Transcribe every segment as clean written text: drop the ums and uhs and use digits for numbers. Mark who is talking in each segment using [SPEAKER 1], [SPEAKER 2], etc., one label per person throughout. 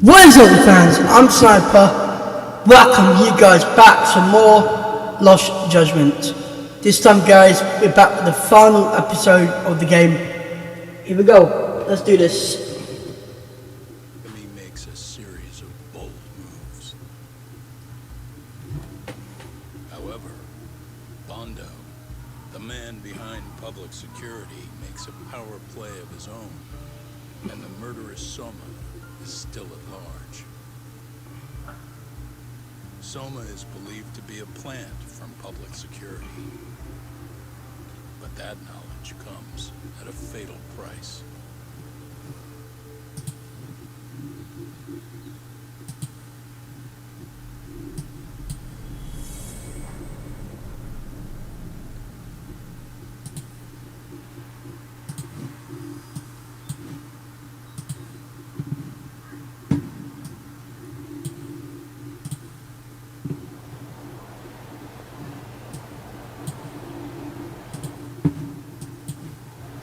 [SPEAKER 1] What is up, fans? I'm Sniper. Welcome you guys back to more Lost Judgment. This time, guys, we're back with the final episode of the game. Here we go. Let's do this.
[SPEAKER 2] He makes a series of bold moves. However, Bondo, the man behind public security, makes a power play of his own, and the murderous Soma is still at large. Soma is believed to be a plant from public security, but that knowledge comes at a fatal price.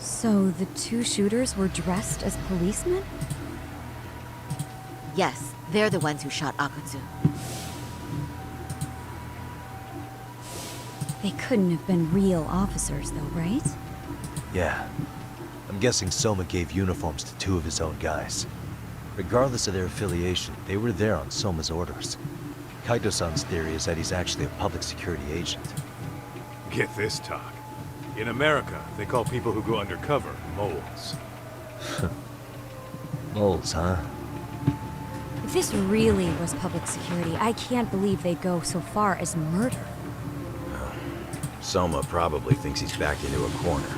[SPEAKER 3] So the two shooters were dressed as policemen?
[SPEAKER 4] Yes, they're the ones who shot Akutsu.
[SPEAKER 3] They couldn't have been real officers though, right?
[SPEAKER 5] Yeah. I'm guessing Soma gave uniforms to two of his own guys. Regardless of their affiliation, they were there on Soma's orders. Kaito-san's theory is that he's actually a public security agent.
[SPEAKER 6] Get this, talk. In America, they call people who go undercover moles.
[SPEAKER 5] Moles, huh?
[SPEAKER 3] If this really was public security, I can't believe they'd go so far as murder.
[SPEAKER 7] Soma probably thinks he's backed into a corner.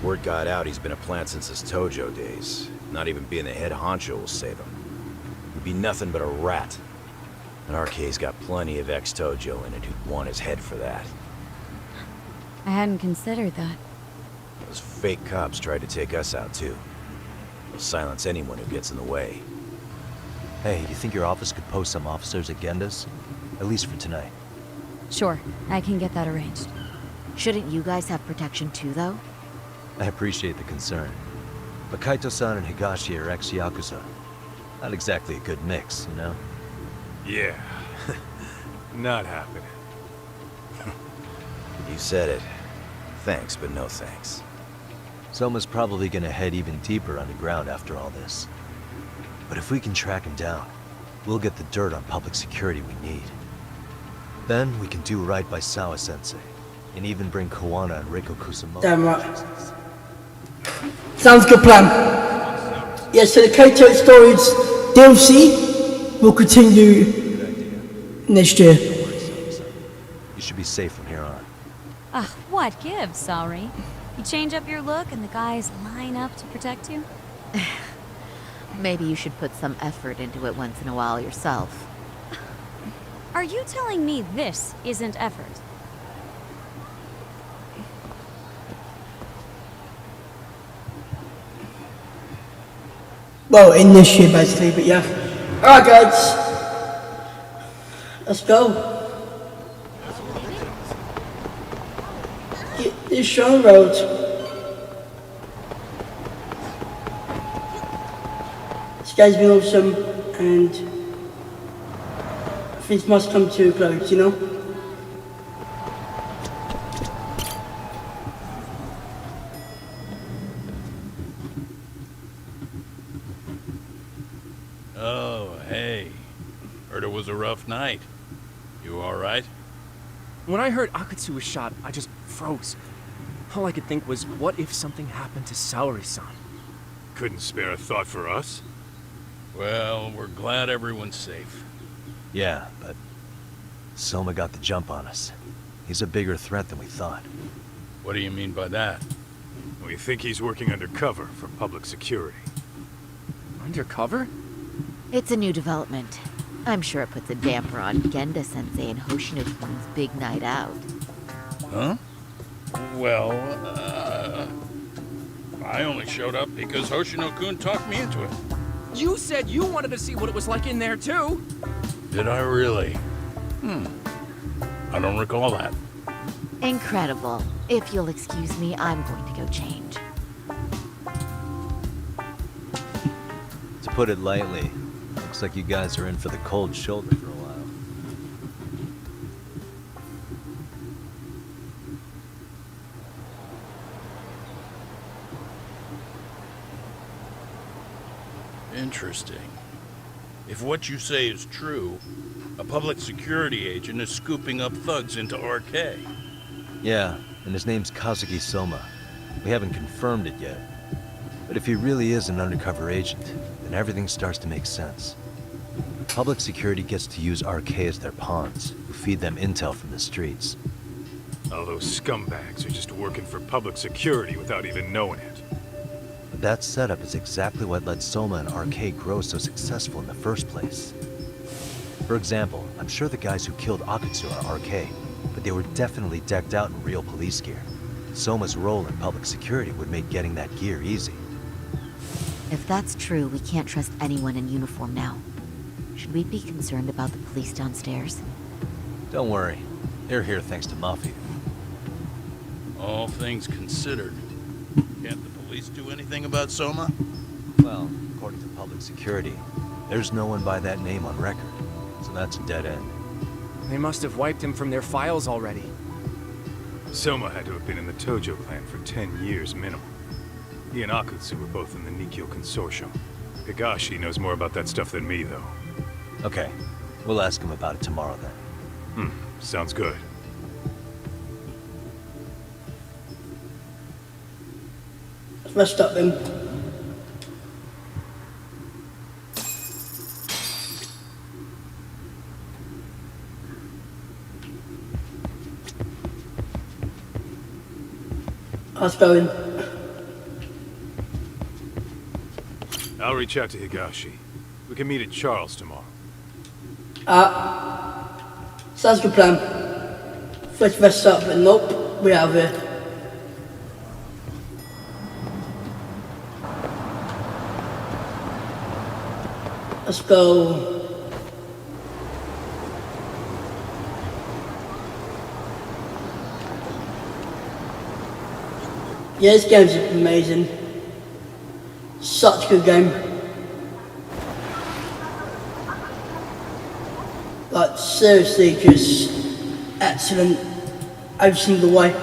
[SPEAKER 7] Word got out he's been a plant since his Tojo days. Not even being the head honcho will save him. He'd be nothing but a rat. And RK's got plenty of ex-Tojo in it who'd want his head for that.
[SPEAKER 3] I hadn't considered that.
[SPEAKER 7] Those fake cops tried to take us out too. They'll silence anyone who gets in the way.
[SPEAKER 5] Hey, you think your office could post some officers at Genda's? At least for tonight.
[SPEAKER 3] Sure, I can get that arranged.
[SPEAKER 4] Shouldn't you guys have protection too, though?
[SPEAKER 5] I appreciate the concern. But Kaito-san and Higashi are ex-Yakuza. Not exactly a good mix, you know?
[SPEAKER 6] Yeah. Not happening.
[SPEAKER 7] You said it. Thanks, but no thanks.
[SPEAKER 5] Soma's probably gonna head even deeper underground after all this. But if we can track him down, we'll get the dirt on public security we need. Then we can do right by Sawa-sensei, and even bring Kawana and Reiko Kusumoto.
[SPEAKER 1] Damn right. Sounds good plan. Yeah, so the Kaito Stories DLC will continue next year.
[SPEAKER 5] You should be safe from here on.
[SPEAKER 3] Ugh, what gives, Saori? You change up your look and the guys line up to protect you?
[SPEAKER 4] Maybe you should put some effort into it once in a while yourself.
[SPEAKER 3] Are you telling me this isn't effort?
[SPEAKER 1] Well, in this year basically, but yeah. Alright guys, let's go. Get this show road. This guy's been awesome, and things must come to a close, you know?
[SPEAKER 2] Oh, hey. Heard it was a rough night. You all right?
[SPEAKER 8] When I heard Akutsu was shot, I just froze. All I could think was, what if something happened to Saori-san?
[SPEAKER 6] Couldn't spare a thought for us.
[SPEAKER 2] Well, we're glad everyone's safe.
[SPEAKER 5] Yeah, but Soma got the jump on us. He's a bigger threat than we thought.
[SPEAKER 2] What do you mean by that?
[SPEAKER 6] We think he's working undercover for public security.
[SPEAKER 8] Undercover?
[SPEAKER 4] It's a new development. I'm sure it puts a damper on Genda-sensei and Hoshino-kun's big night out.
[SPEAKER 2] Huh? Well, I only showed up because Hoshino-kun talked me into it.
[SPEAKER 8] You said you wanted to see what it was like in there, too!
[SPEAKER 2] Did I really? I don't recall that.
[SPEAKER 4] Incredible. If you'll excuse me, I'm going to go change.
[SPEAKER 5] To put it lightly, looks like you guys are in for the cold shoulder for a while.
[SPEAKER 2] Interesting. If what you say is true, a public security agent is scooping up thugs into RK.
[SPEAKER 5] Yeah, and his name's Kazuki Soma. We haven't confirmed it yet. But if he really is an undercover agent, then everything starts to make sense. Public security gets to use RK as their pawns, who feed them intel from the streets.
[SPEAKER 6] All those scumbags are just working for public security without even knowing it.
[SPEAKER 5] But that setup is exactly what let Soma and RK grow so successful in the first place. For example, I'm sure the guys who killed Akutsu are RK, but they were definitely decked out in real police gear. Soma's role in public security would make getting that gear easy.
[SPEAKER 4] If that's true, we can't trust anyone in uniform now. Should we be concerned about the police downstairs?
[SPEAKER 5] Don't worry. They're here thanks to Mafia.
[SPEAKER 2] All things considered, can't the police do anything about Soma?
[SPEAKER 5] Well, according to public security, there's no one by that name on record, so that's a dead end.
[SPEAKER 8] They must have wiped him from their files already.
[SPEAKER 6] Soma had to have been in the Tojo clan for 10 years minimum. He and Akutsu were both in the Nikyo Consortium. Higashi knows more about that stuff than me, though.
[SPEAKER 5] Okay, we'll ask him about it tomorrow then.
[SPEAKER 6] Sounds good.
[SPEAKER 1] Let's rest up then. Let's go in.
[SPEAKER 6] I'll reach out to Higashi. We can meet at Charles tomorrow.
[SPEAKER 1] Sounds like a plan. Let's rest up, but nope, we're out of here. Let's go. Yeah, this game's amazing. Such a good game. Like, seriously, just excellent every single way.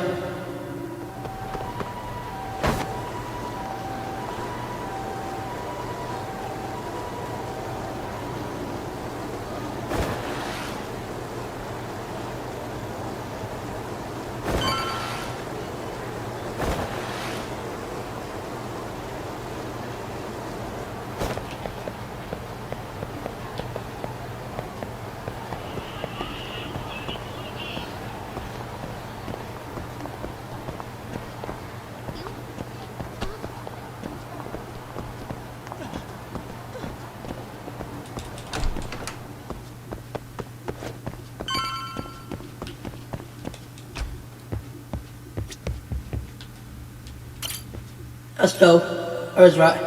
[SPEAKER 1] Let's go. I was right.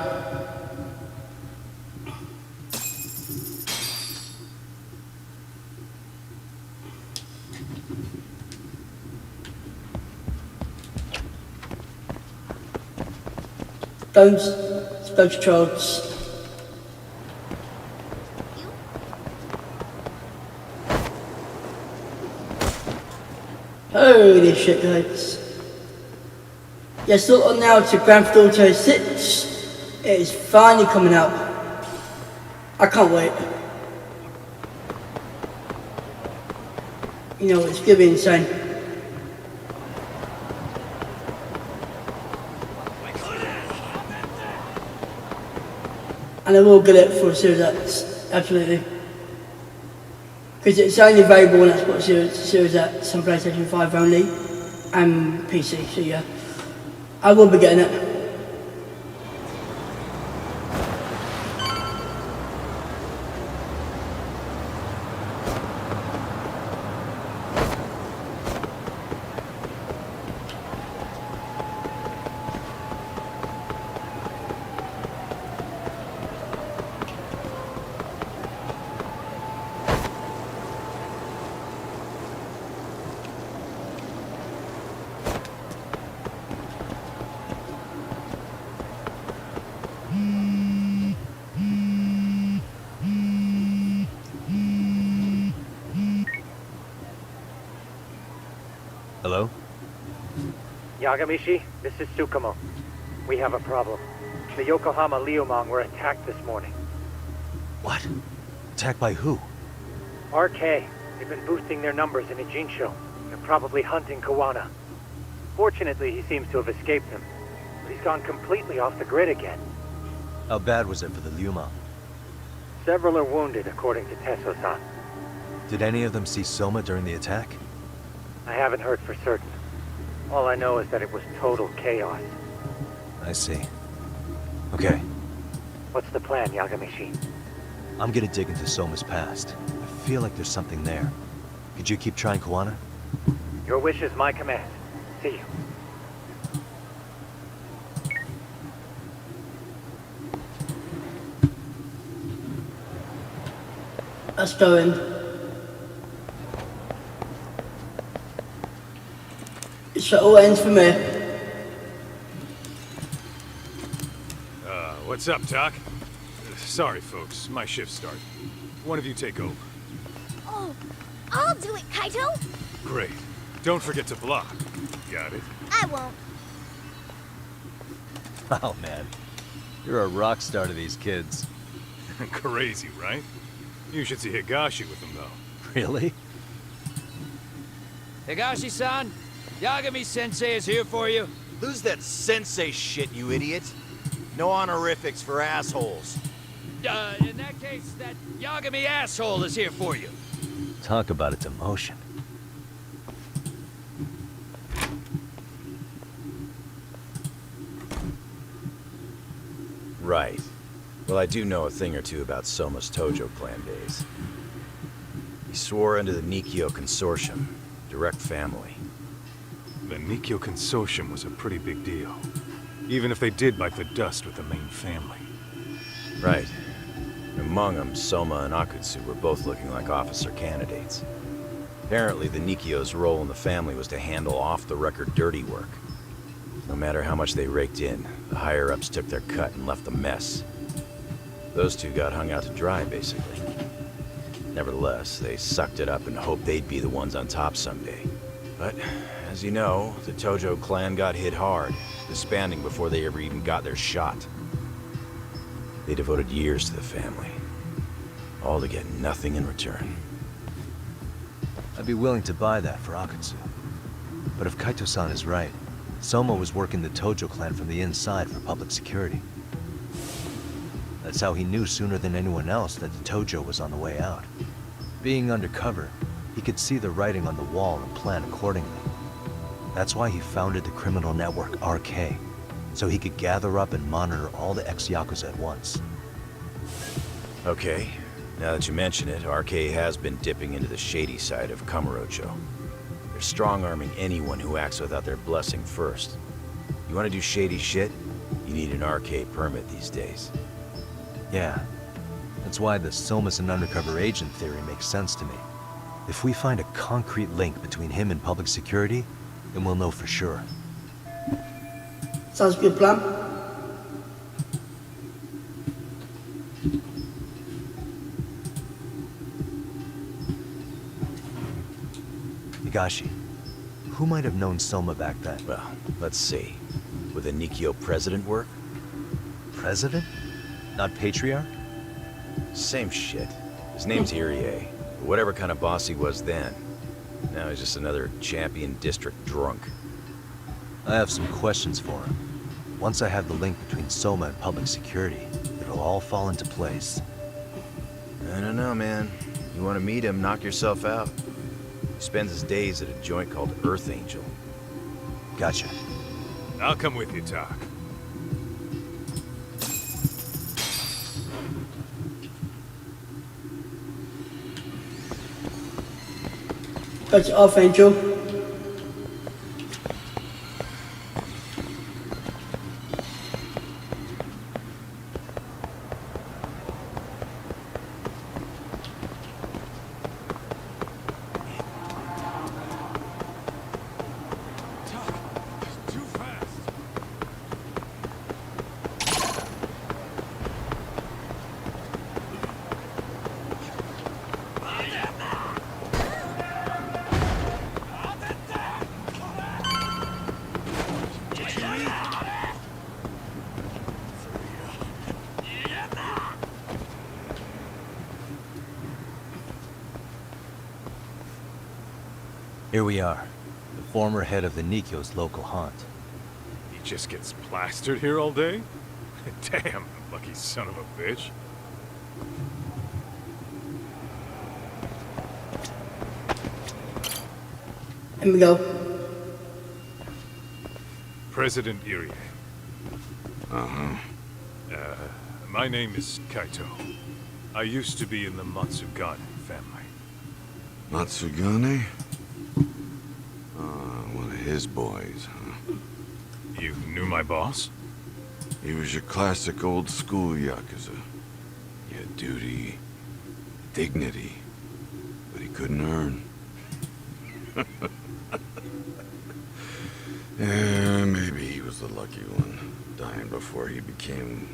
[SPEAKER 1] Don't go to Charles. Holy shit, guys. Yes, look on now to Grand Theft Auto 6. It is finally coming out. I can't wait. You know, it's gonna be insane. And I will get it for Series X, absolutely. Because it's only available on Xbox Series X and PlayStation 5 only, and PC, so yeah. I will be getting it.
[SPEAKER 9] Yagamishi, this is Tsukumo. We have a problem. The Yokohama Liumang were attacked this morning.
[SPEAKER 5] What? Attacked by who?
[SPEAKER 9] RK. They've been boosting their numbers in Ejinsho. They're probably hunting Kawana. Fortunately, he seems to have escaped them. But he's gone completely off the grid again.
[SPEAKER 5] How bad was it for the Liuma?
[SPEAKER 9] Several are wounded, according to Tesso-san.
[SPEAKER 5] Did any of them see Soma during the attack?
[SPEAKER 9] I haven't heard for certain. All I know is that it was total chaos.
[SPEAKER 5] I see. Okay,
[SPEAKER 9] What's the plan, Yagamishi?
[SPEAKER 5] I'm gonna dig into Soma's past. I feel like there's something there. Could you keep trying Kawana?
[SPEAKER 9] Your wish is my command. See you.
[SPEAKER 1] Let's go in. So it all ends for me.
[SPEAKER 6] What's up, Doc? Sorry, folks. My shift started. One of you take over.
[SPEAKER 10] Oh, I'll do it, Kaito.
[SPEAKER 6] Great. Don't forget to block. Got it?
[SPEAKER 10] I won't.
[SPEAKER 5] Oh man, you're a rock star to these kids.
[SPEAKER 6] Crazy, right? You should see Higashi with them, though.
[SPEAKER 5] Really?
[SPEAKER 11] Higashi-san, Yagami-sensei is here for you.
[SPEAKER 7] Lose that sensei shit, you idiot. No honorifics for assholes.
[SPEAKER 11] In that case, that Yagami asshole is here for you.
[SPEAKER 5] Talk about its emotion.
[SPEAKER 7] Right. Well, I do know a thing or two about Soma's Tojo clan days. He swore under the Nikkyo Consortium. Direct family.
[SPEAKER 6] The Nikkyo Consortium was a pretty big deal. Even if they did bite the dust with the main family.
[SPEAKER 7] Right. Among them, Soma and Akutsu were both looking like officer candidates. Apparently, the Nikkyo's role in the family was to handle off-the-record dirty work. No matter how much they raked in, the higher-ups took their cut and left a mess. Those two got hung out to dry, basically. Nevertheless, they sucked it up and hoped they'd be the ones on top someday. But, as you know, the Tojo clan got hit hard, disbanding before they ever even got their shot. They devoted years to the family, all to get nothing in return.
[SPEAKER 5] I'd be willing to buy that for Akutsu. But if Kaito-san is right, Soma was working the Tojo clan from the inside for public security. That's how he knew sooner than anyone else that the Tojo was on the way out. Being undercover, he could see the writing on the wall and plan accordingly. That's why he founded the criminal network RK, so he could gather up and monitor all the ex-Yakuza at once.
[SPEAKER 7] Okay, now that you mention it, RK has been dipping into the shady side of Kamurocho. They're strong-arming anyone who acts without their blessing first. You want to do shady shit? You need an RK permit these days.
[SPEAKER 5] Yeah, that's why the Soma's an undercover agent theory makes sense to me. If we find a concrete link between him and public security, then we'll know for sure.
[SPEAKER 1] Sounds a good plan.
[SPEAKER 5] Higashi, who might have known Soma back then?
[SPEAKER 7] Well, let's see. Would the Nikkyo president work?
[SPEAKER 5] President? Not patriarch?
[SPEAKER 7] Same shit. His name's Irie. Whatever kind of boss he was then. Now he's just another champion district drunk.
[SPEAKER 5] I have some questions for him. Once I have the link between Soma and public security, it'll all fall into place.
[SPEAKER 7] I don't know, man. You want to meet him, knock yourself out. He spends his days at a joint called Earth Angel.
[SPEAKER 5] Gotcha.
[SPEAKER 6] I'll come with you, Doc.
[SPEAKER 1] That's off, Angel.
[SPEAKER 6] Too fast.
[SPEAKER 5] Here we are, the former head of the Nikyo's local haunt.
[SPEAKER 6] He just gets plastered here all day? Damn, lucky son of a bitch.
[SPEAKER 1] Here we go.
[SPEAKER 6] President Irie.
[SPEAKER 12] Uh-huh.
[SPEAKER 6] My name is Kaito. I used to be in the Matsugane family.
[SPEAKER 12] Matsugane? One of his boys, huh?
[SPEAKER 6] You knew my boss?
[SPEAKER 12] He was your classic old school Yakuza. He had duty, dignity, but he couldn't earn. Yeah, maybe he was the lucky one, dying before he became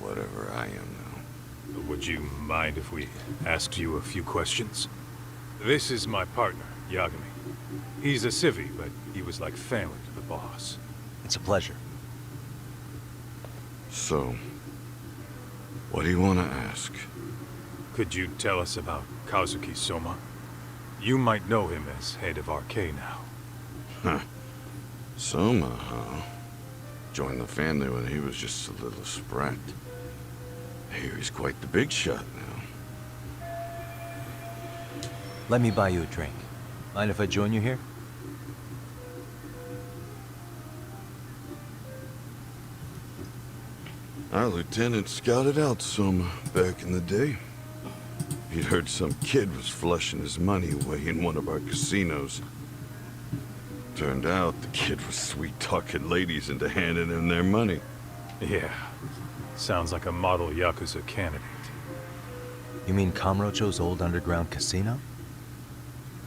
[SPEAKER 12] whatever I am now.
[SPEAKER 6] Would you mind if we asked you a few questions? This is my partner, Yagami. He's a civvy, but he was like family to the boss.
[SPEAKER 5] It's a pleasure.
[SPEAKER 12] So, what do you want to ask?
[SPEAKER 6] Could you tell us about Kazuki Soma? You might know him as head of RK now.
[SPEAKER 12] Huh. Soma, huh? Joined the family when he was just a little sprat. I hear he's quite the big shot now.
[SPEAKER 5] Let me buy you a drink. Mind if I join you here?
[SPEAKER 12] Our lieutenant scouted out Soma back in the day. He'd heard some kid was flushing his money away in one of our casinos. Turned out the kid was sweet-talking ladies into handing him their money.
[SPEAKER 6] Yeah. Sounds like a model Yakuza candidate.
[SPEAKER 5] You mean Kamurocho's old underground casino?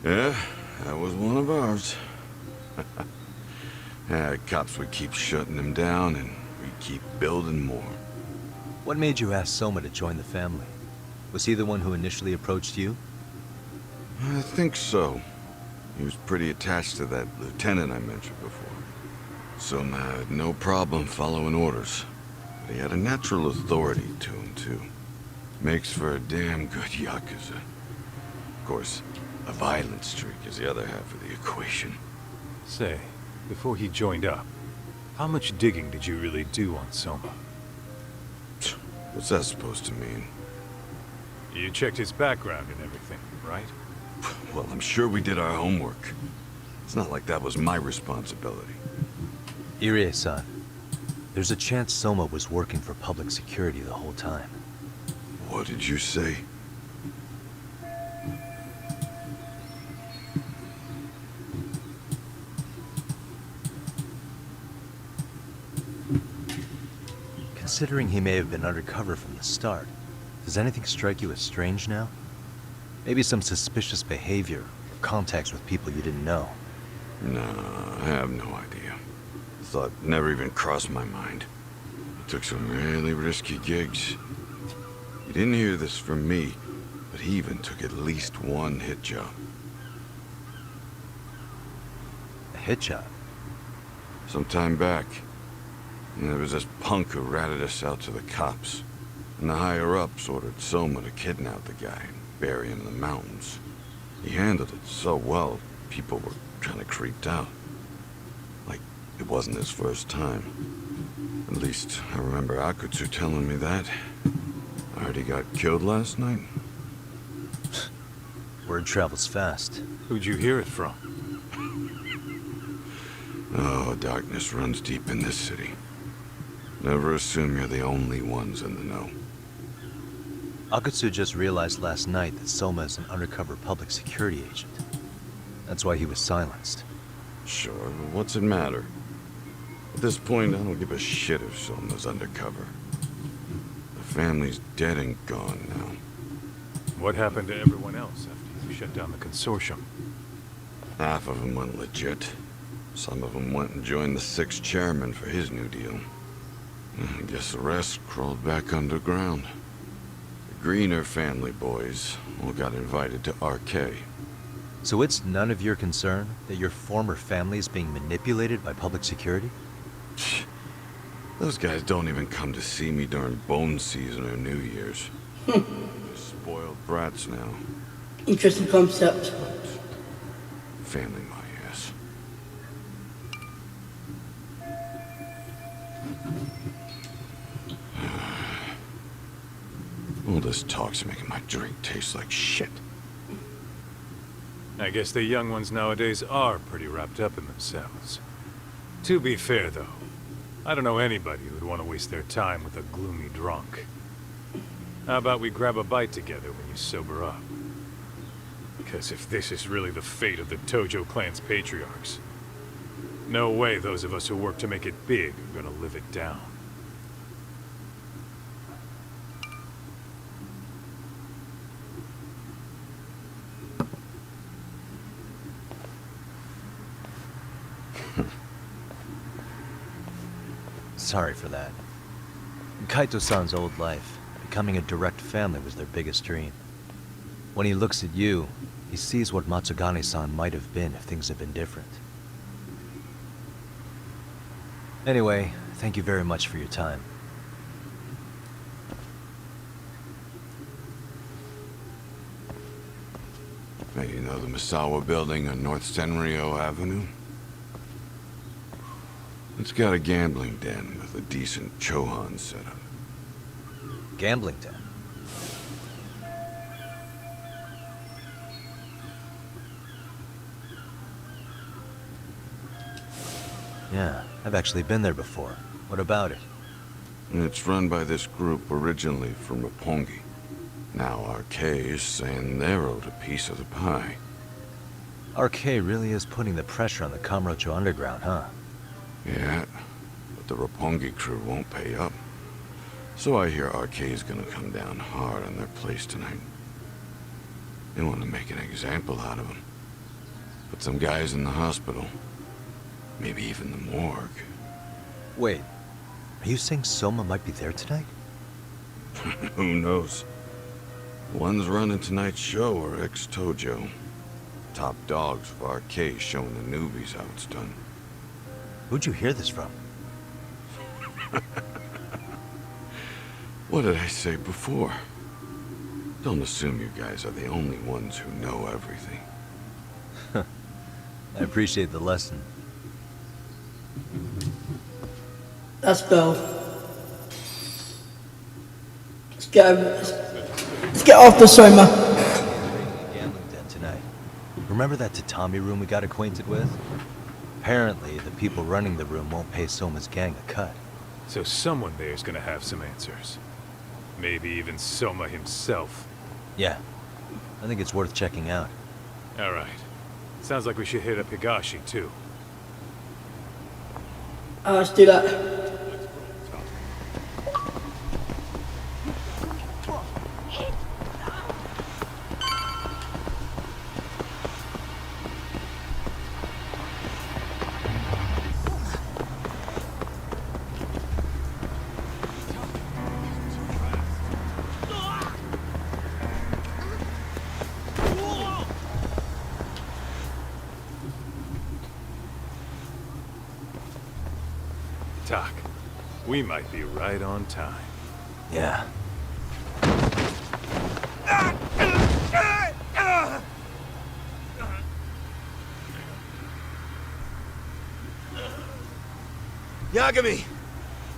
[SPEAKER 12] Yeah, that was one of ours. Yeah, cops would keep shutting him down, and we'd keep building more.
[SPEAKER 5] What made you ask Soma to join the family? Was he the one who initially approached you?
[SPEAKER 12] I think so. He was pretty attached to that lieutenant I mentioned before. Soma had no problem following orders. But he had a natural authority to him, too. Makes for a damn good Yakuza. Of course, a violent streak is the other half of the equation.
[SPEAKER 6] Say, before he joined up, how much digging did you really do on Soma?
[SPEAKER 12] What's that supposed to mean?
[SPEAKER 6] You checked his background and everything, right?
[SPEAKER 12] Well, I'm sure we did our homework. It's not like that was my responsibility.
[SPEAKER 5] Irie-san, there's a chance Soma was working for public security the whole time.
[SPEAKER 12] What did you say?
[SPEAKER 5] Considering he may have been undercover from the start, does anything strike you as strange now? Maybe some suspicious behavior, or contacts with people you didn't know.
[SPEAKER 12] No, I have no idea. Thought never even crossed my mind. He took some really risky gigs. You didn't hear this from me, but he even took at least one hit job.
[SPEAKER 5] A hit job?
[SPEAKER 12] Some time back, there was this punk who ratted us out to the cops. And the higher-ups ordered Soma to kidnap the guy and bury him in the mountains. He handled it so well, people were kind of creeped out. Like, it wasn't his first time. At least, I remember Akutsu telling me that. I heard he got killed last night.
[SPEAKER 5] Word travels fast.
[SPEAKER 6] Who'd you hear it from?
[SPEAKER 12] Oh, darkness runs deep in this city. Never assume you're the only ones in the know.
[SPEAKER 5] Akutsu just realized last night that Soma is an undercover public security agent. That's why he was silenced.
[SPEAKER 12] Sure, but what's it matter? At this point, I don't give a shit if Soma's undercover. The family's dead and gone now.
[SPEAKER 6] What happened to everyone else after you shut down the consortium?
[SPEAKER 12] Half of them went legit. Some of them went and joined the 6th chairman for his new deal. I guess the rest crawled back underground. The Greener family boys all got invited to RK.
[SPEAKER 5] So it's none of your concern that your former family is being manipulated by public security?
[SPEAKER 12] Those guys don't even come to see me during bone season or New Year's. They're spoiled brats now.
[SPEAKER 1] Interesting concept.
[SPEAKER 12] Family might. this talk's making my drink taste like shit.
[SPEAKER 6] I guess the young ones nowadays are pretty wrapped up in themselves. To be fair, though, I don't know anybody who'd want to waste their time with a gloomy drunk. How about we grab a bite together when you sober up? Because if this is really the fate of the Tojo clan's patriarchs, no way those of us who work to make it big are gonna live it down.
[SPEAKER 5] Sorry for that. In Kaito-san's old life, becoming a direct family was their biggest dream. When he looks at you, he sees what Matsugane-san might have been if things had been different. Anyway, thank you very much for your time.
[SPEAKER 12] Hey, you know the Misawa building on North Senryo Avenue? It's got a gambling den with a decent Chohan setup.
[SPEAKER 5] Gambling den? Yeah, I've actually been there before. What about it?
[SPEAKER 12] It's run by this group originally from Roppongi. Now RK is saying they're owed a piece of the pie.
[SPEAKER 5] RK really is putting the pressure on the Kamurocho Underground, huh?
[SPEAKER 12] Yeah, but the Roppongi crew won't pay up. So I hear RK is gonna come down hard on their place tonight. They want to make an example out of them. Put some guys in the hospital. Maybe even the morgue.
[SPEAKER 5] Wait, are you saying Soma might be there tonight?
[SPEAKER 12] Who knows? The ones running tonight's show are ex-Tojo. Top dogs for RK showing the newbies how it's done.
[SPEAKER 5] Who'd you hear this from?
[SPEAKER 12] What did I say before? Don't assume you guys are the only ones who know everything.
[SPEAKER 5] I appreciate the lesson.
[SPEAKER 1] Let's go. Let's go. Let's get off the Soma.
[SPEAKER 5] Gambling den tonight. Remember that tatami room we got acquainted with? Apparently, the people running the room won't pay Soma's gang a cut.
[SPEAKER 6] So someone there's gonna have some answers. Maybe even Soma himself.
[SPEAKER 5] Yeah, I think it's worth checking out.
[SPEAKER 6] Alright. Sounds like we should hit up Higashi, too.
[SPEAKER 1] Let's do that.
[SPEAKER 6] Tak, we might be right on time.
[SPEAKER 5] Yeah.
[SPEAKER 7] Yagami!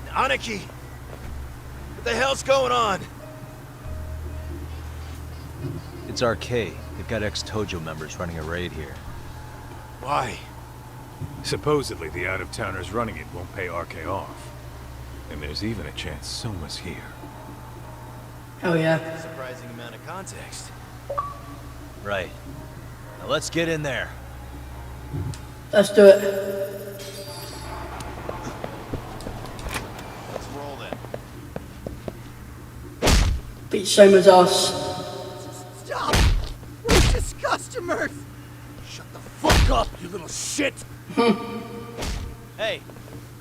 [SPEAKER 7] Aniki! What the hell's going on?
[SPEAKER 5] It's RK. They've got ex-Tojo members running a raid here.
[SPEAKER 7] Why?
[SPEAKER 6] Supposedly the out-of-towners running it won't pay RK off. And there's even a chance Soma's here.
[SPEAKER 1] Oh yeah.
[SPEAKER 7] Surprising amount of context.
[SPEAKER 5] Right. Now let's get in there.
[SPEAKER 1] Let's do it.
[SPEAKER 7] Let's roll then.
[SPEAKER 1] Beat Soma's ass.
[SPEAKER 11] Stop! We're just customers! Shut the fuck up, you little shit!
[SPEAKER 5] Hey,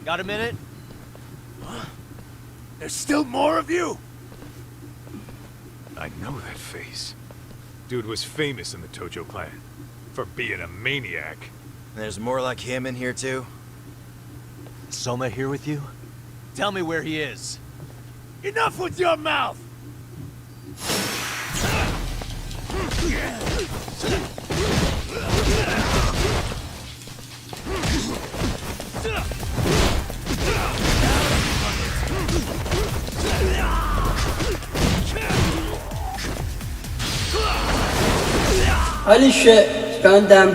[SPEAKER 5] got a minute?
[SPEAKER 11] Huh? There's still more of you?
[SPEAKER 6] I know that face. Dude was famous in the Tojo clan. For being a maniac.
[SPEAKER 7] There's more like him in here too?
[SPEAKER 5] Soma here with you? Tell me where he is.
[SPEAKER 11] Enough with your mouth!
[SPEAKER 1] Holy shit, it's going down.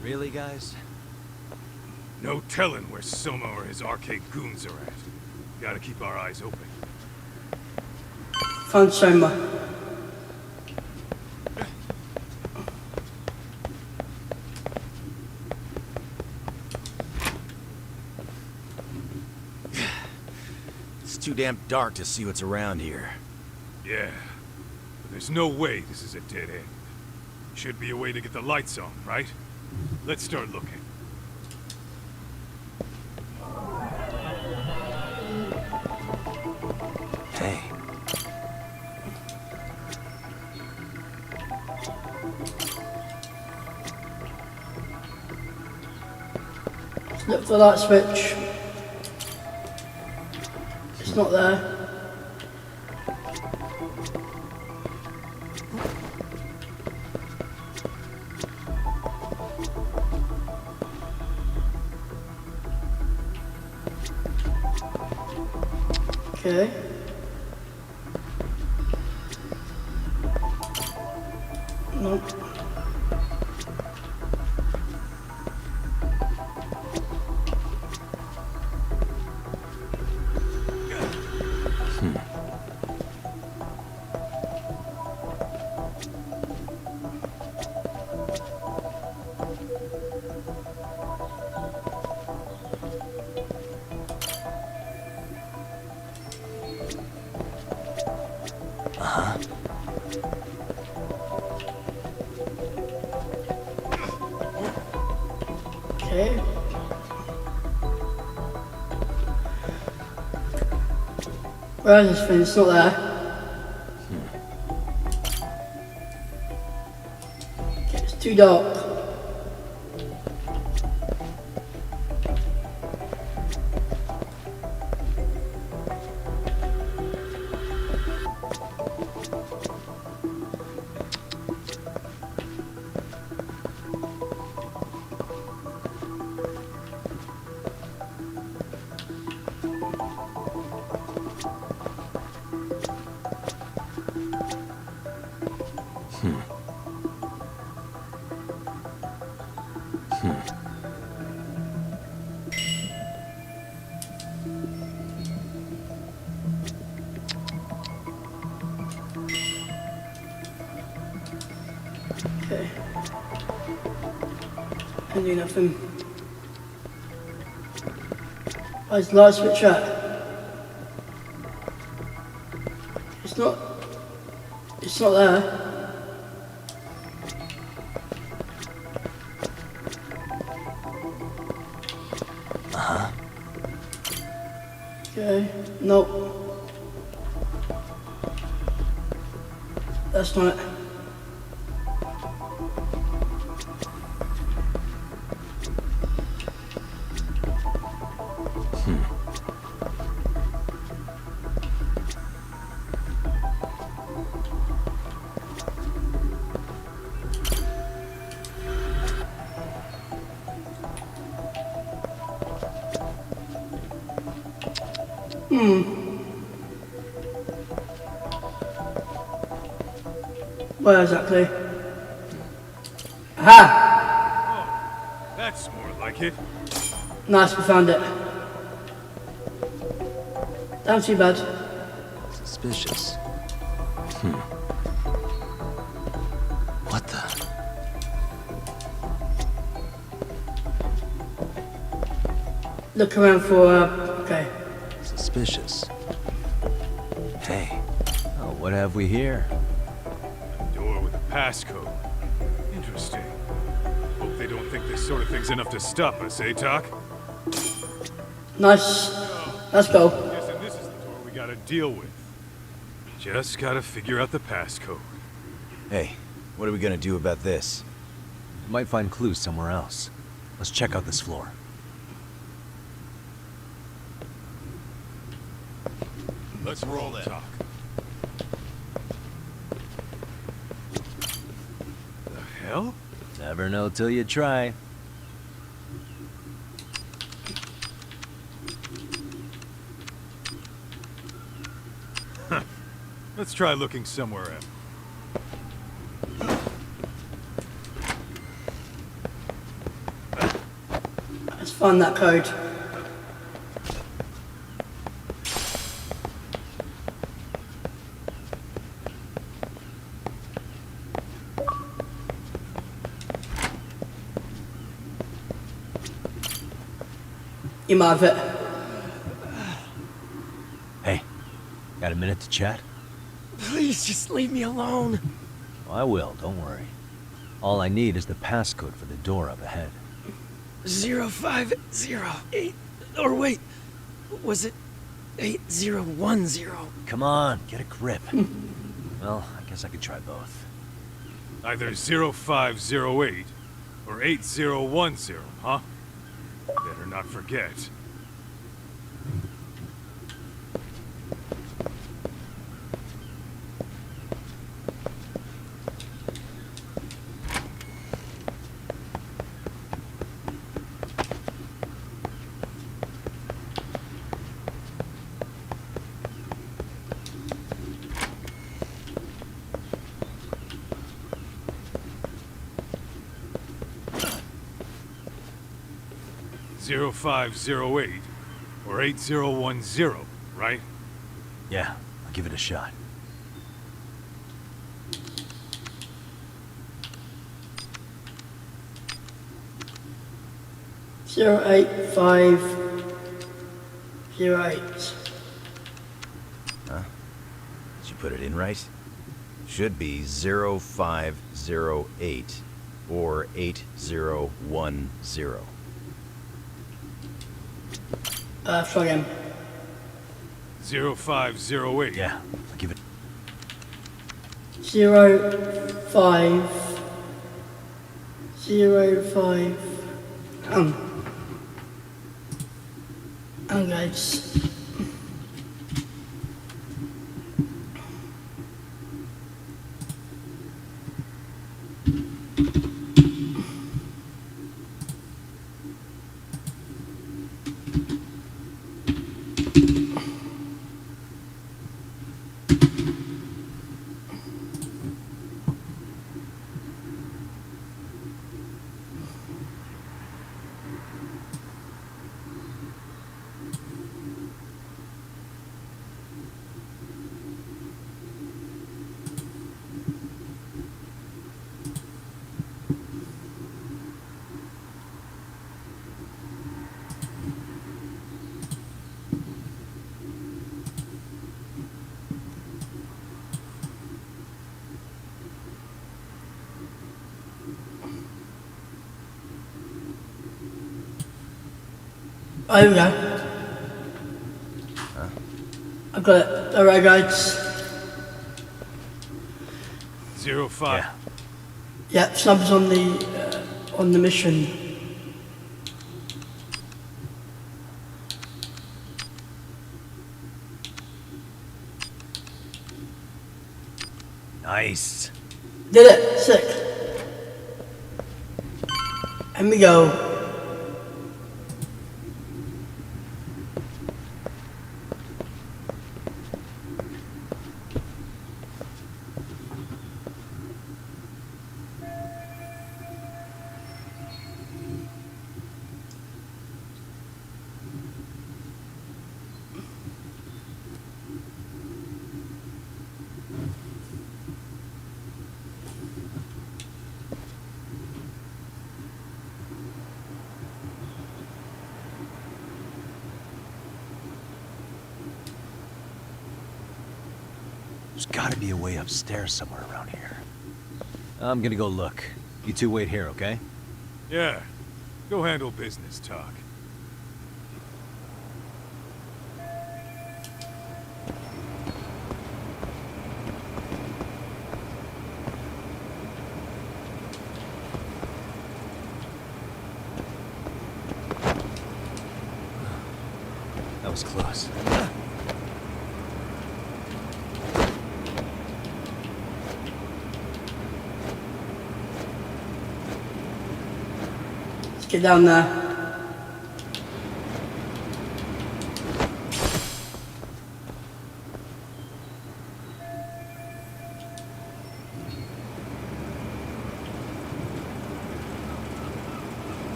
[SPEAKER 5] Really, guys?
[SPEAKER 6] No telling where Soma or his arcade goons are at. Gotta keep our eyes open.
[SPEAKER 1] Find Soma.
[SPEAKER 7] It's too damn dark to see what's around here.
[SPEAKER 6] Yeah, but there's no way this is a dead end. Should be a way to get the lights on, right? Let's start looking.
[SPEAKER 7] Hey.
[SPEAKER 1] Look for the light switch. It's not there. Okay. Nope. Okay. Where is this thing? It's not there. Okay, it's too dark. Okay. Can't do nothing. Where's the light switch at? It's not there. Okay, nope. That's not it. Where exactly? Aha!
[SPEAKER 6] Oh, that's more like it.
[SPEAKER 1] Nice, we found it. Not too bad.
[SPEAKER 5] Suspicious. What the?
[SPEAKER 1] Look around for, okay.
[SPEAKER 5] Suspicious. Hey. Oh, what have we here?
[SPEAKER 6] Door with a passcode. Interesting. Hope they don't think this sort of thing's enough to stop us, eh, Doc?
[SPEAKER 1] Nice. Let's go.
[SPEAKER 6] Guessing this is the door we gotta deal with. Just gotta figure out the passcode.
[SPEAKER 7] Hey, what are we gonna do about this?
[SPEAKER 5] Might find clues somewhere else. Let's check out this floor.
[SPEAKER 6] Let's roll then. Talk. The hell?
[SPEAKER 5] Never know till you try.
[SPEAKER 6] Let's try looking somewhere else.
[SPEAKER 1] Let's find that code. You might have it.
[SPEAKER 5] Hey, got a minute to chat?
[SPEAKER 8] Please, just leave me alone.
[SPEAKER 5] I will, don't worry. All I need is the passcode for the door up ahead.
[SPEAKER 8] 0508. Or wait, was it 8010?
[SPEAKER 5] Come on, get a grip. Well, I guess I could try both.
[SPEAKER 6] Either 0508 or 8010, huh? Better not forget. Zero 0508 or 8010, right?
[SPEAKER 5] Yeah, I'll give it a shot.
[SPEAKER 1] Zero 8508.
[SPEAKER 7] Huh? Did you put it in right? Should be 0508 or 8010.
[SPEAKER 1] Try again.
[SPEAKER 6] 0508.
[SPEAKER 5] Yeah, I'll give it.
[SPEAKER 1] 0505. Guys. Oh, here we go.
[SPEAKER 7] Huh?
[SPEAKER 1] I've got it. Alright, guys.
[SPEAKER 6] 05.
[SPEAKER 5] Yeah.
[SPEAKER 1] Yeah, Snub's on the mission.
[SPEAKER 5] Nice.
[SPEAKER 1] Did it. Sick. And we go.
[SPEAKER 5] There's gotta be a way upstairs somewhere around here. I'm gonna go look. You two wait here, okay?
[SPEAKER 6] Yeah. Go handle business, talk.
[SPEAKER 5] That was close.
[SPEAKER 1] Get down there.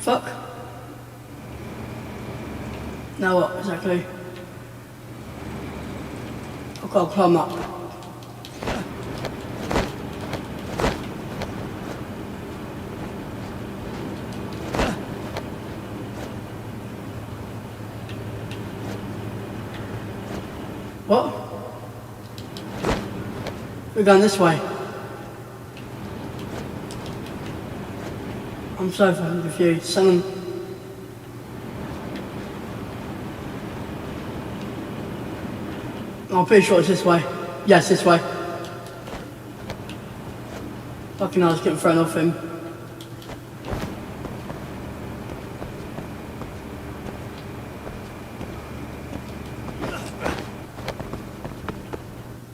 [SPEAKER 1] Fuck. Now what exactly? I've got to climb up. What? We're going this way. I'm so fucking confused. Someone... I'm pretty sure it's this way. Yes, this way. Fucking hell, I was getting thrown off him.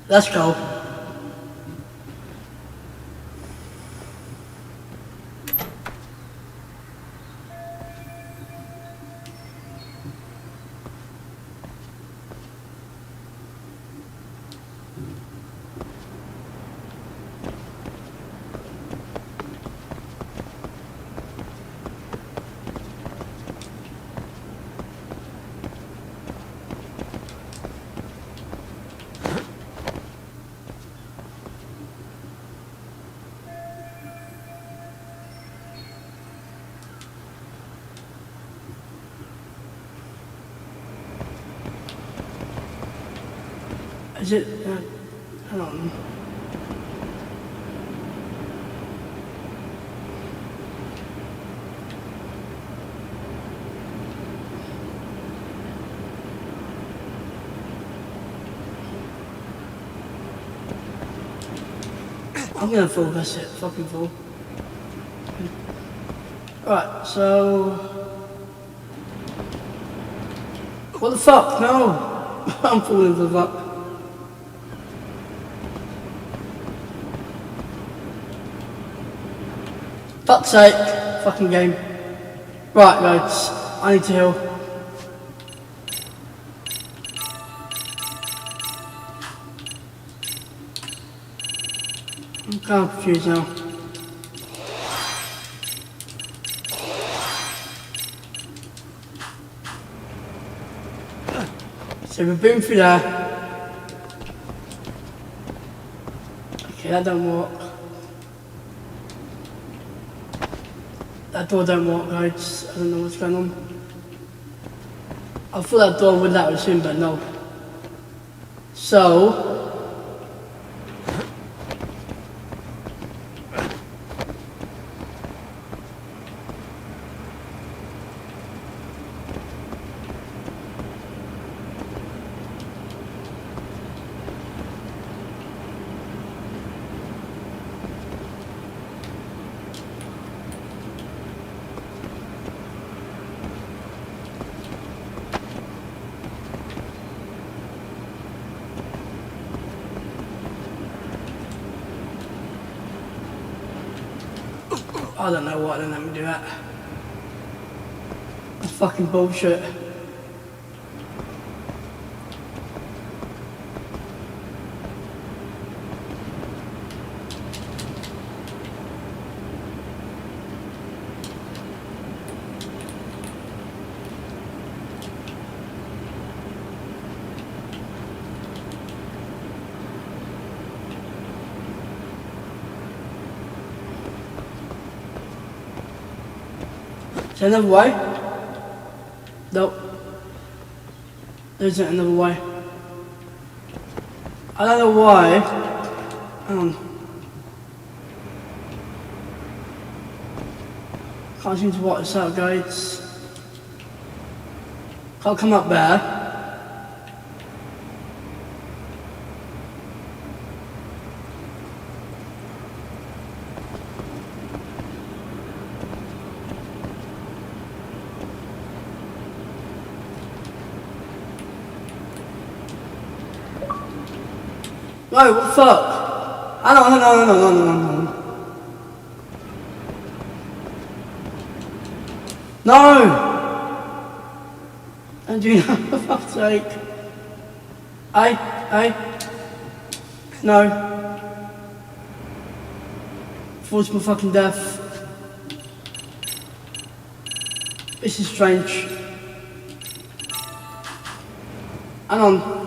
[SPEAKER 1] Let's go. Is it? I don't know. I'm gonna fall, that's it, fucking fall. Right, so... What the fuck? No! I'm falling for the fuck. Fuck's sake, fucking game. Right, guys, I need to heal. I'm kind of confused now. So we're boom through there. Okay, that don't work. That door don't work, guys. I don't know what's going on. I thought that door would let us in, but no. So... I don't know why they let me do that. That's fucking bullshit. Is there another way? Nope. There isn't another way. I don't know why. Can't seem to work this out, guys. Can't come up there. No, what the fuck? No. No! And do that for fuck's sake. No. Force my fucking death. This is strange. Hang on.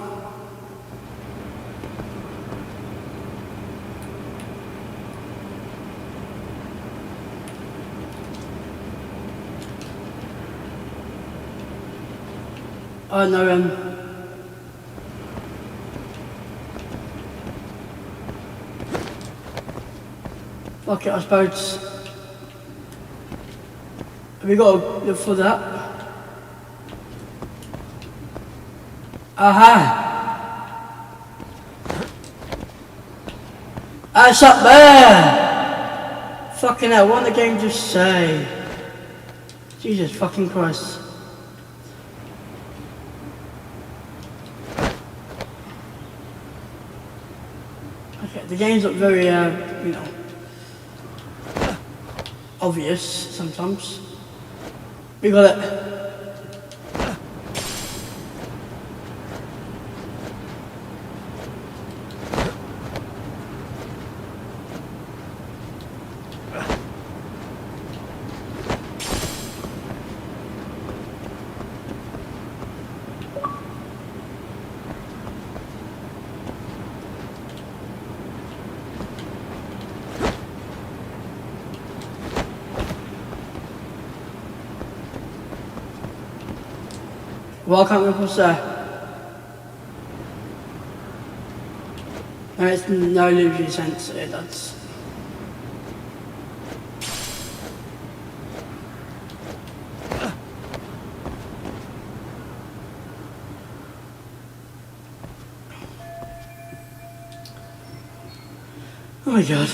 [SPEAKER 1] Oh no, fuck it, I suppose. Have we got to look for that? Aha! That's up there! Fucking hell, what did the game just say? Jesus fucking Christ. Okay, the games look very, you know, obvious sometimes. We got it. Well, I can't remember what's there. No, it's no illusion sense, it does. Oh my god.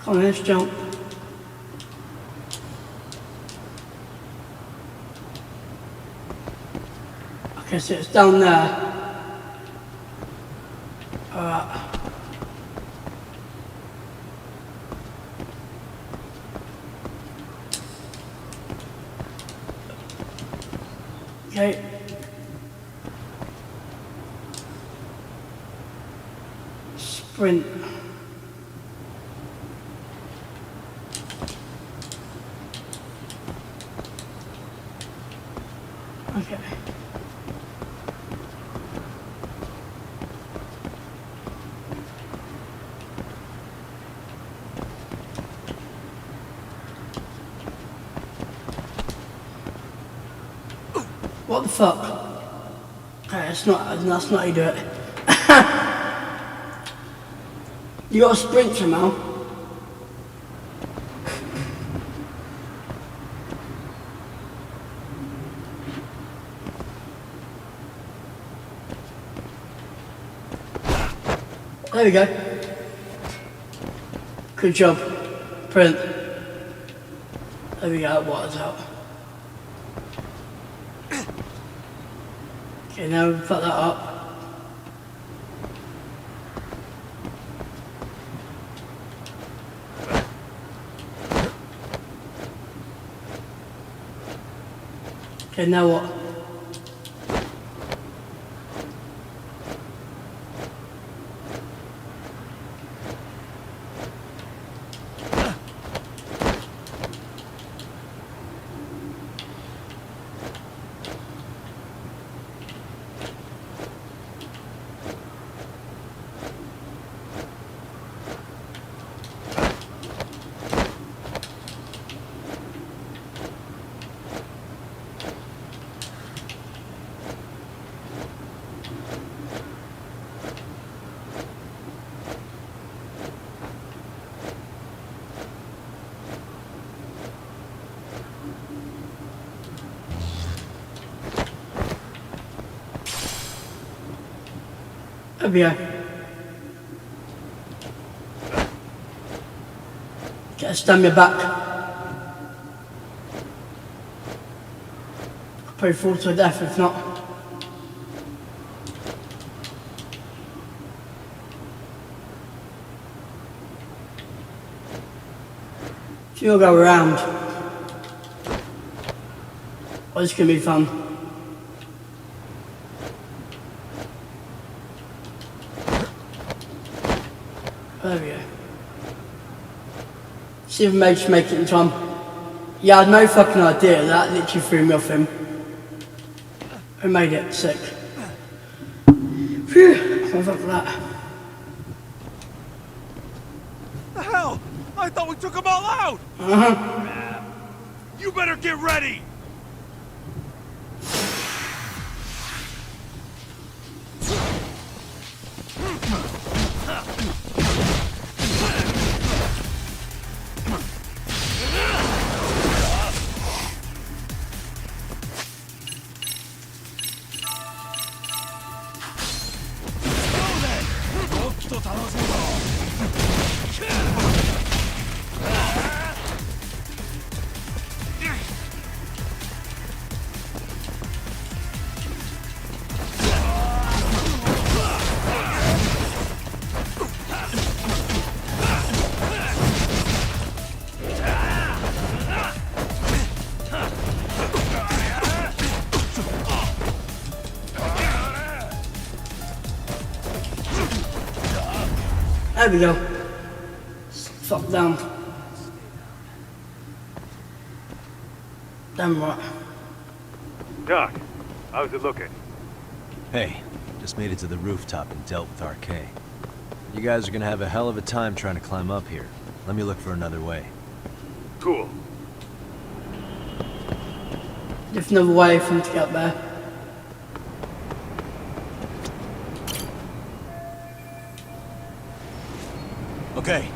[SPEAKER 1] Come on, let's jump. Okay, so it's down there. Alright. Okay. Sprint. Okay. What the fuck? Okay, that's not how you do it. You gotta sprint somehow. There we go. Good job. Print. There we go, that water's out. Okay, now fuck that up. Okay, now what? There we go. Better stand your back. I'll probably fall to death if not. She'll go around. Oh, this is gonna be fun. There we go. See if Mage make it in time. Yeah, I had no fucking idea. That literally threw me off him. Who made it? Sick. Phew, thank fuck for that.
[SPEAKER 11] The hell? I thought we took them all out! You better get ready!
[SPEAKER 1] There we go. Fuck down. Damn right.
[SPEAKER 6] Doc, how's it looking?
[SPEAKER 5] Hey, just made it to the rooftop and dealt with RK. You guys are gonna have a hell of a time trying to climb up here. Let me look for another way.
[SPEAKER 6] Cool.
[SPEAKER 1] There's another way for him to get up there.
[SPEAKER 5] Okay.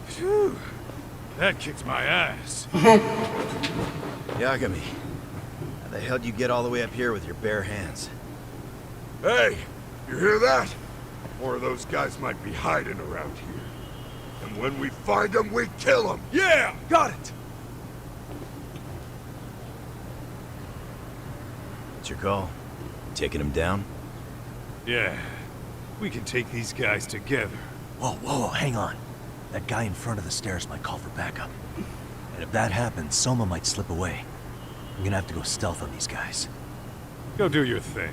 [SPEAKER 6] Phew. That kicked my ass.
[SPEAKER 7] Yagami, how the hell do you get all the way up here with your bare hands?
[SPEAKER 12] Hey, you hear that? More of those guys might be hiding around here. And when we find them, we kill them.
[SPEAKER 11] Yeah, got it!
[SPEAKER 7] What's your call? Taking him down?
[SPEAKER 6] Yeah, we can take these guys together.
[SPEAKER 5] Whoa, hang on. That guy in front of the stairs might call for backup. And if that happens, Soma might slip away. I'm gonna have to go stealth on these guys.
[SPEAKER 6] Go do your thing.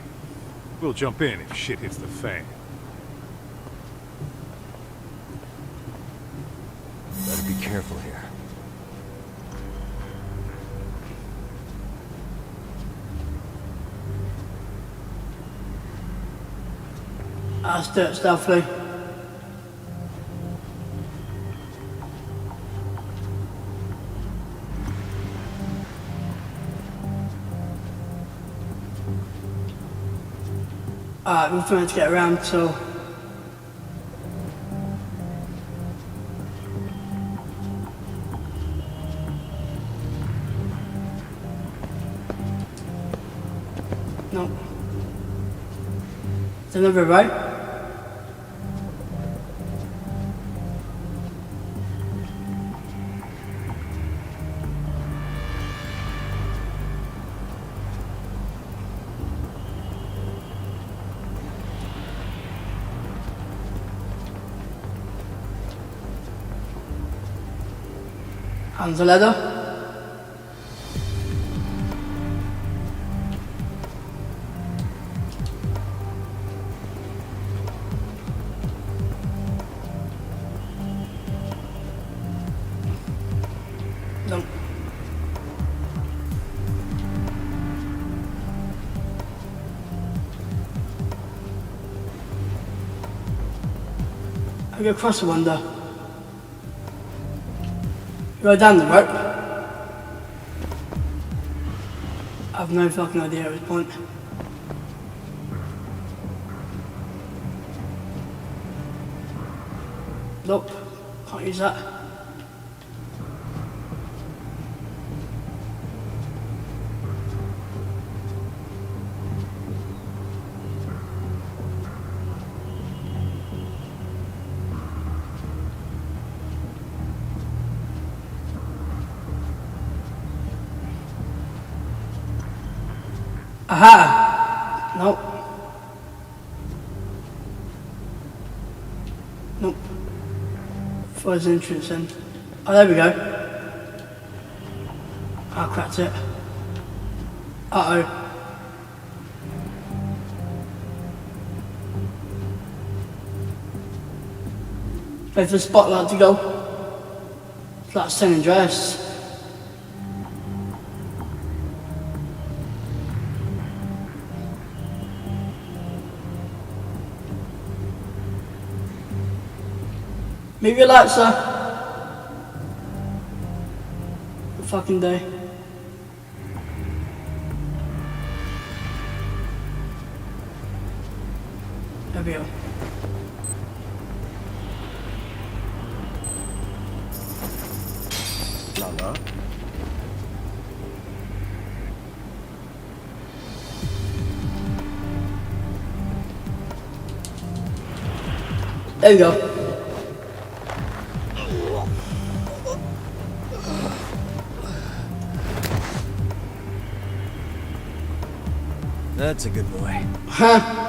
[SPEAKER 6] We'll jump in if shit hits the fan.
[SPEAKER 5] Better be careful here.
[SPEAKER 1] Let's do it stealthily. Alright, we're trying to get around, so... No. Is another right? Hands the ladder. No. I go across the window. Go down the rope. I have no fucking idea at this point. Nope, can't use that. Aha! Nope. Nope. Fuzz entrance in. Oh, there we go. I cracked it. Uh-oh. Wait for the spotlight to go. It's like San Andreas. Move your lights, sir. Good fucking day. There we go.
[SPEAKER 8] Lala.
[SPEAKER 1] There we go.
[SPEAKER 5] That's a good boy.
[SPEAKER 1] Huh?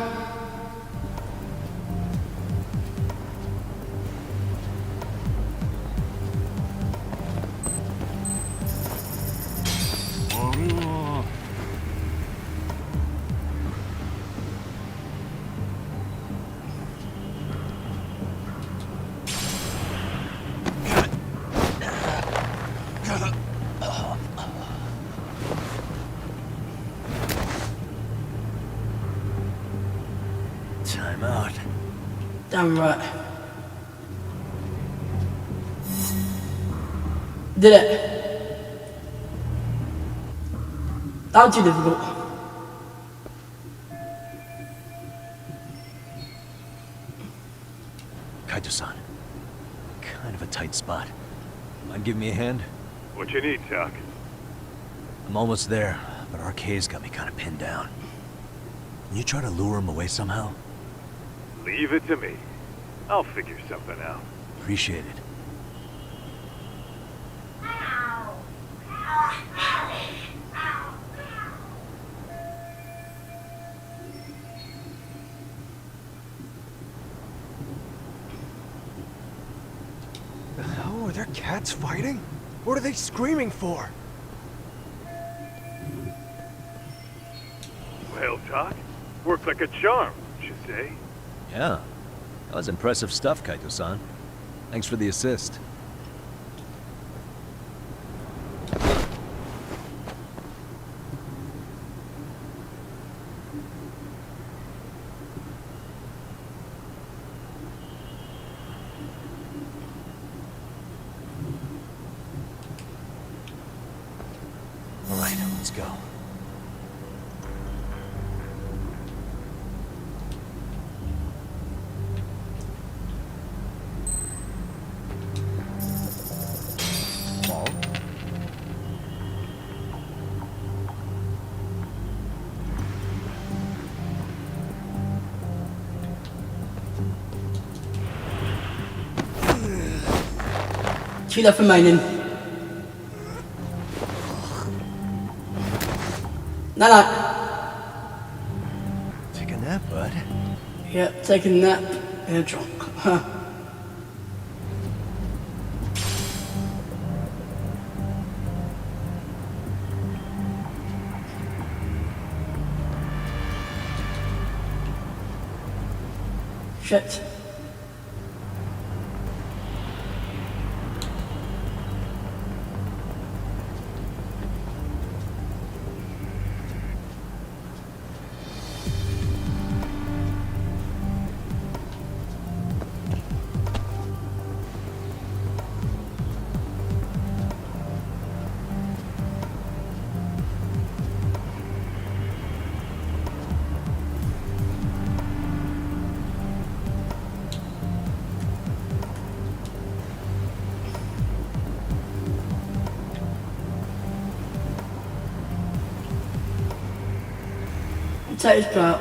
[SPEAKER 5] Time out.
[SPEAKER 1] Damn right. Did it? That was too difficult.
[SPEAKER 5] Kaito-san. Kind of a tight spot. Mind giving me a hand?
[SPEAKER 6] What you need, Chuck?
[SPEAKER 5] I'm almost there, but RK's got me kind of pinned down. Can you try to lure him away somehow?
[SPEAKER 6] Leave it to me. I'll figure something out.
[SPEAKER 5] Appreciate it.
[SPEAKER 11] The hell? Are there cats fighting? What are they screaming for?
[SPEAKER 6] Well, Doc, worked like a charm, you say?
[SPEAKER 5] Yeah. That was impressive stuff, Kaito-san. Thanks for the assist. All right, let's go.
[SPEAKER 1] Two left remaining. No.
[SPEAKER 5] Take a nap, bud.
[SPEAKER 1] Yep, taking a nap in a trunk. Huh. Shit. take this guy out.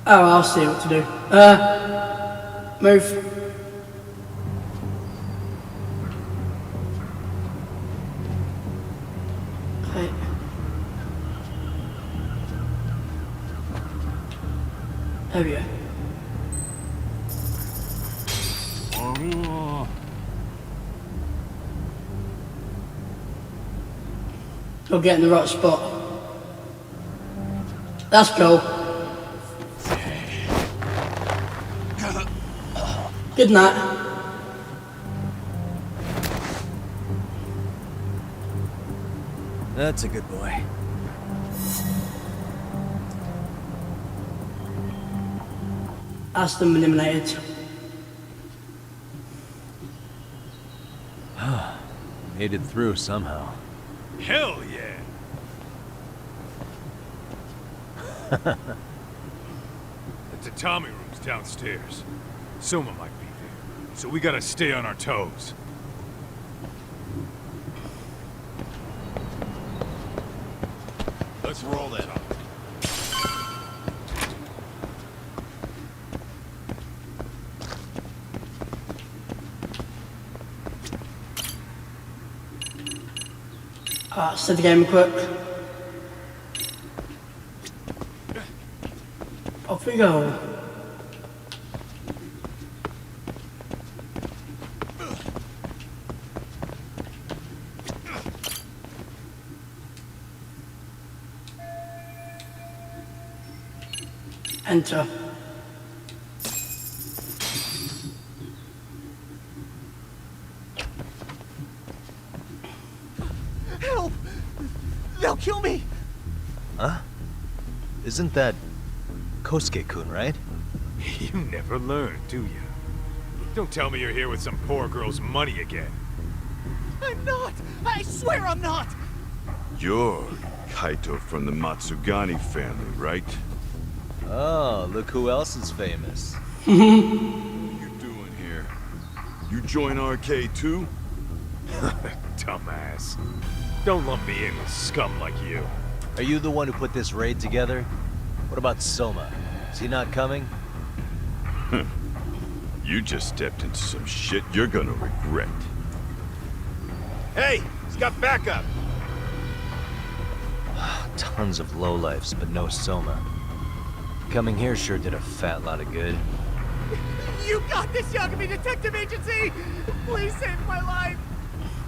[SPEAKER 1] Oh, I'll see what to do. Move. Okay. There we go. We'll get in the right spot. Let's go. Good night.
[SPEAKER 5] That's a good boy.
[SPEAKER 1] That's them eliminated.
[SPEAKER 5] Made it through somehow.
[SPEAKER 6] Hell yeah! The tatami room's downstairs. Soma might be there, so we gotta stay on our toes.
[SPEAKER 2] Let's roll then.
[SPEAKER 1] Set the game quick. Off we go. Enter.
[SPEAKER 11] Help! They'll kill me!
[SPEAKER 5] Huh? Isn't that Kosuke-kun, right?
[SPEAKER 6] You never learn, do you? Don't tell me you're here with some poor girl's money again.
[SPEAKER 11] I'm not! I swear I'm not!
[SPEAKER 12] You're Kaito from the Matsugani family, right?
[SPEAKER 5] Oh, look who else is famous.
[SPEAKER 12] What are you doing here? You join RK too?
[SPEAKER 6] Dumbass. Don't lump me in with scum like you.
[SPEAKER 5] Are you the one who put this raid together? What about Soma? Is he not coming?
[SPEAKER 12] You just stepped into some shit you're gonna regret.
[SPEAKER 7] Hey! He's got backup!
[SPEAKER 5] Tons of lowlifes, but no Soma. Coming here sure did a fat lot of good.
[SPEAKER 11] You got this, Yagami Detective Agency! Please save my life!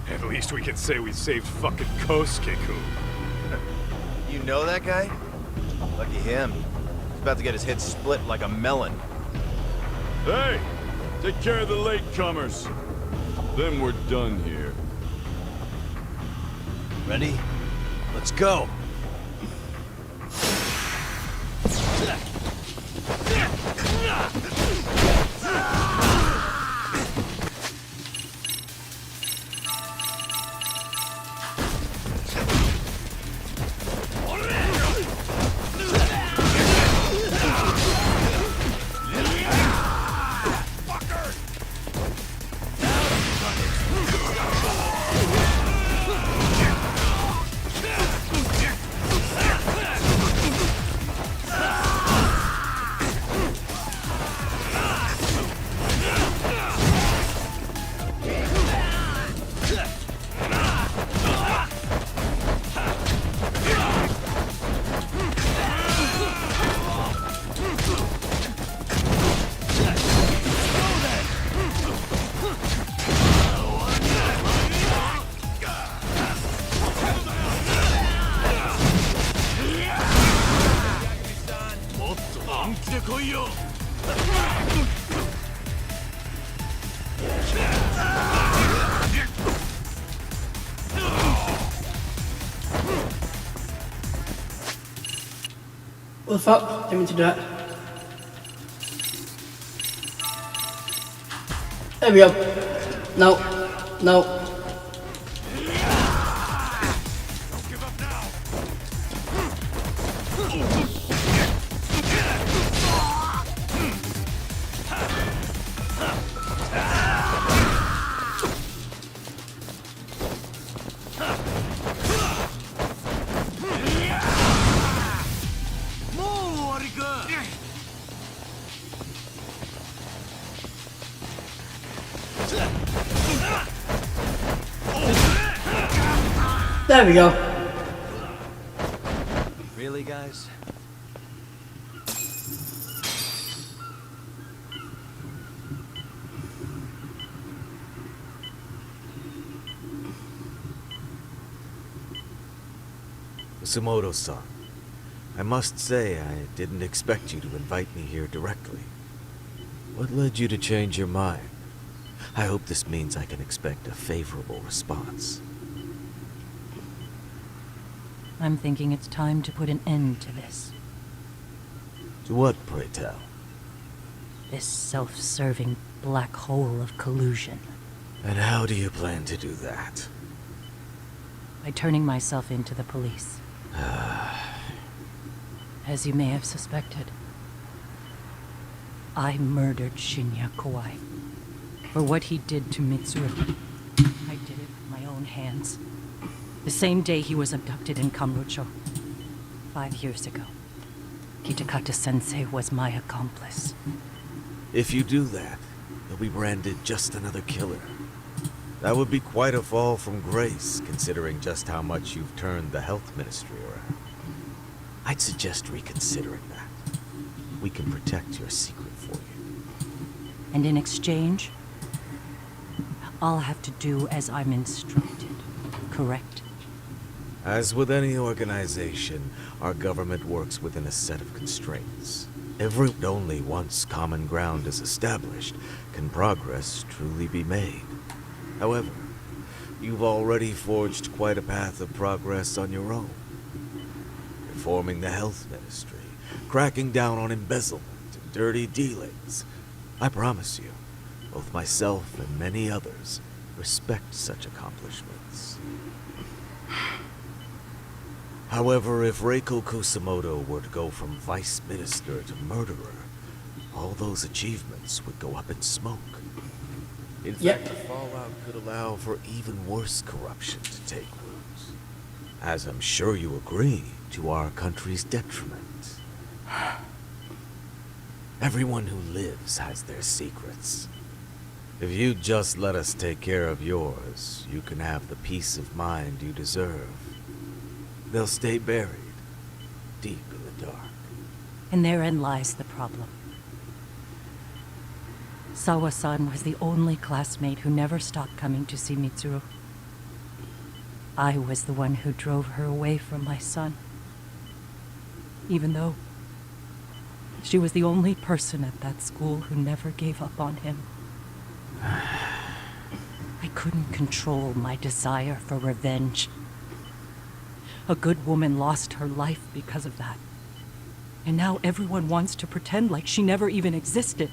[SPEAKER 6] At least we can say we saved fucking Kosuke-kun.
[SPEAKER 7] You know that guy? Lucky him. He's about to get his head split like a melon.
[SPEAKER 12] Hey! Take care of the latecomers. Then we're done here.
[SPEAKER 5] Ready? Let's go!
[SPEAKER 1] What the fuck? Didn't mean to do that. There we go. No. No.
[SPEAKER 6] Don't give up now.
[SPEAKER 1] There we go.
[SPEAKER 5] Really, guys?
[SPEAKER 13] Kusumoto-san, I must say I didn't expect you to invite me here directly. What led you to change your mind? I hope this means I can expect a favorable response.
[SPEAKER 14] I'm thinking it's time to put an end to this.
[SPEAKER 13] To what, pray tell?
[SPEAKER 14] This self-serving black hole of collusion.
[SPEAKER 13] And how do you plan to do that?
[SPEAKER 14] By turning myself into the police. As you may have suspected, I murdered Shinya Kawai for what he did to Mitsuru. I did it with my own hands. The same day he was abducted in Kamurocho, 5 years ago. Kitakata-sensei was my accomplice.
[SPEAKER 13] If you do that, you'll be branded just another killer. That would be quite a fall from grace, considering just how much you've turned the health ministry around. I'd suggest reconsidering that. We can protect your secret for you.
[SPEAKER 14] And in exchange, I'll have to do as I'm instructed, correct?
[SPEAKER 13] As with any organization, our government works within a set of constraints. Only once common ground is established can progress truly be made. However, you've already forged quite a path of progress on your own. Reforming the health ministry, cracking down on embezzlement and dirty dealings. I promise you, both myself and many others respect such accomplishments. However, if Reiko Kusumoto were to go from vice minister to murderer, all those achievements would go up in smoke. In fact, the fallout could allow for even worse corruption to take root. As I'm sure you agree, to our country's detriment. Everyone who lives has their secrets. If you just let us take care of yours, you can have the peace of mind you deserve. They'll stay buried, deep in the dark.
[SPEAKER 14] And therein lies the problem. Sawa-san was the only classmate who never stopped coming to see Mitsuru. I was the one who drove her away from my son. Even though she was the only person at that school who never gave up on him. I couldn't control my desire for revenge. A good woman lost her life because of that. And now everyone wants to pretend like she never even existed.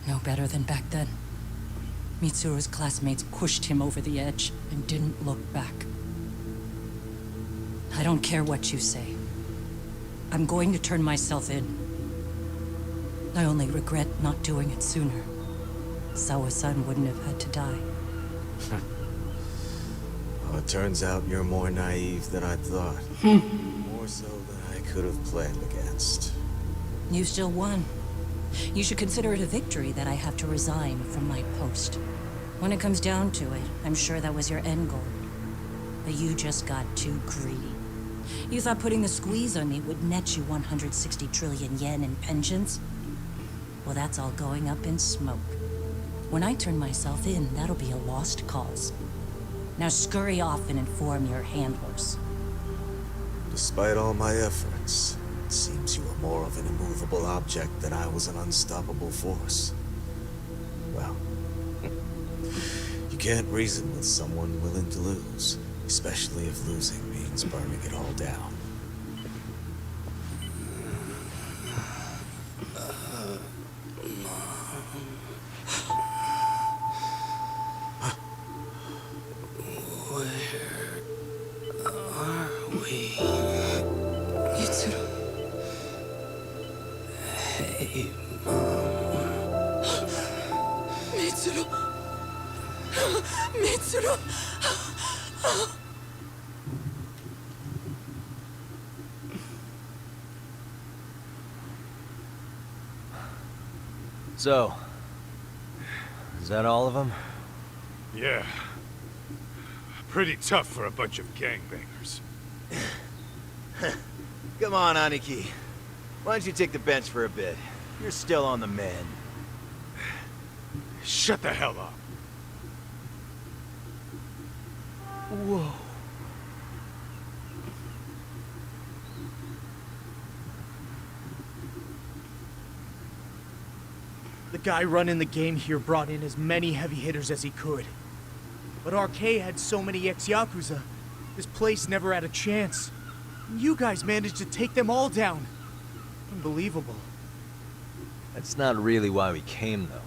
[SPEAKER 14] No better than back then. Mitsuru's classmates pushed him over the edge and didn't look back. I don't care what you say. I'm going to turn myself in. I only regret not doing it sooner. Sawa-san wouldn't have had to die.
[SPEAKER 13] Well, it turns out you're more naive than I thought. More so than I could have planned against.
[SPEAKER 14] You still won. You should consider it a victory that I have to resign from my post. When it comes down to it, I'm sure that was your end goal. But you just got too greedy. You thought putting the squeeze on me would net you 160 trillion yen in pensions? Well, that's all going up in smoke. When I turn myself in, that'll be a lost cause. Now scurry off and inform your handlers.
[SPEAKER 13] Despite all my efforts, it seems you were more of an immovable object than I was an unstoppable force. Well, you can't reason with someone willing to lose, especially if losing means burning it all down.
[SPEAKER 5] So, is that all of them?
[SPEAKER 6] Yeah. Pretty tough for a bunch of gangbangers.
[SPEAKER 7] Come on, Aniki. Why don't you take the bench for a bit? You're still on the mend.
[SPEAKER 6] Shut the hell up.
[SPEAKER 8] Whoa. The guy running the game here brought in as many heavy hitters as he could. But RK had so many ex-Yakuza, this place never had a chance. And you guys managed to take them all down. Unbelievable.
[SPEAKER 5] That's not really why we came, though.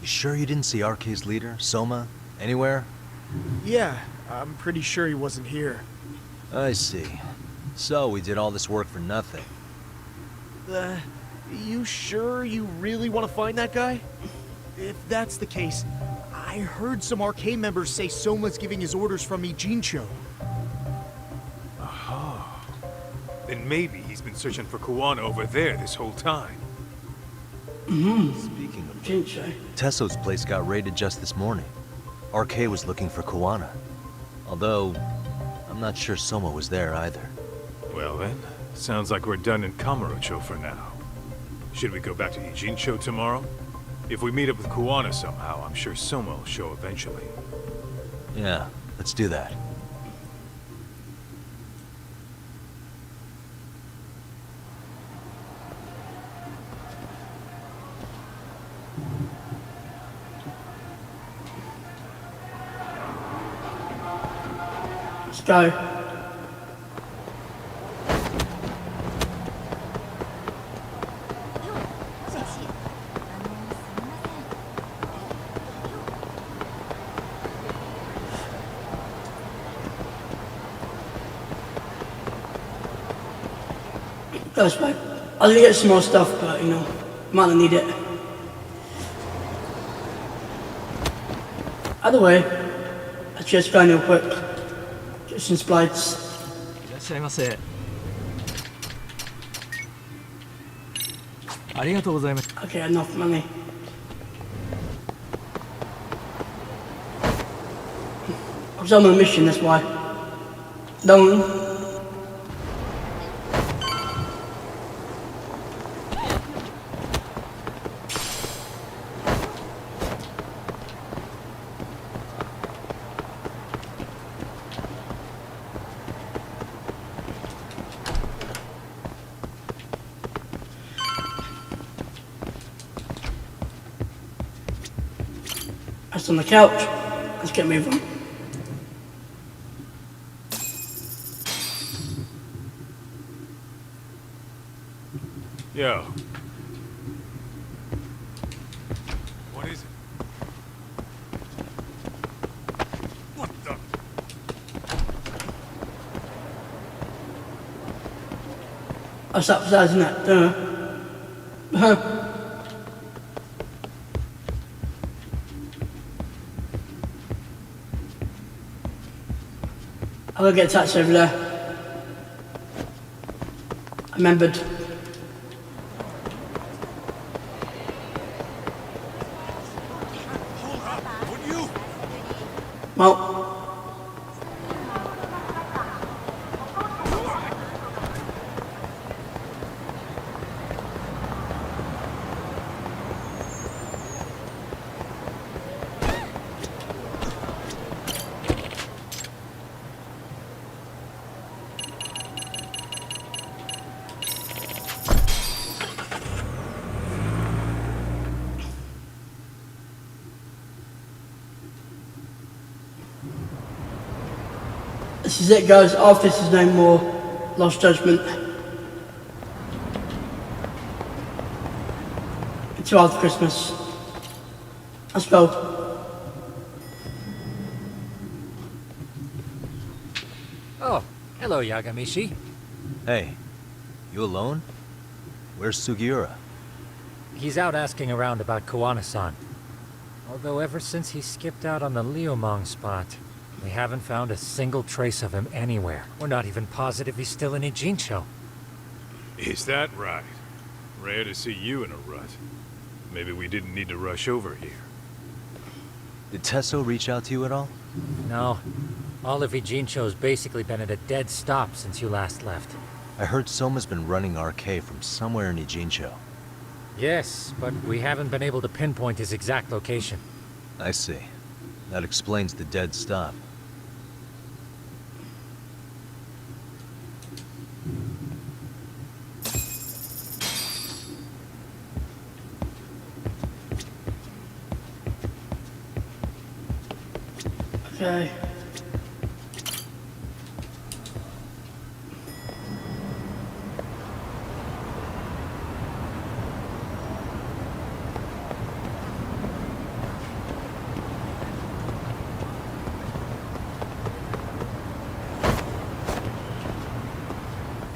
[SPEAKER 5] You sure you didn't see RK's leader, Soma, anywhere?
[SPEAKER 8] Yeah, I'm pretty sure he wasn't here.
[SPEAKER 5] I see. So we did all this work for nothing.
[SPEAKER 8] You sure you really want to find that guy? If that's the case, I heard some RK members say Soma's giving his orders from Ijincho.
[SPEAKER 6] Aha. Then maybe he's been searching for Kuwana over there this whole time.
[SPEAKER 5] Speaking of
[SPEAKER 1] Jincho.
[SPEAKER 5] Tesso's place got raided just this morning. RK was looking for Kuwana. Although, I'm not sure Soma was there either.
[SPEAKER 6] Well then, sounds like we're done in Kamurocho for now. Should we go back to Ijincho tomorrow? If we meet up with Kuwana somehow, I'm sure Soma will show eventually.
[SPEAKER 5] Yeah, let's do that.
[SPEAKER 1] Let's go. Goes back. I'll get some more stuff, but you know, might not need it. Either way, let's just go real quick. Get some splites.
[SPEAKER 15] いらっしゃいませ。ありがとうございます。
[SPEAKER 1] Okay, enough money. I was on a mission, that's why. Don't. That's on the couch. Let's get moving.
[SPEAKER 6] Yo. What is it? What the?
[SPEAKER 1] That's upstairs, isn't it? Don't know. I'll go get a taxi over there. I remembered.
[SPEAKER 6] Hold up! Would you?
[SPEAKER 1] Well. This is it, guys. After this is no more Lost Judgment. Until after Christmas. Let's go.
[SPEAKER 16] Oh, hello, Yagamishi.
[SPEAKER 5] Hey, you alone? Where's Sugiura?
[SPEAKER 16] He's out asking around about Kuwana-san. Although ever since he skipped out on the Liumang spot, we haven't found a single trace of him anywhere. We're not even positive he's still in Ijincho.
[SPEAKER 6] Is that right? Rare to see you in a rut. Maybe we didn't need to rush over here.
[SPEAKER 5] Did Tesso reach out to you at all?
[SPEAKER 16] No. All of Ijincho's basically been at a dead stop since you last left.
[SPEAKER 5] I heard Soma's been running RK from somewhere in Ijincho.
[SPEAKER 16] Yes, but we haven't been able to pinpoint his exact location.
[SPEAKER 5] I see. That explains the dead stop.
[SPEAKER 1] Okay.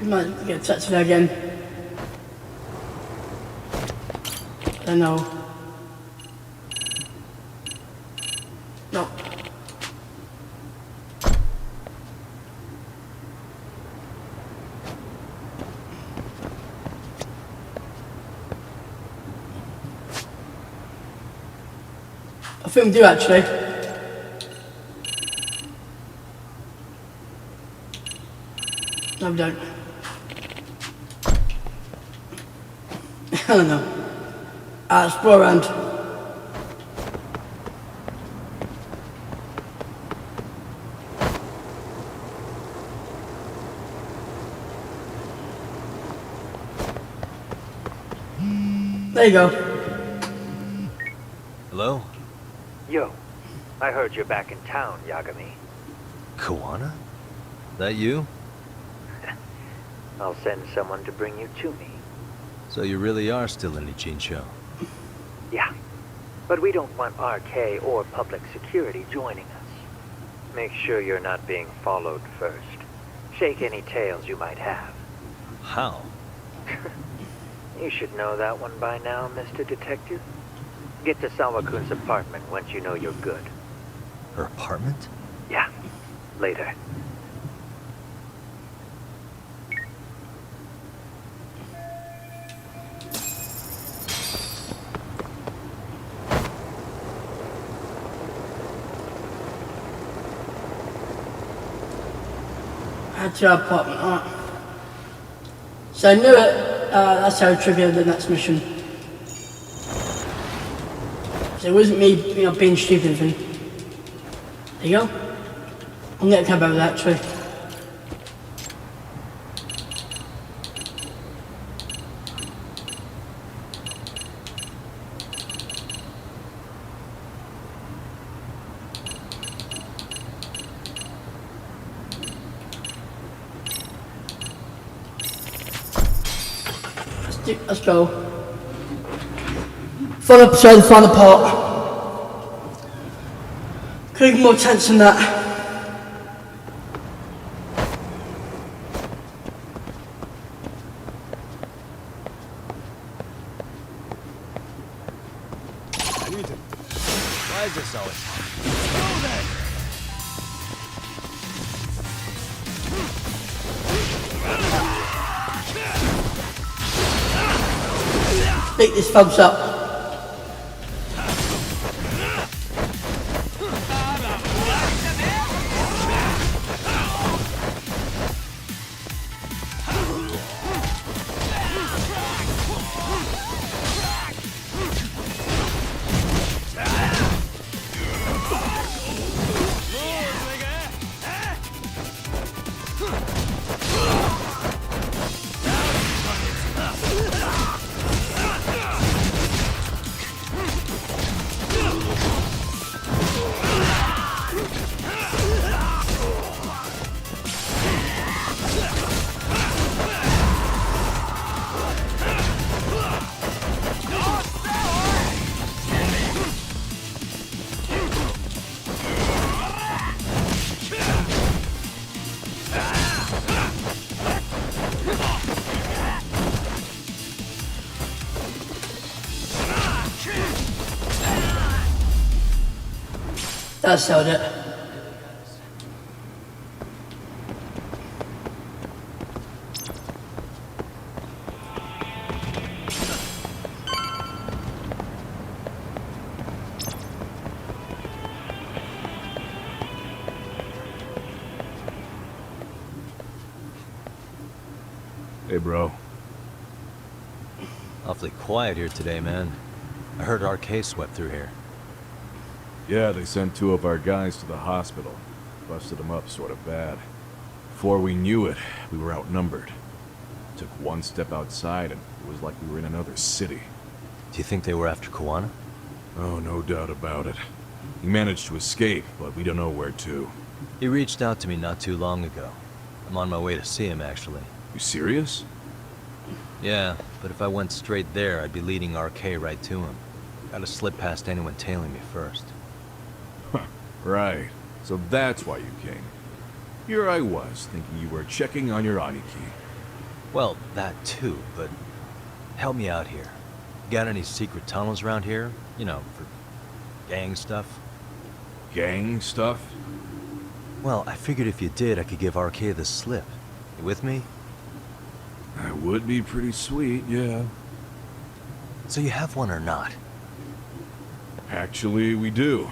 [SPEAKER 1] We might get touched there again. I don't know. No. I think we do actually. No, we don't. I don't know. Explore around. There you go.
[SPEAKER 5] Hello?
[SPEAKER 17] Yo, I heard you're back in town, Yagami.
[SPEAKER 5] Kawana? That you?
[SPEAKER 17] I'll send someone to bring you to me.
[SPEAKER 5] So you really are still in Ijincho?
[SPEAKER 17] Yeah, but we don't want RK or public security joining us. Make sure you're not being followed first. Shake any tails you might have.
[SPEAKER 5] How?
[SPEAKER 17] You should know that one by now, Mr. Detective. Get to Sawa-kun's apartment once you know you're good.
[SPEAKER 5] Her apartment?
[SPEAKER 17] Yeah, later.
[SPEAKER 1] At your apartment, alright. So I knew it. That's how I triggered the next mission. So it wasn't me, being stupid or anything. There you go. I'm gonna come back with that actually. Let's go. Fun episode, fun part. Could be more tense than that.
[SPEAKER 5] Why is this always hard?
[SPEAKER 1] Take this thumbs up. That sold it.
[SPEAKER 18] Hey, bro.
[SPEAKER 5] Awfully quiet here today, man. I heard RK swept through here.
[SPEAKER 18] Yeah, they sent 2 of our guys to the hospital. Busted them up sort of bad. Before we knew it, we were outnumbered. Took one step outside and it was like we were in another city.
[SPEAKER 5] Do you think they were after Kawana?
[SPEAKER 18] Oh, no doubt about it. He managed to escape, but we don't know where to.
[SPEAKER 5] He reached out to me not too long ago. I'm on my way to see him, actually.
[SPEAKER 18] You serious?
[SPEAKER 5] Yeah, but if I went straight there, I'd be leading RK right to him. Gotta slip past anyone tailing me first.
[SPEAKER 18] Right. So that's why you came. Here I was, thinking you were checking on your Aniki.
[SPEAKER 5] Well, that too, but help me out here. Got any secret tunnels around here? You know, for gang stuff?
[SPEAKER 18] Gang stuff?
[SPEAKER 5] Well, I figured if you did, I could give RK the slip. You with me?
[SPEAKER 18] That would be pretty sweet, yeah.
[SPEAKER 5] So you have one or not?
[SPEAKER 18] Actually, we do.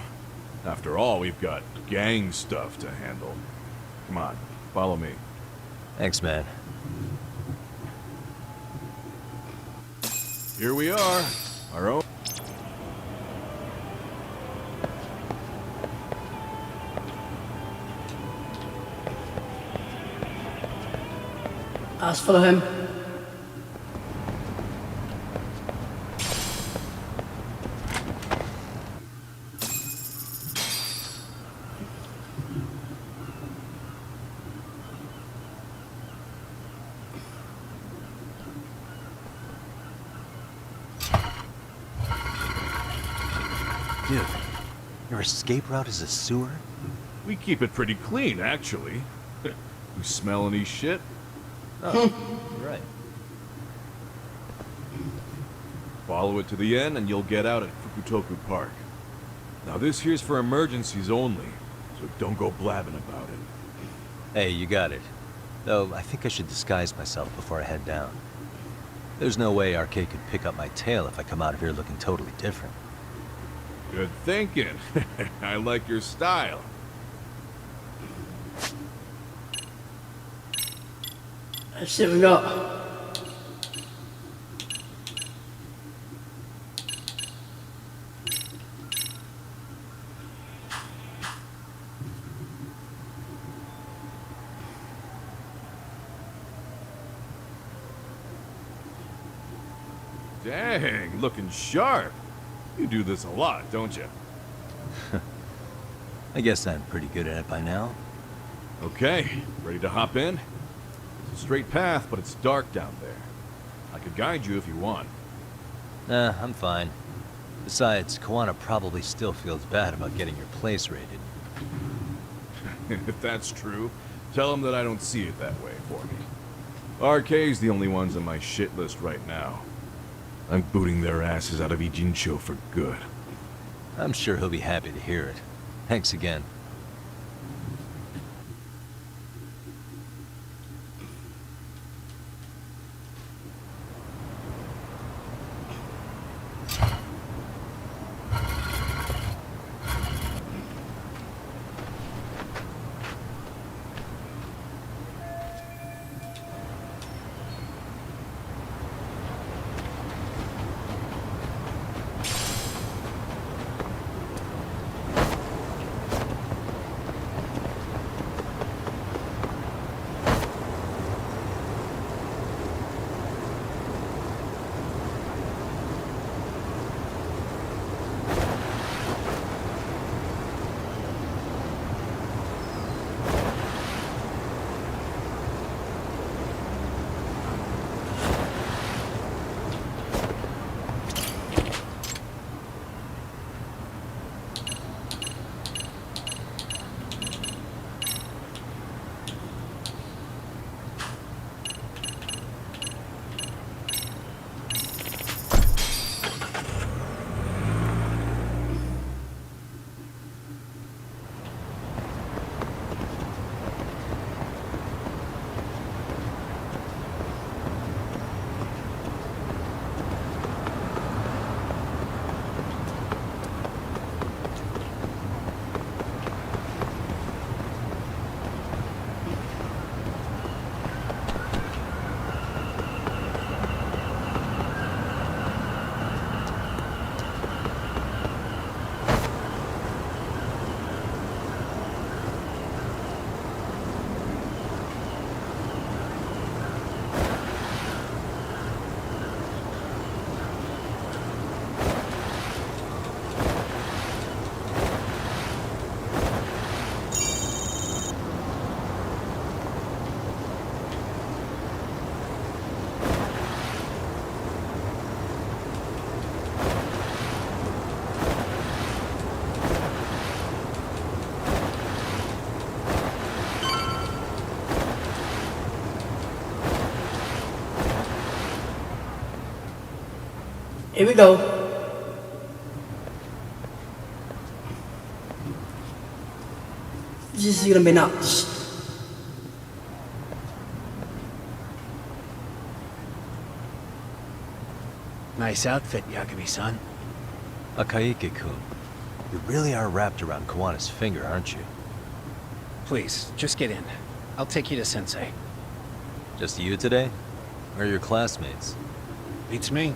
[SPEAKER 18] After all, we've got gang stuff to handle. Come on, follow me.
[SPEAKER 5] Thanks, man.
[SPEAKER 18] Here we are, our own.
[SPEAKER 1] Let's follow him.
[SPEAKER 5] Dude, your escape route is a sewer?
[SPEAKER 18] We keep it pretty clean, actually. You smell any shit?
[SPEAKER 5] Oh, you're right.
[SPEAKER 18] Follow it to the end and you'll get out at Fukutoku Park. Now this here's for emergencies only, so don't go blabbing about it.
[SPEAKER 5] Hey, you got it. Though, I think I should disguise myself before I head down. There's no way RK could pick up my tail if I come out of here looking totally different.
[SPEAKER 18] Good thinking. I like your style.
[SPEAKER 1] Let's see what we got.
[SPEAKER 18] Dang, looking sharp. You do this a lot, don't you?
[SPEAKER 5] I guess I'm pretty good at it by now.
[SPEAKER 18] Okay, ready to hop in? It's a straight path, but it's dark down there. I could guide you if you want.
[SPEAKER 5] Nah, I'm fine. Besides, Kawana probably still feels bad about getting your place raided.
[SPEAKER 18] If that's true, tell him that I don't see it that way for me. RK's the only ones on my shit list right now. I'm booting their asses out of Ijincho for good.
[SPEAKER 5] I'm sure he'll be happy to hear it. Thanks again.
[SPEAKER 1] Here we go. This is gonna be nuts.
[SPEAKER 19] Nice outfit, Yagami-san.
[SPEAKER 5] Akaike-kun, you really are wrapped around Kawana's finger, aren't you?
[SPEAKER 19] Please, just get in. I'll take you to Sensei.
[SPEAKER 5] Just you today? Or your classmates?
[SPEAKER 19] Beats me.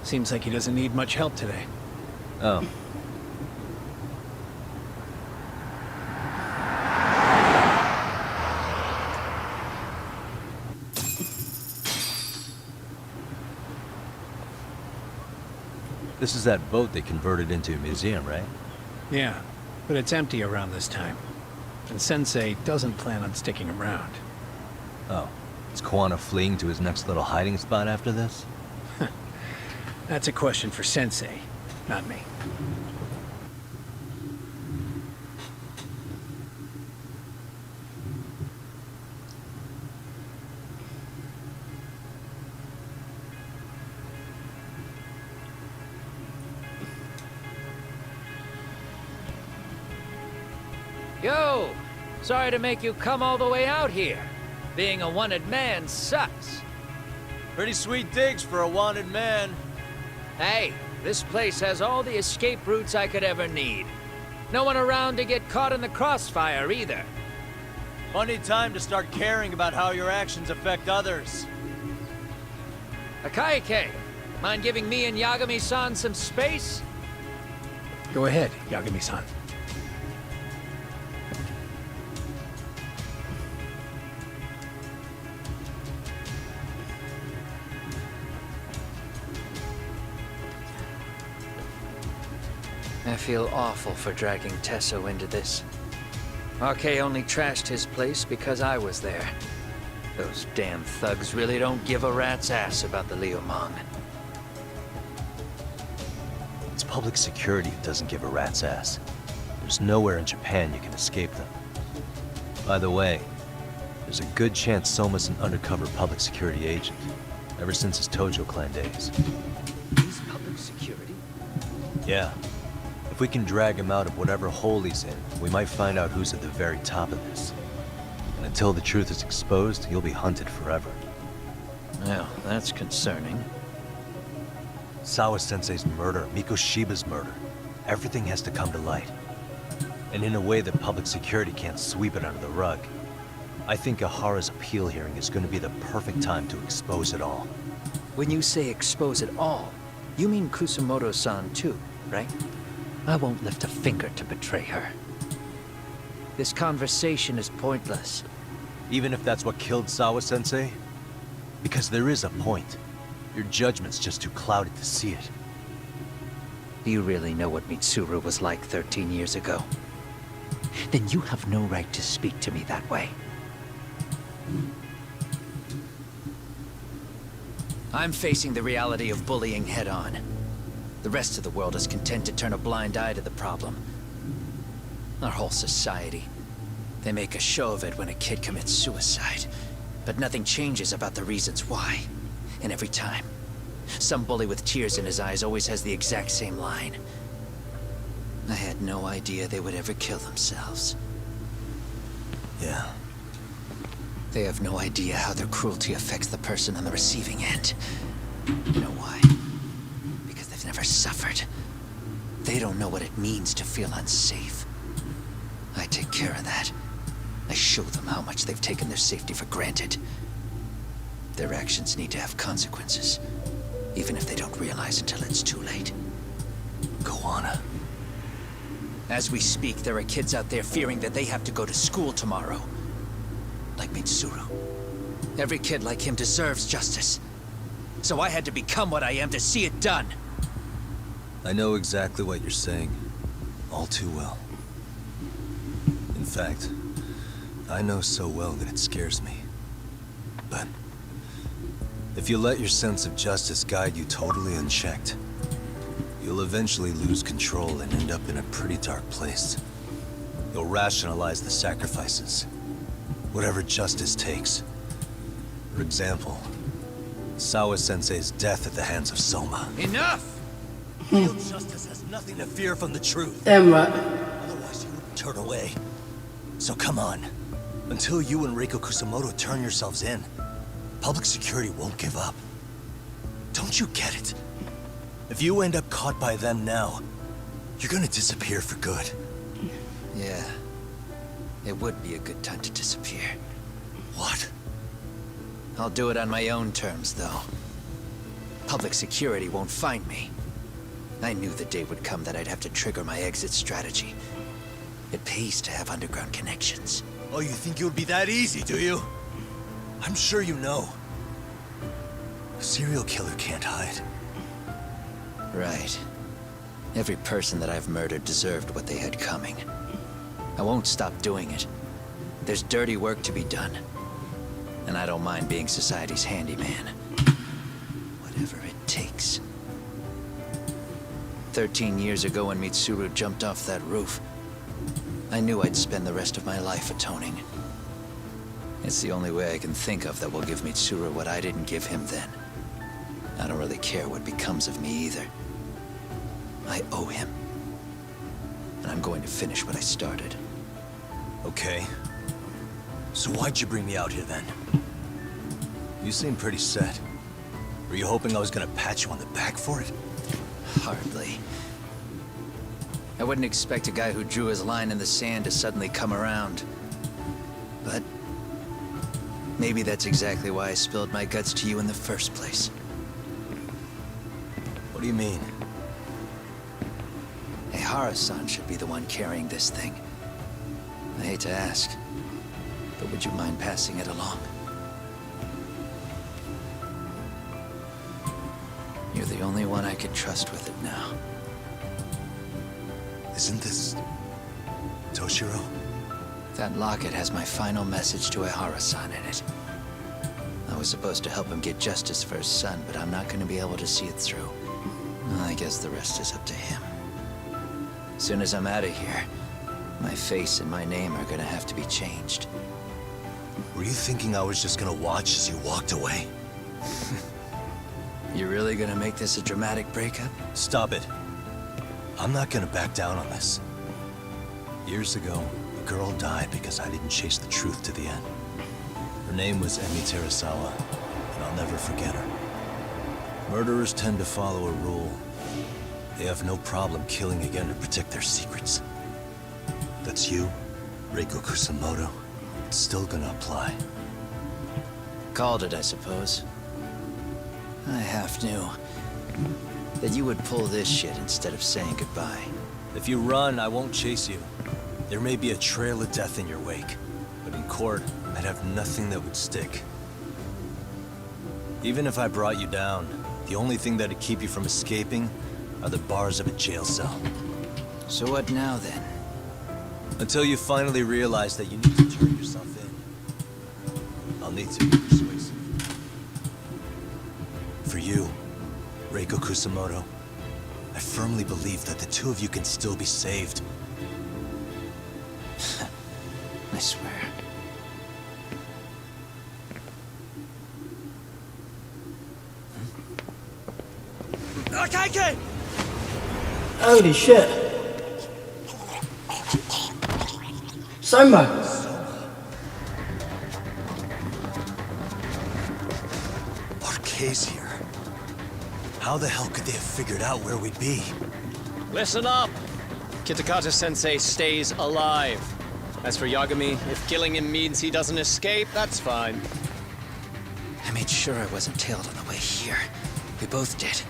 [SPEAKER 19] Seems like he doesn't need much help today.
[SPEAKER 5] Oh. This is that boat they converted into a museum, right?
[SPEAKER 19] Yeah, but it's empty around this time. And Sensei doesn't plan on sticking around.
[SPEAKER 5] Oh. Is Kawana fleeing to his next little hiding spot after this?
[SPEAKER 19] That's a question for Sensei, not me.
[SPEAKER 20] Yo! Sorry to make you come all the way out here. Being a wanted man sucks.
[SPEAKER 5] Pretty sweet digs for a wanted man.
[SPEAKER 20] Hey, this place has all the escape routes I could ever need. No one around to get caught in the crossfire either.
[SPEAKER 5] Funny time to start caring about how your actions affect others.
[SPEAKER 20] Akaike, mind giving me and Yagami-san some space?
[SPEAKER 19] Go ahead, Yagami-san.
[SPEAKER 20] I feel awful for dragging Tesso into this. RK only trashed his place because I was there. Those damn thugs really don't give a rat's ass about the Liumang.
[SPEAKER 5] It's public security who doesn't give a rat's ass. There's nowhere in Japan you can escape them. By the way, there's a good chance Soma's an undercover public security agent, ever since his Tojo clan days.
[SPEAKER 20] He's public security?
[SPEAKER 5] Yeah. If we can drag him out of whatever hole he's in, we might find out who's at the very top of this. And until the truth is exposed, he'll be hunted forever.
[SPEAKER 20] Well, that's concerning.
[SPEAKER 5] Sawa-sensei's murder, Mikoshiba's murder. Everything has to come to light. And in a way that public security can't sweep it under the rug. I think Ahara's appeal hearing is going to be the perfect time to expose it all.
[SPEAKER 20] When you say expose it all, you mean Kusumoto-san too, right? I won't lift a finger to betray her. This conversation is pointless.
[SPEAKER 5] Even if that's what killed Sawa-sensei? Because there is a point. Your judgment's just too clouded to see it.
[SPEAKER 20] Do you really know what Mitsuru was like 13 years ago? Then you have no right to speak to me that way. I'm facing the reality of bullying head-on. The rest of the world is content to turn a blind eye to the problem. Our whole society. They make a show of it when a kid commits suicide. But nothing changes about the reasons why. And every time, some bully with tears in his eyes always has the exact same line. I had no idea they would ever kill themselves.
[SPEAKER 5] Yeah.
[SPEAKER 20] They have no idea how their cruelty affects the person on the receiving end. You know why? Because they've never suffered. They don't know what it means to feel unsafe. I take care of that. I show them how much they've taken their safety for granted. Their actions need to have consequences, even if they don't realize until it's too late.
[SPEAKER 5] Kawana.
[SPEAKER 20] As we speak, there are kids out there fearing that they have to go to school tomorrow. Like Mitsuru. Every kid like him deserves justice. So I had to become what I am to see it done.
[SPEAKER 5] I know exactly what you're saying. All too well. In fact, I know so well that it scares me. But if you let your sense of justice guide you totally unchecked, you'll eventually lose control and end up in a pretty dark place. You'll rationalize the sacrifices. Whatever justice takes. For example, Sawa-sensei's death at the hands of Soma.
[SPEAKER 20] Enough!
[SPEAKER 5] Real justice has nothing to fear from the truth.
[SPEAKER 1] Damn right.
[SPEAKER 5] Otherwise you would turn away. So come on. Until you and Reiko Kusamoto turn yourselves in, public security won't give up. Don't you get it? If you end up caught by them now, you're gonna disappear for good.
[SPEAKER 20] Yeah. It would be a good time to disappear.
[SPEAKER 5] What?
[SPEAKER 20] I'll do it on my own terms, though. Public security won't find me. I knew the day would come that I'd have to trigger my exit strategy. It pays to have underground connections.
[SPEAKER 5] Oh, you think it would be that easy, do you? I'm sure you know. A serial killer can't hide.
[SPEAKER 20] Right. Every person that I've murdered deserved what they had coming. I won't stop doing it. There's dirty work to be done. And I don't mind being society's handyman. Whatever it takes. 13 years ago when Mitsuru jumped off that roof, I knew I'd spend the rest of my life atoning. It's the only way I can think of that will give Mitsuru what I didn't give him then. I don't really care what becomes of me either. I owe him. And I'm going to finish what I started.
[SPEAKER 5] Okay. So why'd you bring me out here then? You seem pretty set. Were you hoping I was gonna pat you on the back for it?
[SPEAKER 20] Hardly. I wouldn't expect a guy who drew his line in the sand to suddenly come around. But maybe that's exactly why I spilled my guts to you in the first place.
[SPEAKER 5] What do you mean?
[SPEAKER 20] Ehara-san should be the one carrying this thing. I hate to ask, but would you mind passing it along? You're the only one I could trust with it now.
[SPEAKER 5] Isn't this... Toshiro?
[SPEAKER 20] That locket has my final message to Ehara-san in it. I was supposed to help him get justice for his son, but I'm not going to be able to see it through. Well, I guess the rest is up to him. As soon as I'm out of here, my face and my name are gonna have to be changed.
[SPEAKER 5] Were you thinking I was just gonna watch as you walked away?
[SPEAKER 20] You really gonna make this a dramatic breakup?
[SPEAKER 5] Stop it. I'm not gonna back down on this. Years ago, a girl died because I didn't chase the truth to the end. Her name was Emi Terasawa, and I'll never forget her. Murderers tend to follow a rule. They have no problem killing again to protect their secrets. That's you, Reiko Kusamoto. It's still gonna apply.
[SPEAKER 20] Called it, I suppose. I half knew that you would pull this shit instead of saying goodbye.
[SPEAKER 5] If you run, I won't chase you. There may be a trail of death in your wake, but in court, I'd have nothing that would stick. Even if I brought you down, the only thing that'd keep you from escaping are the bars of a jail cell.
[SPEAKER 20] So what now, then?
[SPEAKER 5] Until you finally realize that you need to turn yourself in, I'll need to be persuasive. For you, Reiko Kusamoto, I firmly believe that the two of you can still be saved.
[SPEAKER 20] I swear.
[SPEAKER 5] Akaike!
[SPEAKER 1] Holy shit. Soma.
[SPEAKER 5] Arcay's here. How the hell could they have figured out where we'd be?
[SPEAKER 21] Listen up! Kitakata-sensei stays alive. As for Yagami, if killing him means he doesn't escape, that's fine.
[SPEAKER 20] I made sure I wasn't tailed on the way here. We both did.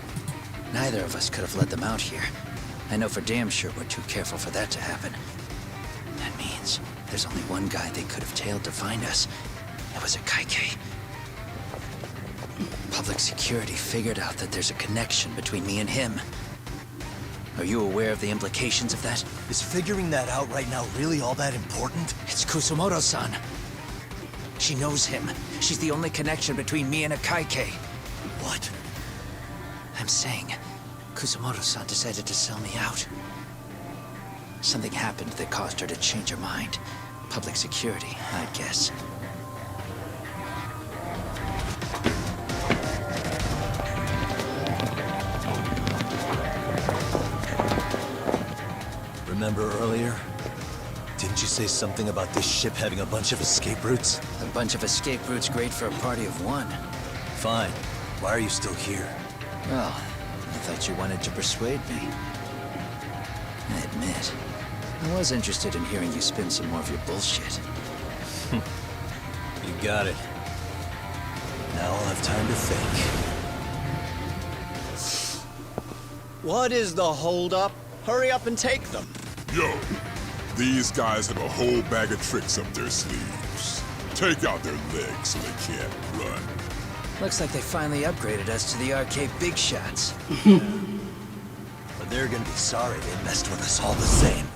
[SPEAKER 20] Neither of us could have led them out here. I know for damn sure we're too careful for that to happen. That means there's only one guy they could have tailed to find us. It was a Kaike. Public security figured out that there's a connection between me and him. Are you aware of the implications of that?
[SPEAKER 5] Is figuring that out right now really all that important?
[SPEAKER 20] It's Kusamoto-san. She knows him. She's the only connection between me and a Kaike.
[SPEAKER 5] What?
[SPEAKER 20] I'm saying, Kusamoto-san decided to sell me out. Something happened that caused her to change her mind. Public security, I'd guess.
[SPEAKER 5] Remember earlier? Didn't you say something about this ship having a bunch of escape routes?
[SPEAKER 20] A bunch of escape routes great for a party of one.
[SPEAKER 5] Fine. Why are you still here?
[SPEAKER 20] Well, I thought you wanted to persuade me. I admit, I was interested in hearing you spin some more of your bullshit.
[SPEAKER 5] You got it. Now I'll have time to think.
[SPEAKER 21] What is the holdup? Hurry up and take them.
[SPEAKER 3] Yo, these guys have a whole bag of tricks up their sleeves. Take out their legs so they can't run.
[SPEAKER 20] Looks like they finally upgraded us to the arcade big shots.
[SPEAKER 5] But they're gonna be sorry they messed with us all the same.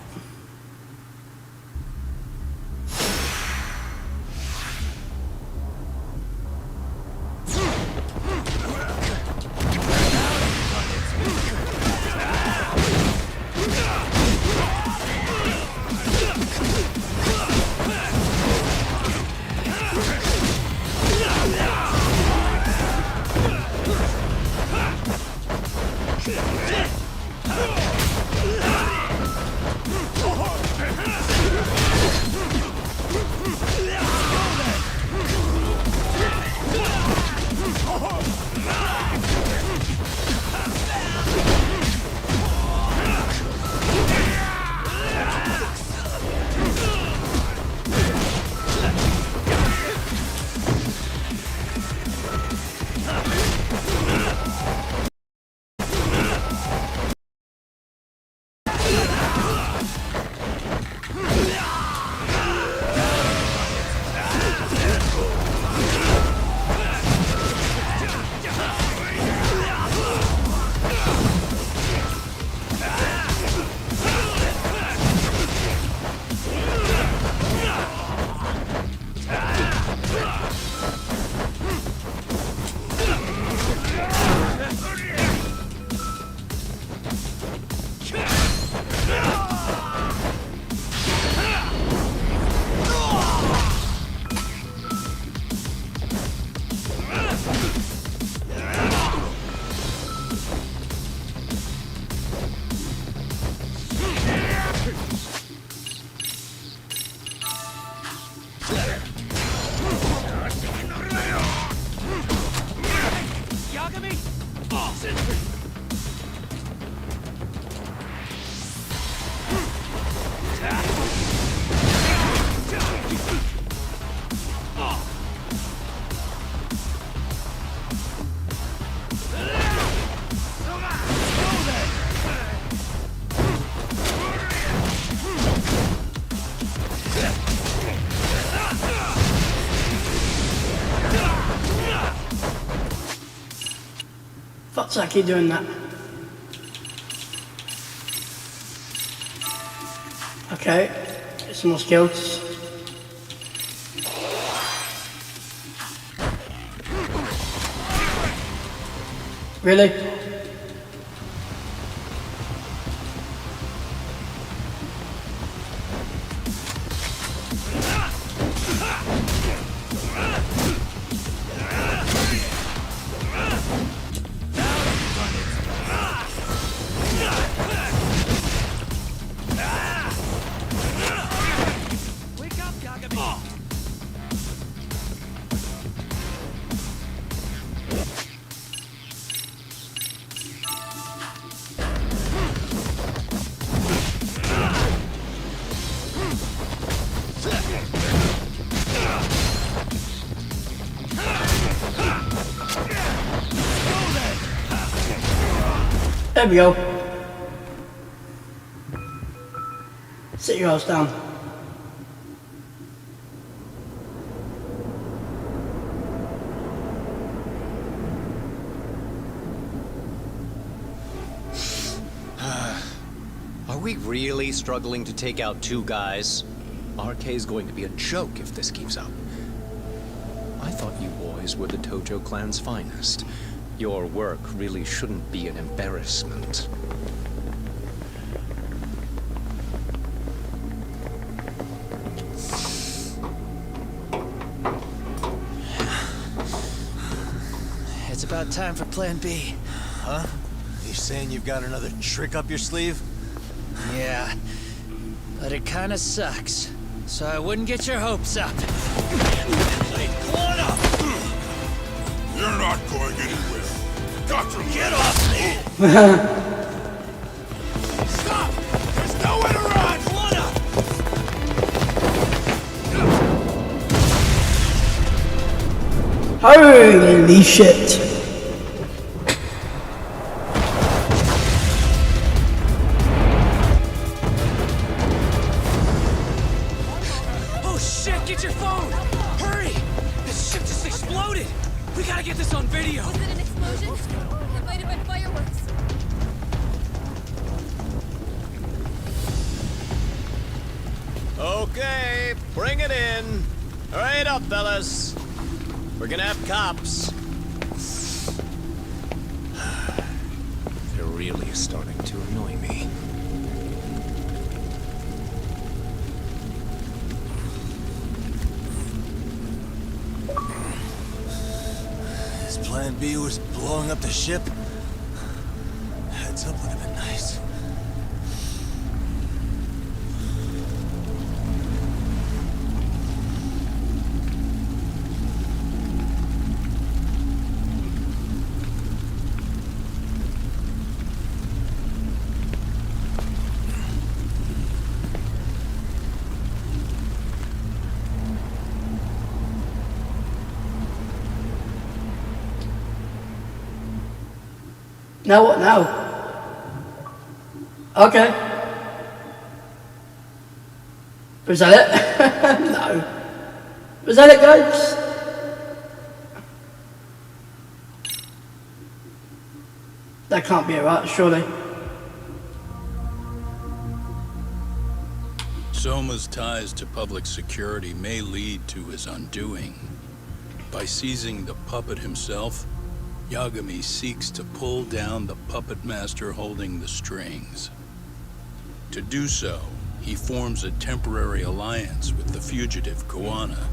[SPEAKER 1] Fuck's I keep doing that. Okay, get some more skills. Really? There we go. Sit your ass down.
[SPEAKER 21] Are we really struggling to take out two guys? RK's going to be a joke if this keeps up. I thought you boys were the Tojo clan's finest. Your work really shouldn't be an embarrassment.
[SPEAKER 20] It's about time for Plan B.
[SPEAKER 5] Huh? You saying you've got another trick up your sleeve?
[SPEAKER 20] Yeah. but it kinda sucks. So I wouldn't get your hopes up.
[SPEAKER 3] You're not going anywhere. Got to
[SPEAKER 20] Get off me!
[SPEAKER 3] Stop! There's nowhere to run!
[SPEAKER 1] Holy shit.
[SPEAKER 20] Oh shit, get your phone! Hurry! This ship just exploded! We gotta get this on video!
[SPEAKER 10] Was it an explosion? It might have been fireworks.
[SPEAKER 21] Okay, bring it in. Hurry it up, fellas. We're gonna have cops. They're really starting to annoy me.
[SPEAKER 11] His plan B was blowing up the ship. Heads up would have been nice.
[SPEAKER 1] Now what now? Okay. Was that it? No. Was that it, guys? That can't be it, right? Surely.
[SPEAKER 2] Soma's ties to public security may lead to his undoing. By seizing the puppet himself, Yagami seeks to pull down the puppet master holding the strings. To do so, he forms a temporary alliance with the fugitive Kuwana.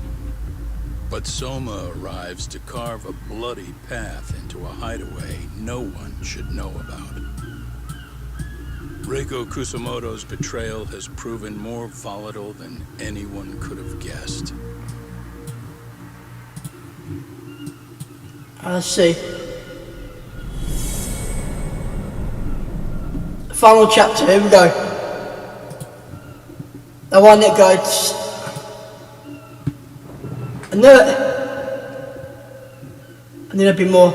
[SPEAKER 2] But Soma arrives to carve a bloody path into a hideaway no one should know about. Reiko Kusamoto's betrayal has proven more volatile than anyone could have guessed.
[SPEAKER 1] Let's see. Final chapter, here we go. The one that goes. I knew it. I knew there'd be more.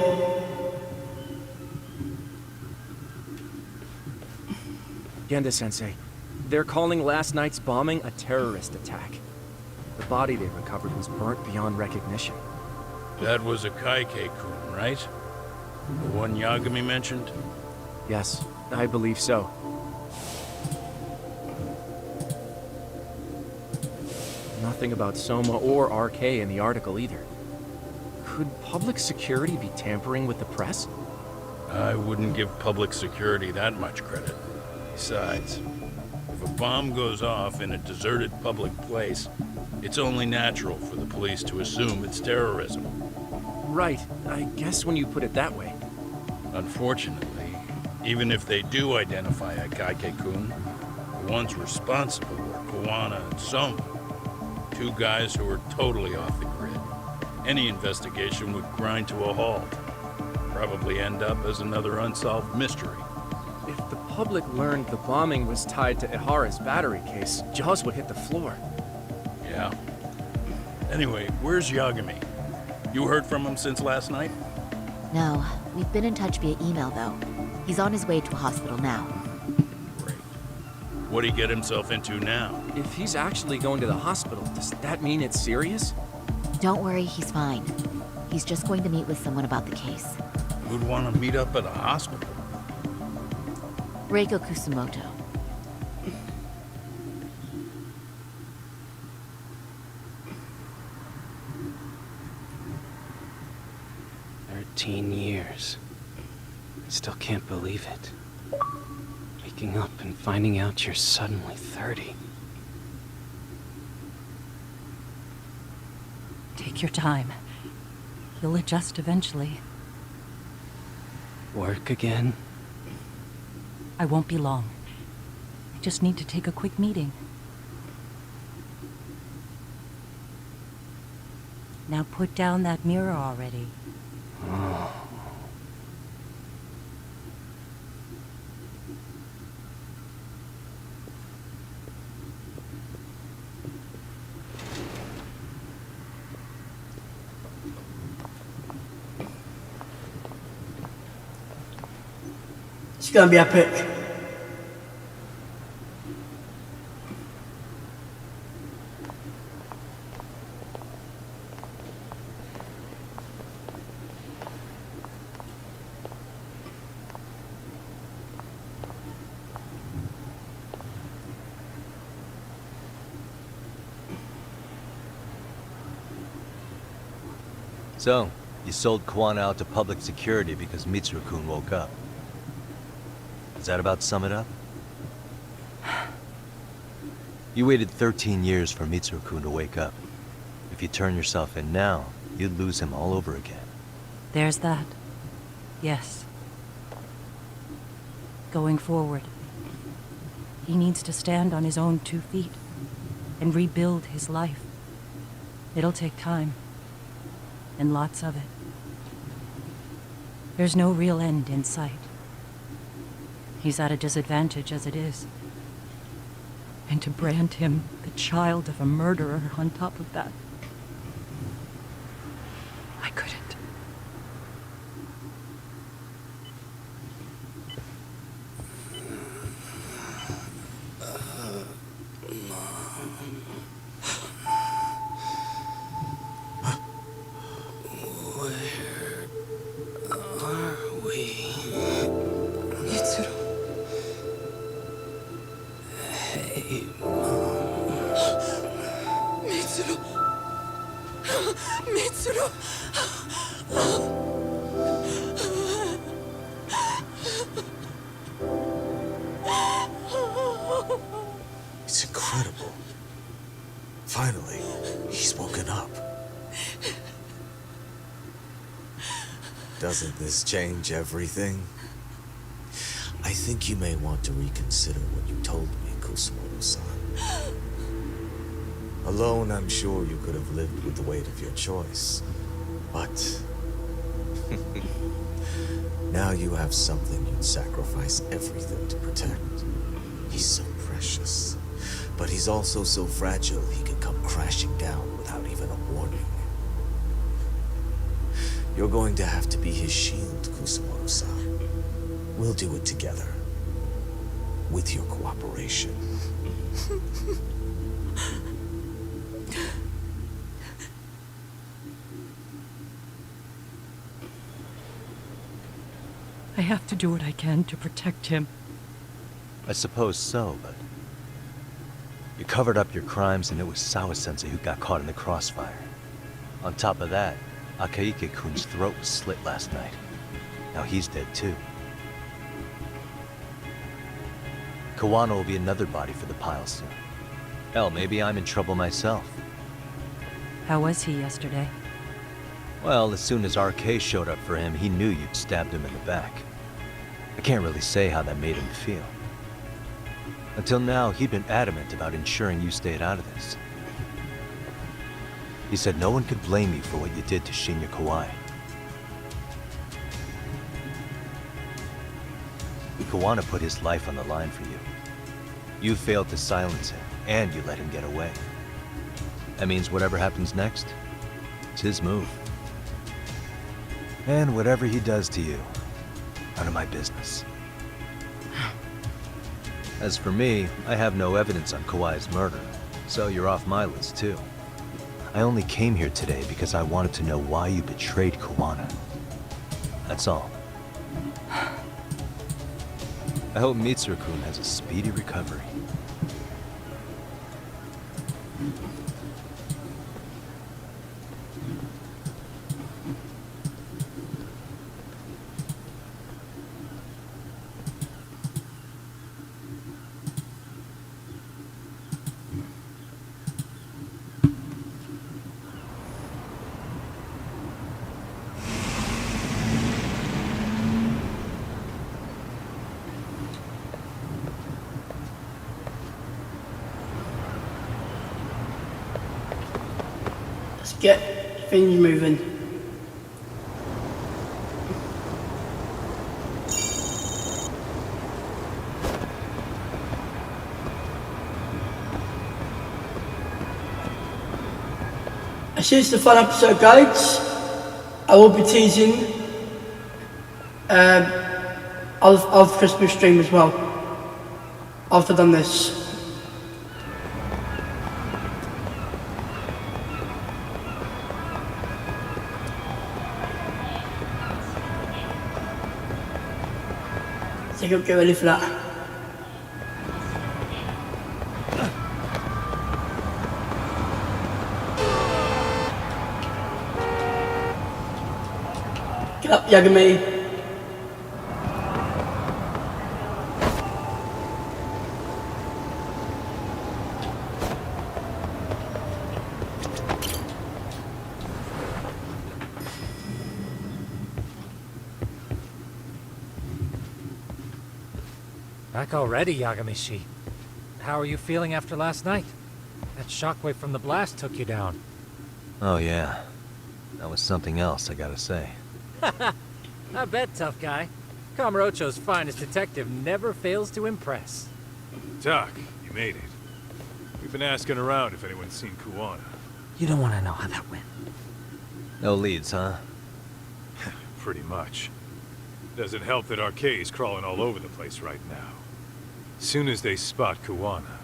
[SPEAKER 4] Genda-sensei, they're calling last night's bombing a terrorist attack. The body they recovered was burnt beyond recognition.
[SPEAKER 2] That was a Kaike-kun, right? The one Yagami mentioned?
[SPEAKER 4] Yes, I believe so. Nothing about Soma or RK in the article either. Could public security be tampering with the press?
[SPEAKER 2] I wouldn't give public security that much credit. Besides, if a bomb goes off in a deserted public place, it's only natural for the police to assume it's terrorism.
[SPEAKER 4] Right, I guess when you put it that way.
[SPEAKER 2] Unfortunately, even if they do identify a Kaike-kun, the ones responsible are Kuwana and Soma, two guys who are totally off the grid. Any investigation would grind to a halt. Probably end up as another unsolved mystery.
[SPEAKER 4] If the public learned the bombing was tied to Ihara's battery case, jaws would hit the floor.
[SPEAKER 2] Yeah. Anyway, where's Yagami? You heard from him since last night?
[SPEAKER 22] No, we've been in touch via email though. He's on his way to a hospital now.
[SPEAKER 2] What'd he get himself into now?
[SPEAKER 4] If he's actually going to the hospital, does that mean it's serious?
[SPEAKER 22] Don't worry, he's fine. He's just going to meet with someone about the case.
[SPEAKER 2] Who'd want to meet up at a hospital?
[SPEAKER 22] Reiko Kusamoto.
[SPEAKER 23] Years. I still can't believe it. Waking up and finding out you're suddenly 30.
[SPEAKER 14] Take your time. You'll adjust eventually.
[SPEAKER 23] Work again?
[SPEAKER 14] I won't be long. I just need to take a quick meeting. Now put down that mirror already.
[SPEAKER 1] It's gonna be epic.
[SPEAKER 5] So, you sold Kwan out to public security because Mitsuru-kun woke up. Does that about sum it up? You waited 13 years for Mitsuru-kun to wake up. If you turn yourself in now, you'd lose him all over again.
[SPEAKER 14] There's that. Yes. Going forward, he needs to stand on his own 2 feet and rebuild his life. It'll take time. And lots of it. There's no real end in sight. He's at a disadvantage as it is. And to brand him the child of a murderer on top of that, I couldn't.
[SPEAKER 9] It's incredible. Finally, he's woken up. Doesn't this change everything? I think you may want to reconsider what you told me, Kusumoto-san. Alone, I'm sure you could have lived with the weight of your choice. But now you have something you'd sacrifice everything to protect. He's so precious, but he's also so fragile he can come crashing down without even a warning. You're going to have to be his shield, Kusumoto-san. We'll do it together. With your cooperation.
[SPEAKER 14] I have to do what I can to protect him.
[SPEAKER 5] I suppose so, but... You covered up your crimes and it was Sawa-sensei who got caught in the crossfire. On top of that, Akaike-kun's throat was slit last night. Now he's dead too. Kawano will be another body for the pile soon. Hell, maybe I'm in trouble myself.
[SPEAKER 14] How was he yesterday?
[SPEAKER 5] Well, as soon as RK showed up for him, he knew you'd stabbed him in the back. I can't really say how that made him feel. Until now, he'd been adamant about ensuring you stayed out of this. He said no one could blame you for what you did to Shinya Kawai. Kawano put his life on the line for you. You failed to silence him, and you let him get away. That means whatever happens next, it's his move. And whatever he does to you, none of my business. As for me, I have no evidence on Kawai's murder, so you're off my list too. I only came here today because I wanted to know why you betrayed Kawano. That's all. I hope Mitsuru-kun has a speedy recovery.
[SPEAKER 1] Get things moving. As soon as the final episode goes, I will be teasing of Christmas stream as well. After I've done this. So get ready for that. Get up, Yagami.
[SPEAKER 16] Back already, Yagamishi. How are you feeling after last night? That shockwave from the blast took you down.
[SPEAKER 5] Oh yeah. That was something else, I gotta say.
[SPEAKER 16] I bet, tough guy. Kamurocho's finest detective never fails to impress.
[SPEAKER 6] Doc, you made it. We've been asking around if anyone's seen Kuwana.
[SPEAKER 23] You don't want to know how that went.
[SPEAKER 5] No leads, huh?
[SPEAKER 6] Pretty much. Doesn't help that Arcade's crawling all over the place right now. Soon as they spot Kuwana,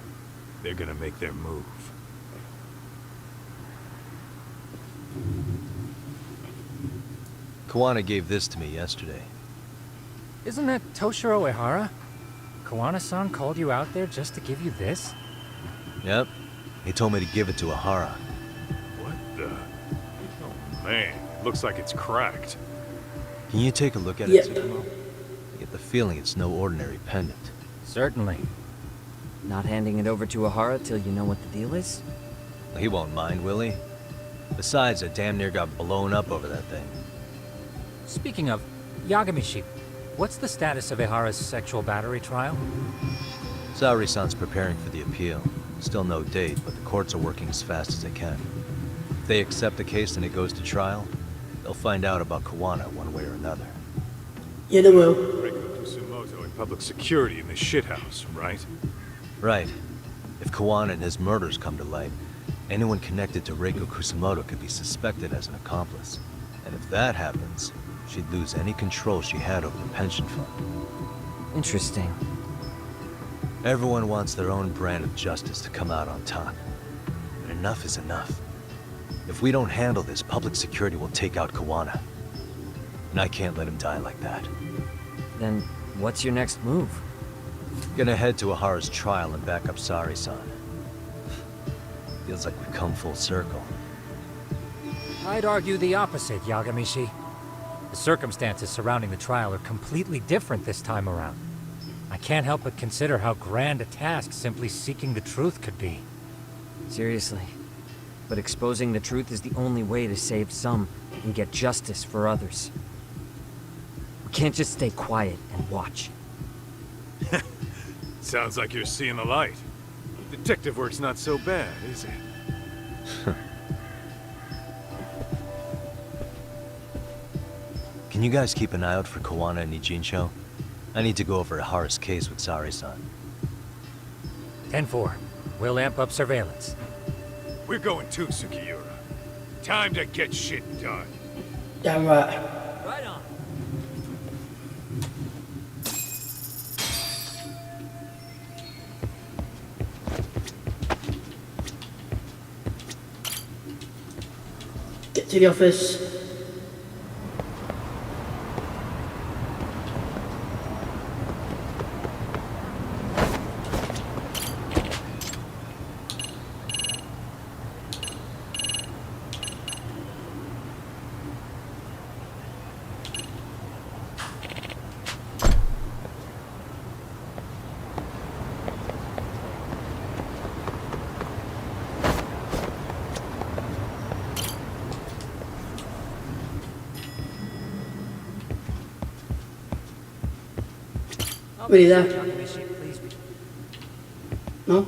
[SPEAKER 6] they're gonna make their move.
[SPEAKER 5] Kuwana gave this to me yesterday.
[SPEAKER 16] Isn't that Toshiro Ehara? Kuwana-san called you out there just to give you this?
[SPEAKER 5] Yep. He told me to give it to Ehara.
[SPEAKER 6] What the? Oh man, it looks like it's cracked.
[SPEAKER 5] Can you take a look at
[SPEAKER 1] Yep.
[SPEAKER 5] it, Tsukumo? I get the feeling it's no ordinary pendant.
[SPEAKER 16] Certainly.
[SPEAKER 23] Not handing it over to Ahara till you know what the deal is?
[SPEAKER 5] He won't mind, will he? Besides, I damn near got blown up over that thing.
[SPEAKER 16] Speaking of, Yagamishi, what's the status of Ehara's sexual battery trial?
[SPEAKER 5] Saori-san's preparing for the appeal. Still no date, but the courts are working as fast as they can. If they accept the case and it goes to trial, they'll find out about Kuwana one way or another.
[SPEAKER 1] Yeah, they will.
[SPEAKER 6] Reiko Kusumoto in public security in this shithouse, right?
[SPEAKER 5] Right. If Kuwana and his murders come to light, anyone connected to Reiko Kusumoto could be suspected as an accomplice. And if that happens, she'd lose any control she had over the pension fund.
[SPEAKER 23] Interesting.
[SPEAKER 5] Everyone wants their own brand of justice to come out on top. But enough is enough. If we don't handle this, public security will take out Kuwana. And I can't let him die like that.
[SPEAKER 23] Then what's your next move?
[SPEAKER 5] Gonna head to Ahara's trial and back up Saori-san. Feels like we've come full circle.
[SPEAKER 16] I'd argue the opposite, Yagamishi. The circumstances surrounding the trial are completely different this time around. I can't help but consider how grand a task simply seeking the truth could be.
[SPEAKER 23] Seriously. But exposing the truth is the only way to save some and get justice for others. We can't just stay quiet and watch.
[SPEAKER 6] Sounds like you're seeing the light. Detective work's not so bad, is it?
[SPEAKER 5] Can you guys keep an eye out for Kuwana and Ijincho? I need to go over Ahara's case with Saori-san.
[SPEAKER 16] 10-4. We'll amp up surveillance.
[SPEAKER 6] We're going too, Sukiura. Time to get shit done.
[SPEAKER 1] Damn right.
[SPEAKER 16] Right on.
[SPEAKER 1] Get to the office. What are you there? No?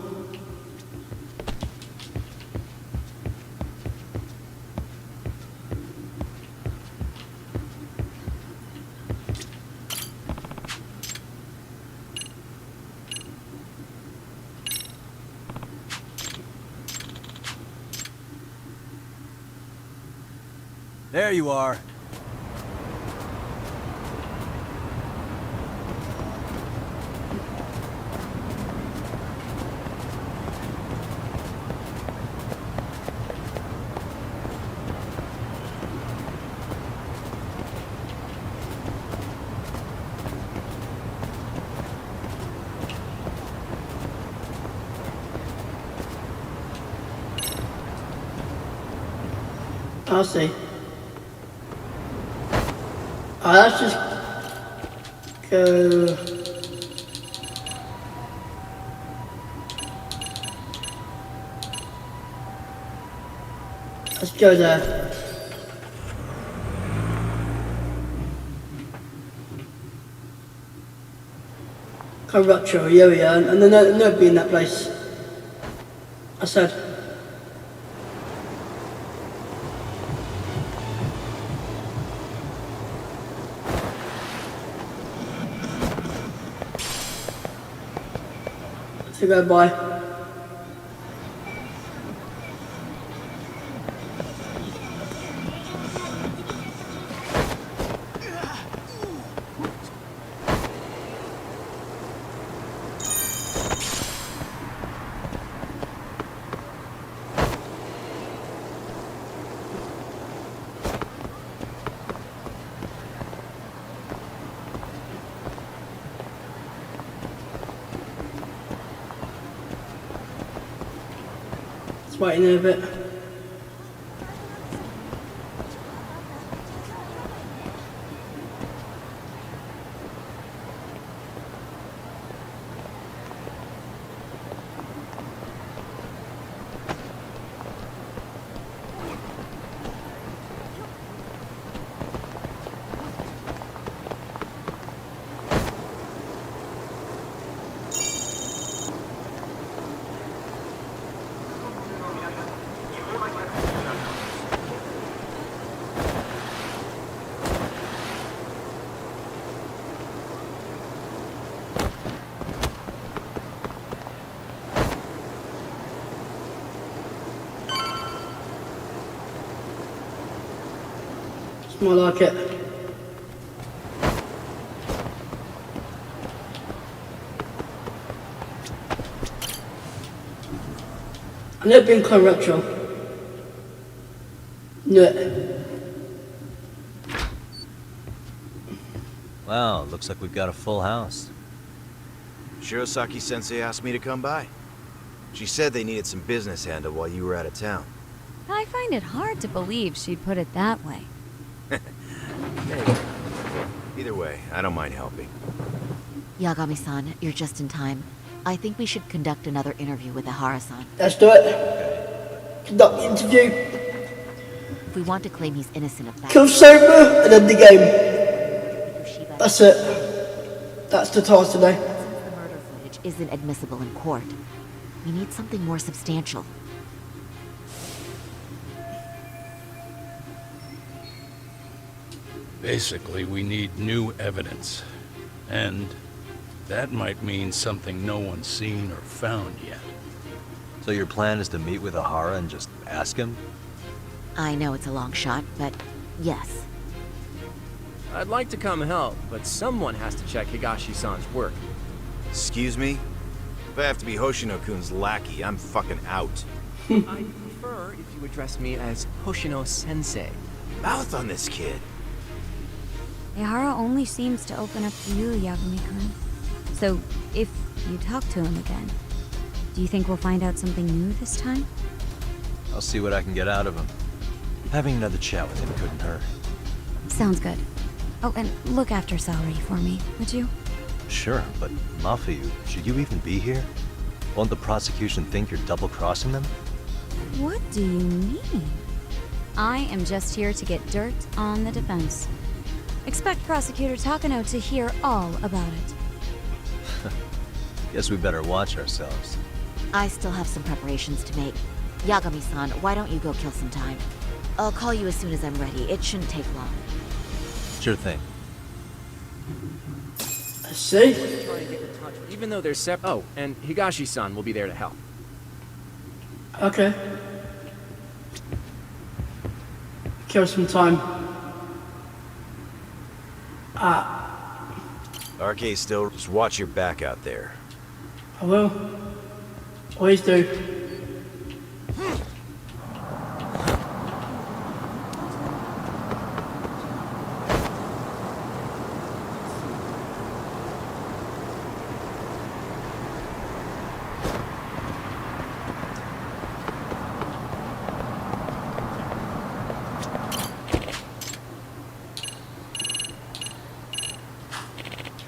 [SPEAKER 5] There you are.
[SPEAKER 1] I'll see. Oh, let's just go. Let's go there. Corruption, here we are, and then no be in that place. I said. Say goodbye. Just waiting there a bit. It's more like it. I've never been quite retro. No.
[SPEAKER 5] Wow, looks like we've got a full house.
[SPEAKER 7] Shirosaki-sensei asked me to come by. She said they needed some business handled while you were out of town.
[SPEAKER 12] I find it hard to believe she'd put it that way.
[SPEAKER 7] Either way, I don't mind helping.
[SPEAKER 22] Yagami-san, you're just in time. I think we should conduct another interview with Ihara-san.
[SPEAKER 1] Let's do it. Conduct the interview.
[SPEAKER 22] If we want to claim he's innocent of that...
[SPEAKER 1] Kill Sober and end the game. That's it. That's the task today.
[SPEAKER 22] Since the murder footage isn't admissible in court, we need something more substantial.
[SPEAKER 2] Basically, we need new evidence. And that might mean something no one's seen or found yet.
[SPEAKER 5] So your plan is to meet with Ihara and just ask him?
[SPEAKER 22] I know it's a long shot, but yes.
[SPEAKER 4] I'd like to come help, but someone has to check Higashi-san's work.
[SPEAKER 7] Excuse me? If I have to be Hoshino-kun's lackey, I'm fucking out.
[SPEAKER 4] I'd prefer if you address me as Hoshino-sensei.
[SPEAKER 7] Mouth on this kid.
[SPEAKER 12] Ihara only seems to open up to you, Yagami-kun. So, if you talk to him again, do you think we'll find out something new this time?
[SPEAKER 5] I'll see what I can get out of him. Having another chat with him couldn't hurt.
[SPEAKER 12] Sounds good. Oh, and look after Saori for me, would you?
[SPEAKER 5] Sure, but Mafuyu, should you even be here? Won't the prosecution think you're double-crossing them?
[SPEAKER 12] What do you mean? I am just here to get dirt on the defense. Expect Prosecutor Takano to hear all about it.
[SPEAKER 5] Guess we better watch ourselves.
[SPEAKER 22] I still have some preparations to make. Yagami-san, why don't you go kill some time? I'll call you as soon as I'm ready. It shouldn't take long.
[SPEAKER 5] Sure thing.
[SPEAKER 1] I see.
[SPEAKER 4] Even though they're separate. Oh, and Higashi-san will be there to help.
[SPEAKER 1] Okay. Kill some time.
[SPEAKER 7] RK still, just watch your back out there.
[SPEAKER 1] I will. Always do.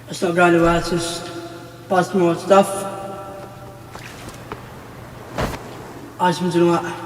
[SPEAKER 1] It's not going anywhere, it's just buy some more stuff. Items and all that.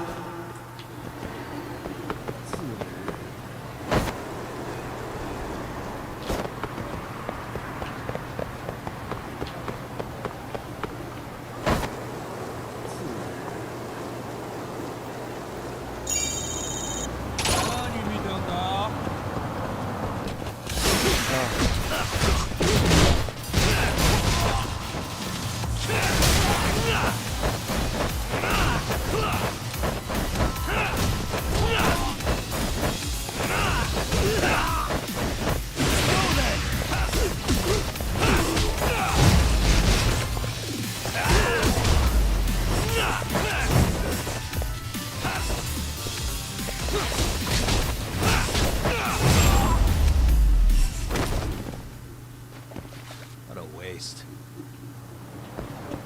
[SPEAKER 7] What a waste.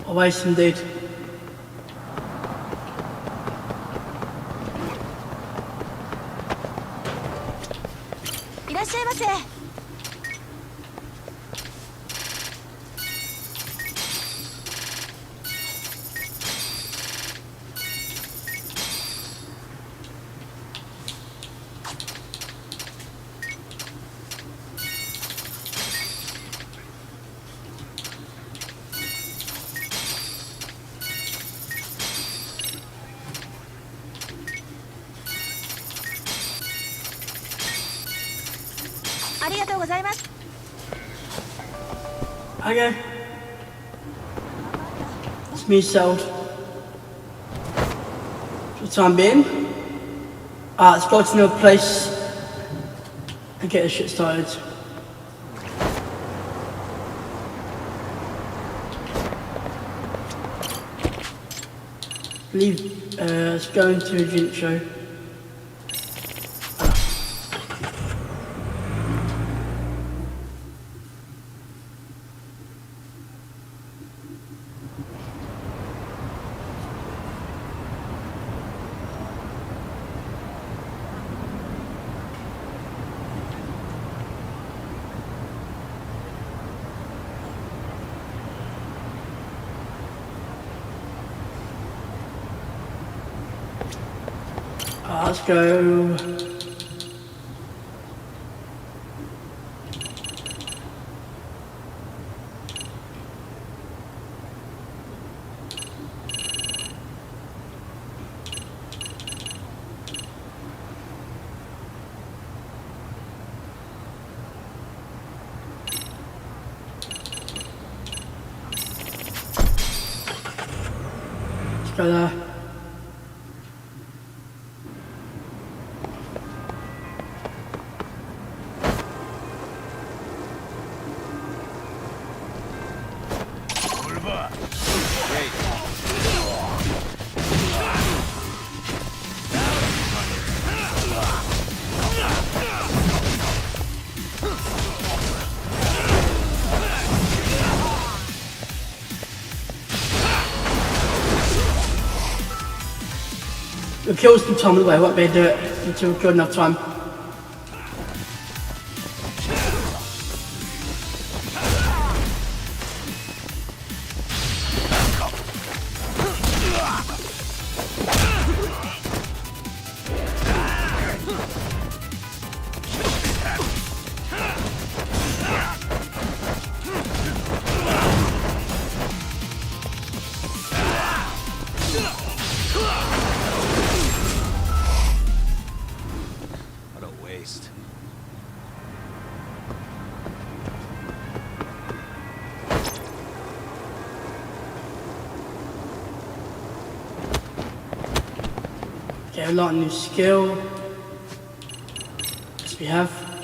[SPEAKER 1] A waste indeed. Okay. It's me sold. For the time being. Let's go to another place and get this shit started. Let's go into a drink show. Let's go. Let's go there. We'll kill some time away, won't be able to do it until we've got enough time. Get a lot of new skill. Yes, we have.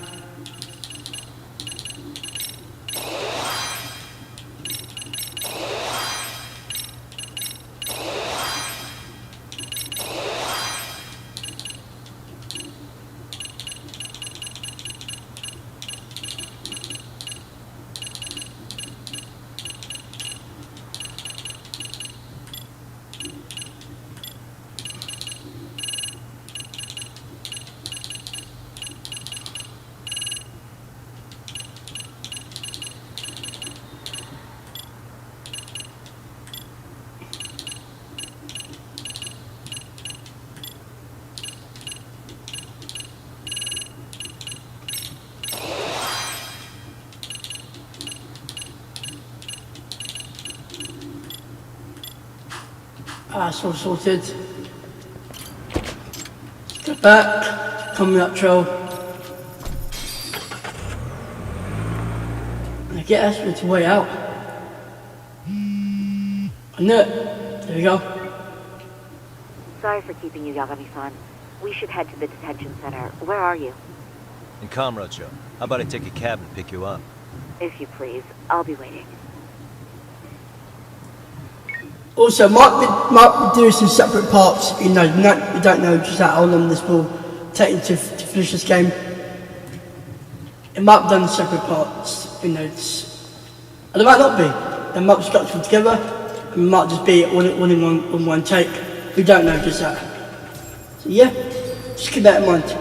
[SPEAKER 1] That's all sorted. Step back, coming up trail. And I get Aspen to way out. I knew it. There we go.
[SPEAKER 22] Sorry for keeping you, Yagami-san. We should head to the detention center. Where are you?
[SPEAKER 5] In Kamurocho. How about I take a cab and pick you up?
[SPEAKER 22] If you please. I'll be waiting.
[SPEAKER 1] Also, might be doing some separate parts, you know, we don't know just how long this will take to finish this game. It might be done in separate parts, you know, and it might not be. They might be structured together, and it might just be all in one take. We don't know just that. So yeah, just keep that in mind.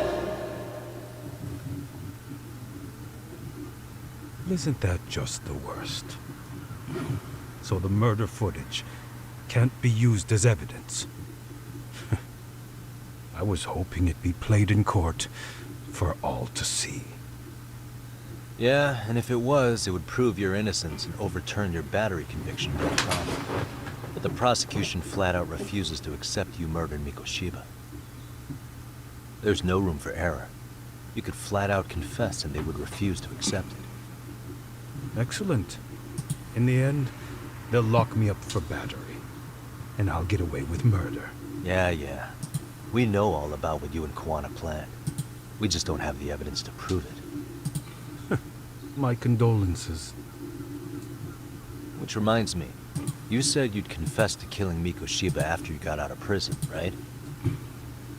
[SPEAKER 8] Isn't that just the worst? So the murder footage can't be used as evidence. I was hoping it'd be played in court for all to see.
[SPEAKER 5] Yeah, and if it was, it would prove your innocence and overturn your battery conviction, no problem. But the prosecution flat out refuses to accept you murdered Mikoshiba. There's no room for error. You could flat out confess and they would refuse to accept it.
[SPEAKER 8] Excellent. In the end, they'll lock me up for battery. And I'll get away with murder.
[SPEAKER 5] Yeah. We know all about what you and Kuwana planned. We just don't have the evidence to prove it.
[SPEAKER 8] My condolences.
[SPEAKER 5] Which reminds me, you said you'd confess to killing Mikoshiba after you got out of prison, right?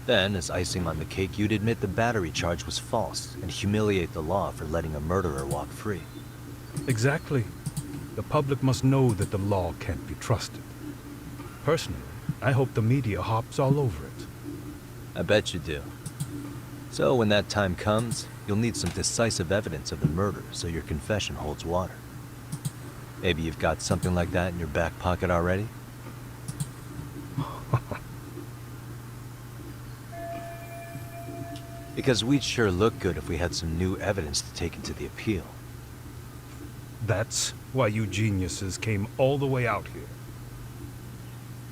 [SPEAKER 5] Then, as icing on the cake, you'd admit the battery charge was false and humiliate the law for letting a murderer walk free.
[SPEAKER 8] Exactly. The public must know that the law can't be trusted. Personally, I hope the media hops all over it.
[SPEAKER 5] I bet you do. So when that time comes, you'll need some decisive evidence of the murder so your confession holds water. Maybe you've got something like that in your back pocket already? Because we'd sure look good if we had some new evidence to take into the appeal.
[SPEAKER 8] That's why you geniuses came all the way out here.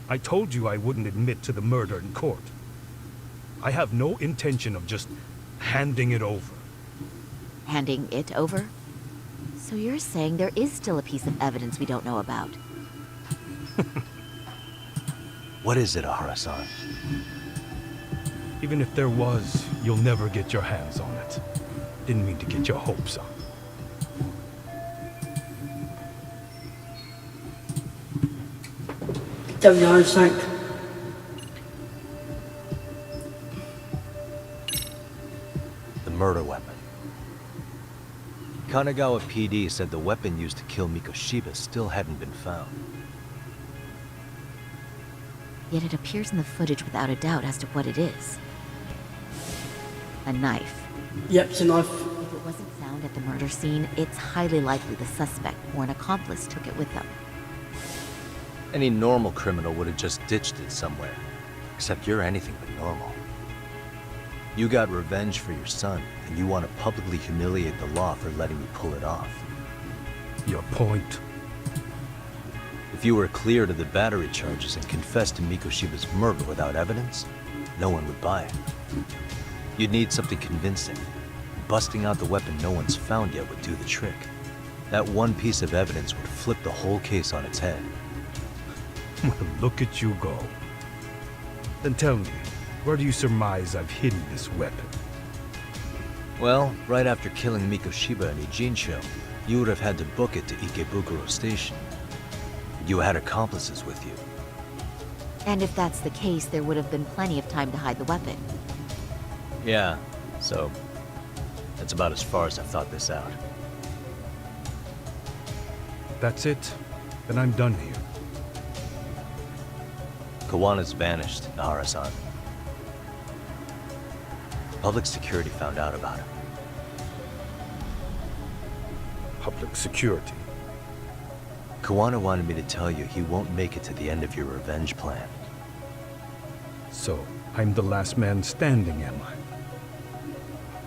[SPEAKER 8] I told you I wouldn't admit to the murder in court. I have no intention of just handing it over.
[SPEAKER 22] Handing it over? So you're saying there is still a piece of evidence we don't know about?
[SPEAKER 5] What is it, Ahara-san?
[SPEAKER 8] Even if there was, you'll never get your hands on it. Didn't mean to get your hopes up.
[SPEAKER 1] Don't you understand?
[SPEAKER 5] The murder weapon. Kanagawa PD said the weapon used to kill Mikoshiba still hadn't been found.
[SPEAKER 22] Yet it appears in the footage without a doubt as to what it is. A knife.
[SPEAKER 1] Yep, it's a knife.
[SPEAKER 22] If it wasn't found at the murder scene, it's highly likely the suspect or an accomplice took it with them.
[SPEAKER 5] Any normal criminal would have just ditched it somewhere. Except you're anything but normal. You got revenge for your son, and you want to publicly humiliate the law for letting you pull it off.
[SPEAKER 8] Your point?
[SPEAKER 5] If you were cleared of the battery charges and confessed to Mikoshiba's murder without evidence, no one would buy it. You'd need something convincing. Busting out the weapon no one's found yet would do the trick. That one piece of evidence would flip the whole case on its head.
[SPEAKER 8] Well, look at you go. Then tell me, where do you surmise I've hidden this weapon?
[SPEAKER 5] Well, right after killing Mikoshiba and Ijincho, you would have had to book it to Ikebukuro Station. You had accomplices with you.
[SPEAKER 22] And if that's the case, there would have been plenty of time to hide the weapon.
[SPEAKER 5] Yeah, so that's about as far as I've thought this out.
[SPEAKER 8] That's it? Then I'm done here.
[SPEAKER 5] Kawana's vanished, Nahara-san. Public security found out about him.
[SPEAKER 8] Public security?
[SPEAKER 5] Kawana wanted me to tell you he won't make it to the end of your revenge plan.
[SPEAKER 8] So, I'm the last man standing, am I?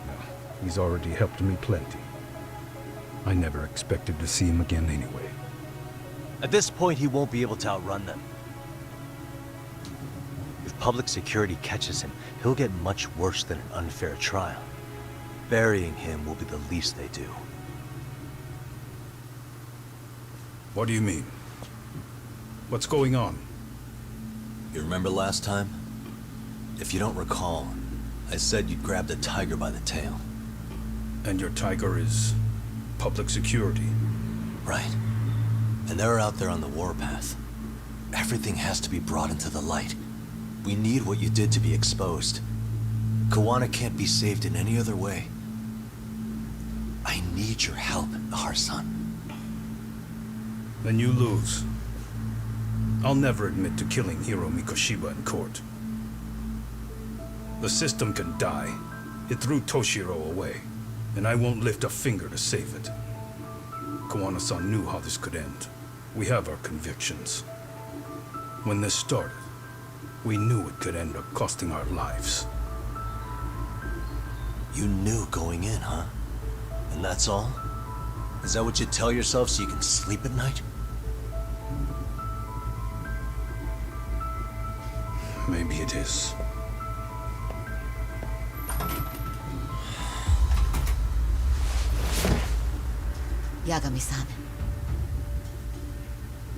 [SPEAKER 8] No, he's already helped me plenty. I never expected to see him again anyway.
[SPEAKER 5] At this point, he won't be able to outrun them. If public security catches him, he'll get much worse than an unfair trial. Burying him will be the least they do.
[SPEAKER 8] What do you mean? What's going on?
[SPEAKER 9] You remember last time? If you don't recall, I said you'd grabbed a tiger by the tail.
[SPEAKER 8] And your tiger is public security?
[SPEAKER 9] Right. And they're out there on the warpath. Everything has to be brought into the light. We need what you did to be exposed. Kawana can't be saved in any other way. I need your help, Nahara-san.
[SPEAKER 8] Then you lose. I'll never admit to killing Hiro Mikoshiba in court. The system can die. It threw Toshiro away, and I won't lift a finger to save it. Kawana-san knew how this could end. We have our convictions. When this started, we knew it could end up costing our lives.
[SPEAKER 9] You knew going in, huh? And that's all? Is that what you tell yourself so you can sleep at night?
[SPEAKER 8] Maybe it is.
[SPEAKER 22] Yagami-san.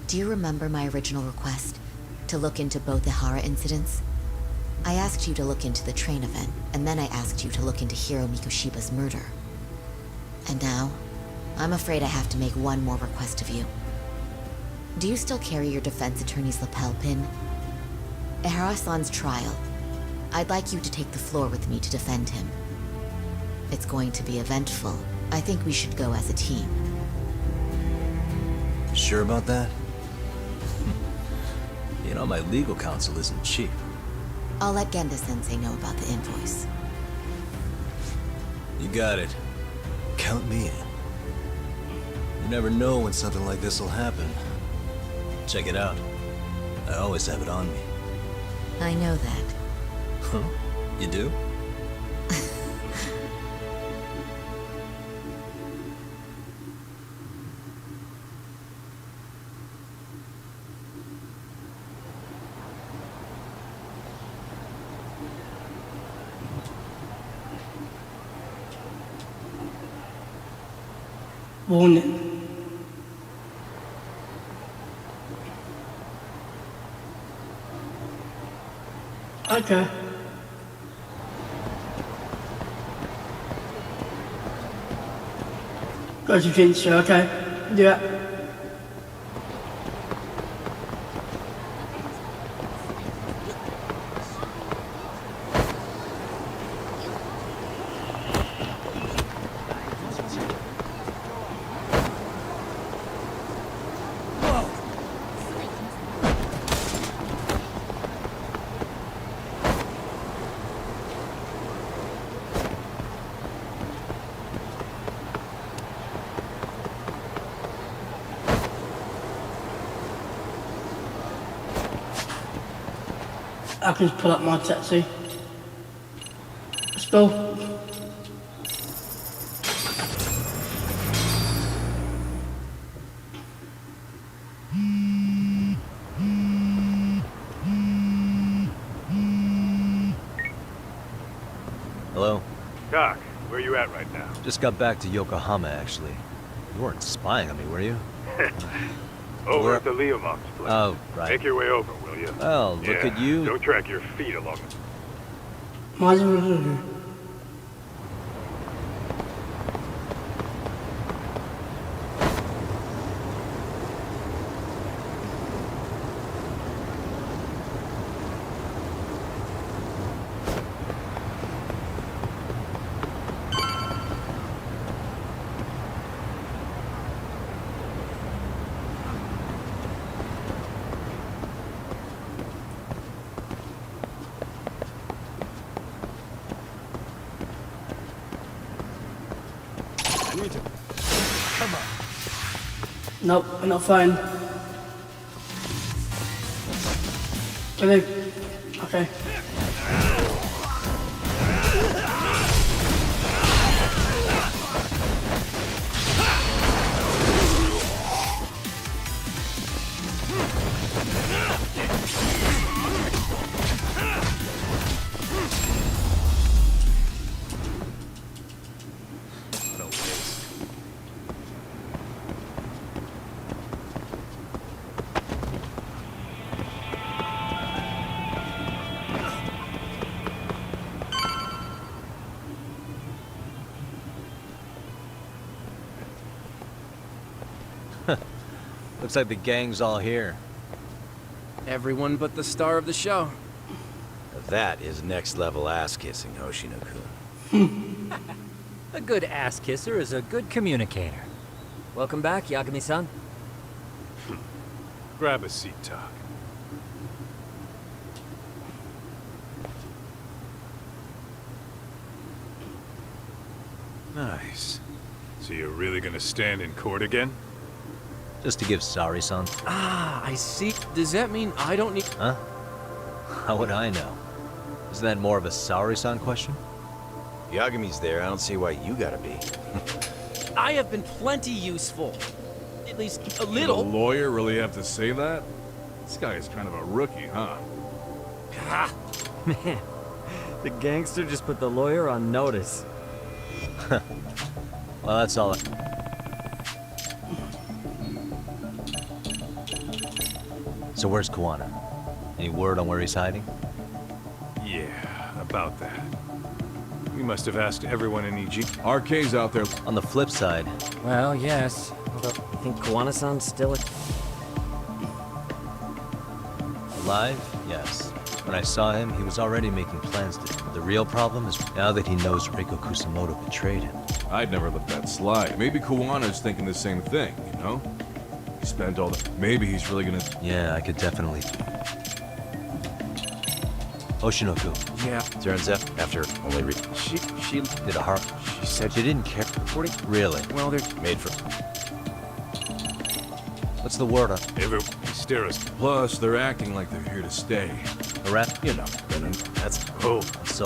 [SPEAKER 22] Do you remember my original request? To look into both the Hara incidents? I asked you to look into the train event, and then I asked you to look into Hiro Mikoshiba's murder. And now, I'm afraid I have to make one more request of you. Do you still carry your defense attorney's lapel pin? At Hara-san's trial, I'd like you to take the floor with me to defend him. It's going to be eventful. I think we should go as a team.
[SPEAKER 9] Sure about that? You know, my legal counsel isn't cheap.
[SPEAKER 22] I'll let Genda-sensei know about the invoice.
[SPEAKER 9] You got it. Count me in. You never know when something like this will happen. Check it out. I always have it on me.
[SPEAKER 22] I know that.
[SPEAKER 9] Huh? You do?
[SPEAKER 1] Warning. Okay. Got your kinship, okay. Yeah. I can just pull up my taxi. Let's go.
[SPEAKER 5] Hello?
[SPEAKER 6] Doc, where you at right now?
[SPEAKER 5] Just got back to Yokohama, actually. You weren't spying on me, were you?
[SPEAKER 6] Over at the Leomong's place.
[SPEAKER 5] Oh, right.
[SPEAKER 6] Make your way over, will you?
[SPEAKER 5] Well, look at you.
[SPEAKER 6] Don't drag your feet along.
[SPEAKER 1] Nope, we're not fine. Okay.
[SPEAKER 5] Looks like the gang's all here.
[SPEAKER 4] Everyone but the star of the show.
[SPEAKER 7] That is next level ass kissing, Hoshino-kun.
[SPEAKER 16] A good ass kisser is a good communicator.
[SPEAKER 23] Welcome back, Yagami-san.
[SPEAKER 6] Grab a seat, Tak. Nice. So you're really gonna stand in court again?
[SPEAKER 5] Just to give Sari-san.
[SPEAKER 4] Ah, I see. Does that mean I don't need...
[SPEAKER 5] Huh? How would I know? Isn't that more of a Sari-san question?
[SPEAKER 7] Yagami's there, I don't see why you gotta be.
[SPEAKER 4] I have been plenty useful. At least a
[SPEAKER 18] Did a
[SPEAKER 4] little.
[SPEAKER 18] lawyer really have to say that? This guy is kind of a rookie, huh?
[SPEAKER 23] Ah, man. The gangster just put the lawyer on notice.
[SPEAKER 5] Well, that's all. So where's Kuwana? Any word on where he's hiding?
[SPEAKER 6] Yeah, about that. We must have asked everyone in EG.
[SPEAKER 18] RK's out there.
[SPEAKER 5] On the flip side...
[SPEAKER 16] Well, yes.
[SPEAKER 23] Although, I think Kuwana-san's still...
[SPEAKER 5] Alive? Yes. When I saw him, he was already making plans to... The real problem is now that he knows Reiko Kusamoto betrayed him.
[SPEAKER 18] I'd never let that slide. Maybe Kuwana's thinking the same thing, you know? He spent all the... Maybe he's really gonna...
[SPEAKER 5] Yeah, I could definitely... Hoshino-ku.
[SPEAKER 4] Yeah.
[SPEAKER 7] Turns out, after only
[SPEAKER 5] She did a heart... She said she didn't care. Really?
[SPEAKER 4] Well, they're...
[SPEAKER 7] made for...
[SPEAKER 5] What's the word on...
[SPEAKER 6] Everyone stare us.
[SPEAKER 18] Plus, they're acting like they're here to stay.
[SPEAKER 5] A rat?
[SPEAKER 7] You know, that's...
[SPEAKER 6] Oh.
[SPEAKER 5] So...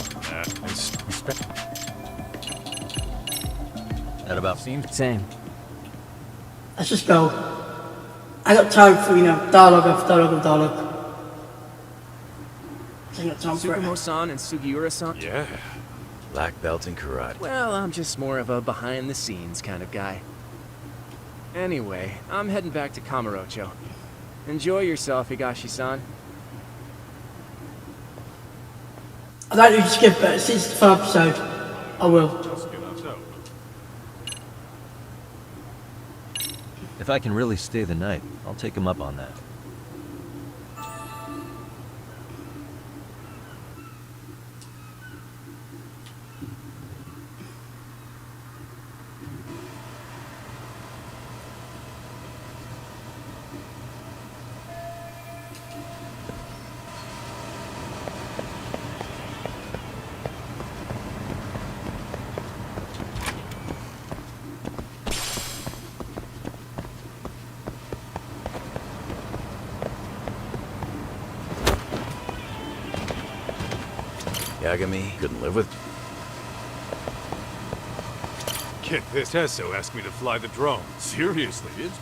[SPEAKER 6] Respect.
[SPEAKER 5] That about...
[SPEAKER 23] Same.
[SPEAKER 1] Let's just go. I got time for, dialogue after dialogue of dialogue. I got time for it.
[SPEAKER 4] Tsukumo-san and Sugiura-san?
[SPEAKER 6] Yeah.
[SPEAKER 7] Black belt in karate.
[SPEAKER 4] Well, I'm just more of a behind-the-scenes kind of guy. Anyway, I'm heading back to Kamurocho. Enjoy yourself, Higashi-san.
[SPEAKER 1] I don't need to skip it. Since the final episode, I will.
[SPEAKER 5] If I can really stay the night, I'll take him up on that.
[SPEAKER 7] Yagami couldn't live with...
[SPEAKER 6] Get this. Tesso asked me to fly the drone.
[SPEAKER 18] Seriously, it's...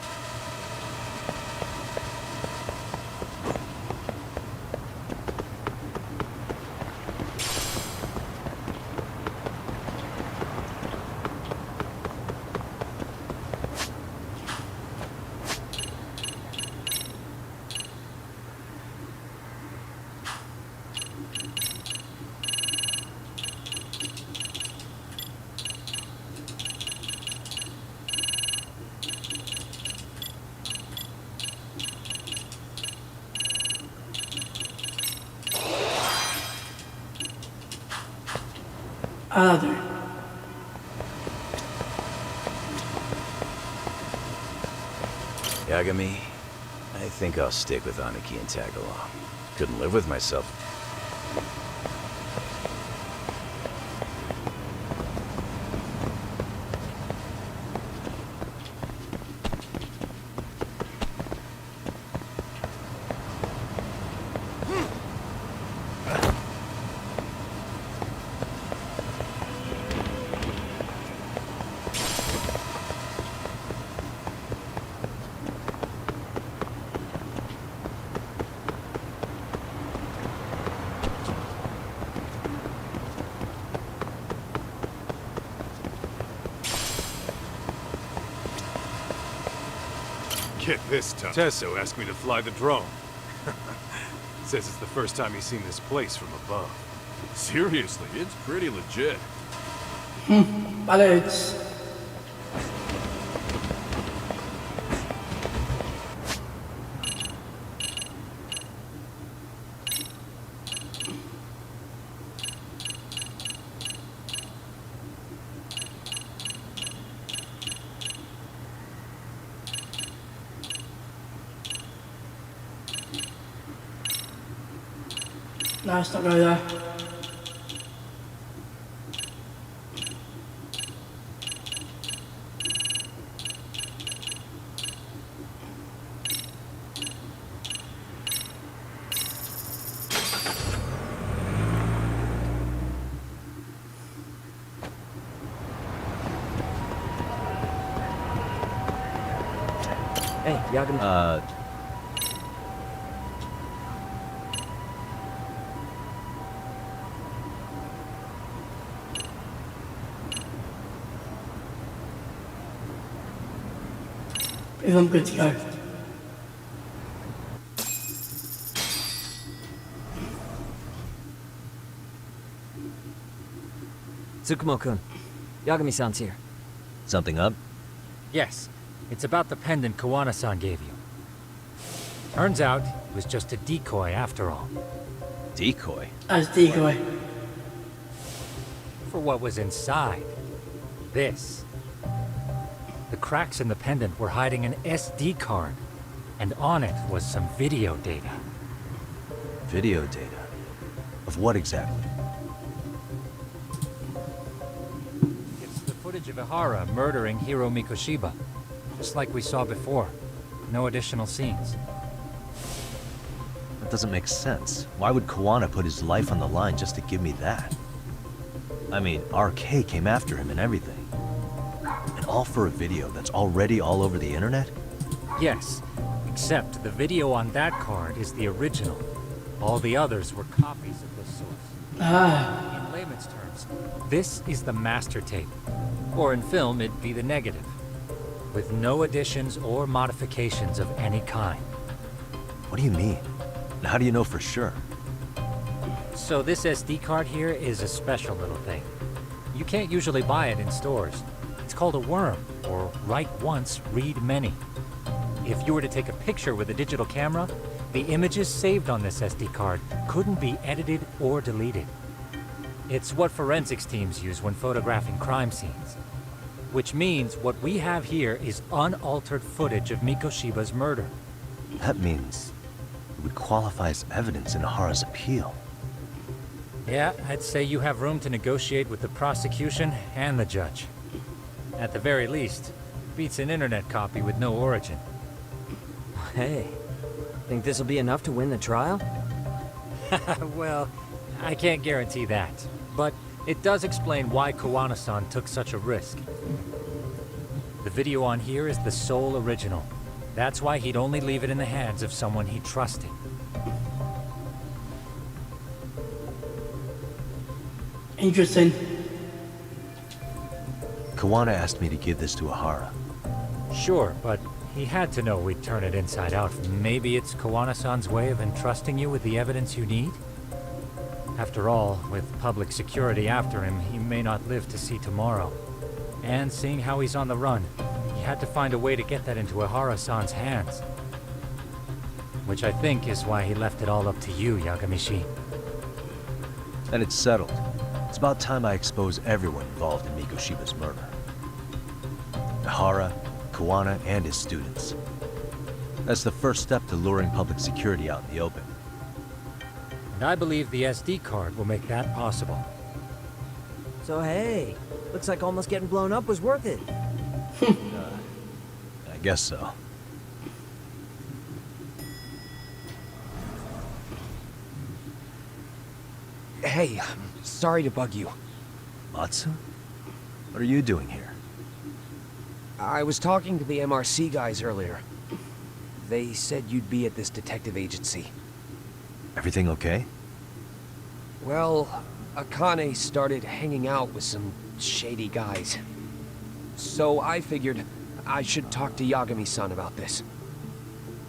[SPEAKER 1] Another.
[SPEAKER 7] Yagami, I think I'll stick with Aniki and tag along. Couldn't live with myself.
[SPEAKER 6] Get this, Tesso asked me to fly the drone. Says it's the first time he's seen this place from above.
[SPEAKER 18] Seriously, it's pretty legit.
[SPEAKER 1] But it's... No, it's not going there.
[SPEAKER 23] Hey, Yagami.
[SPEAKER 1] If I'm good to go.
[SPEAKER 23] Tsukumo-kun, Yagami-san's here.
[SPEAKER 5] Something up?
[SPEAKER 16] Yes, it's about the pendant Kawana-san gave you. Turns out, it was just a decoy after all.
[SPEAKER 5] Decoy?
[SPEAKER 1] As decoy.
[SPEAKER 16] For what was inside. This. The cracks in the pendant were hiding an SD card, and on it was some video data.
[SPEAKER 5] Video data? Of what exactly?
[SPEAKER 16] It's the footage of Ihara murdering Hiro Mikoshiba, just like we saw before. No additional scenes.
[SPEAKER 5] That doesn't make sense. Why would Kawana put his life on the line just to give me that? I mean, RK came after him and everything. And all for a video that's already all over the internet?
[SPEAKER 16] Yes, except the video on that card is the original. All the others were copies of the source. In layman's terms, this is the master tape. Or in film, it'd be the negative. With no additions or modifications of any kind.
[SPEAKER 5] What do you mean? And how do you know for sure?
[SPEAKER 16] So this SD card here is a special little thing. You can't usually buy it in stores. It's called a worm, or write once, read many. If you were to take a picture with a digital camera, the images saved on this SD card couldn't be edited or deleted. It's what forensics teams use when photographing crime scenes. Which means what we have here is unaltered footage of Mikoshiba's murder.
[SPEAKER 5] That means it would qualify as evidence in Ihara's appeal.
[SPEAKER 16] Yeah, I'd say you have room to negotiate with the prosecution and the judge. At the very least, beats an internet copy with no origin.
[SPEAKER 23] Hey, think this'll be enough to win the trial?
[SPEAKER 16] Well, I can't guarantee that. But it does explain why Kawana-san took such a risk. The video on here is the sole original. That's why he'd only leave it in the hands of someone he trusted.
[SPEAKER 1] Interesting.
[SPEAKER 5] Kawana asked me to give this to Ihara.
[SPEAKER 16] Sure, but he had to know we'd turn it inside out. Maybe it's Kawana-san's way of entrusting you with the evidence you need? After all, with public security after him, he may not live to see tomorrow. And seeing how he's on the run, he had to find a way to get that into Ihara-san's hands. Which I think is why he left it all up to you, Yagamishi.
[SPEAKER 5] And it's settled. It's about time I expose everyone involved in Mikoshiba's murder. Ihara, Kawana, and his students. That's the first step to luring public security out in the open.
[SPEAKER 16] And I believe the SD card will make that possible.
[SPEAKER 23] So hey, looks like almost getting blown up was worth it.
[SPEAKER 5] I guess so.
[SPEAKER 13] Hey, sorry to bug you.
[SPEAKER 5] Matsu? What are you doing here?
[SPEAKER 13] I was talking to the MRC guys earlier. They said you'd be at this detective agency.
[SPEAKER 5] Everything okay?
[SPEAKER 13] Well, Akane started hanging out with some shady guys. So I figured I should talk to Yagami-san about this.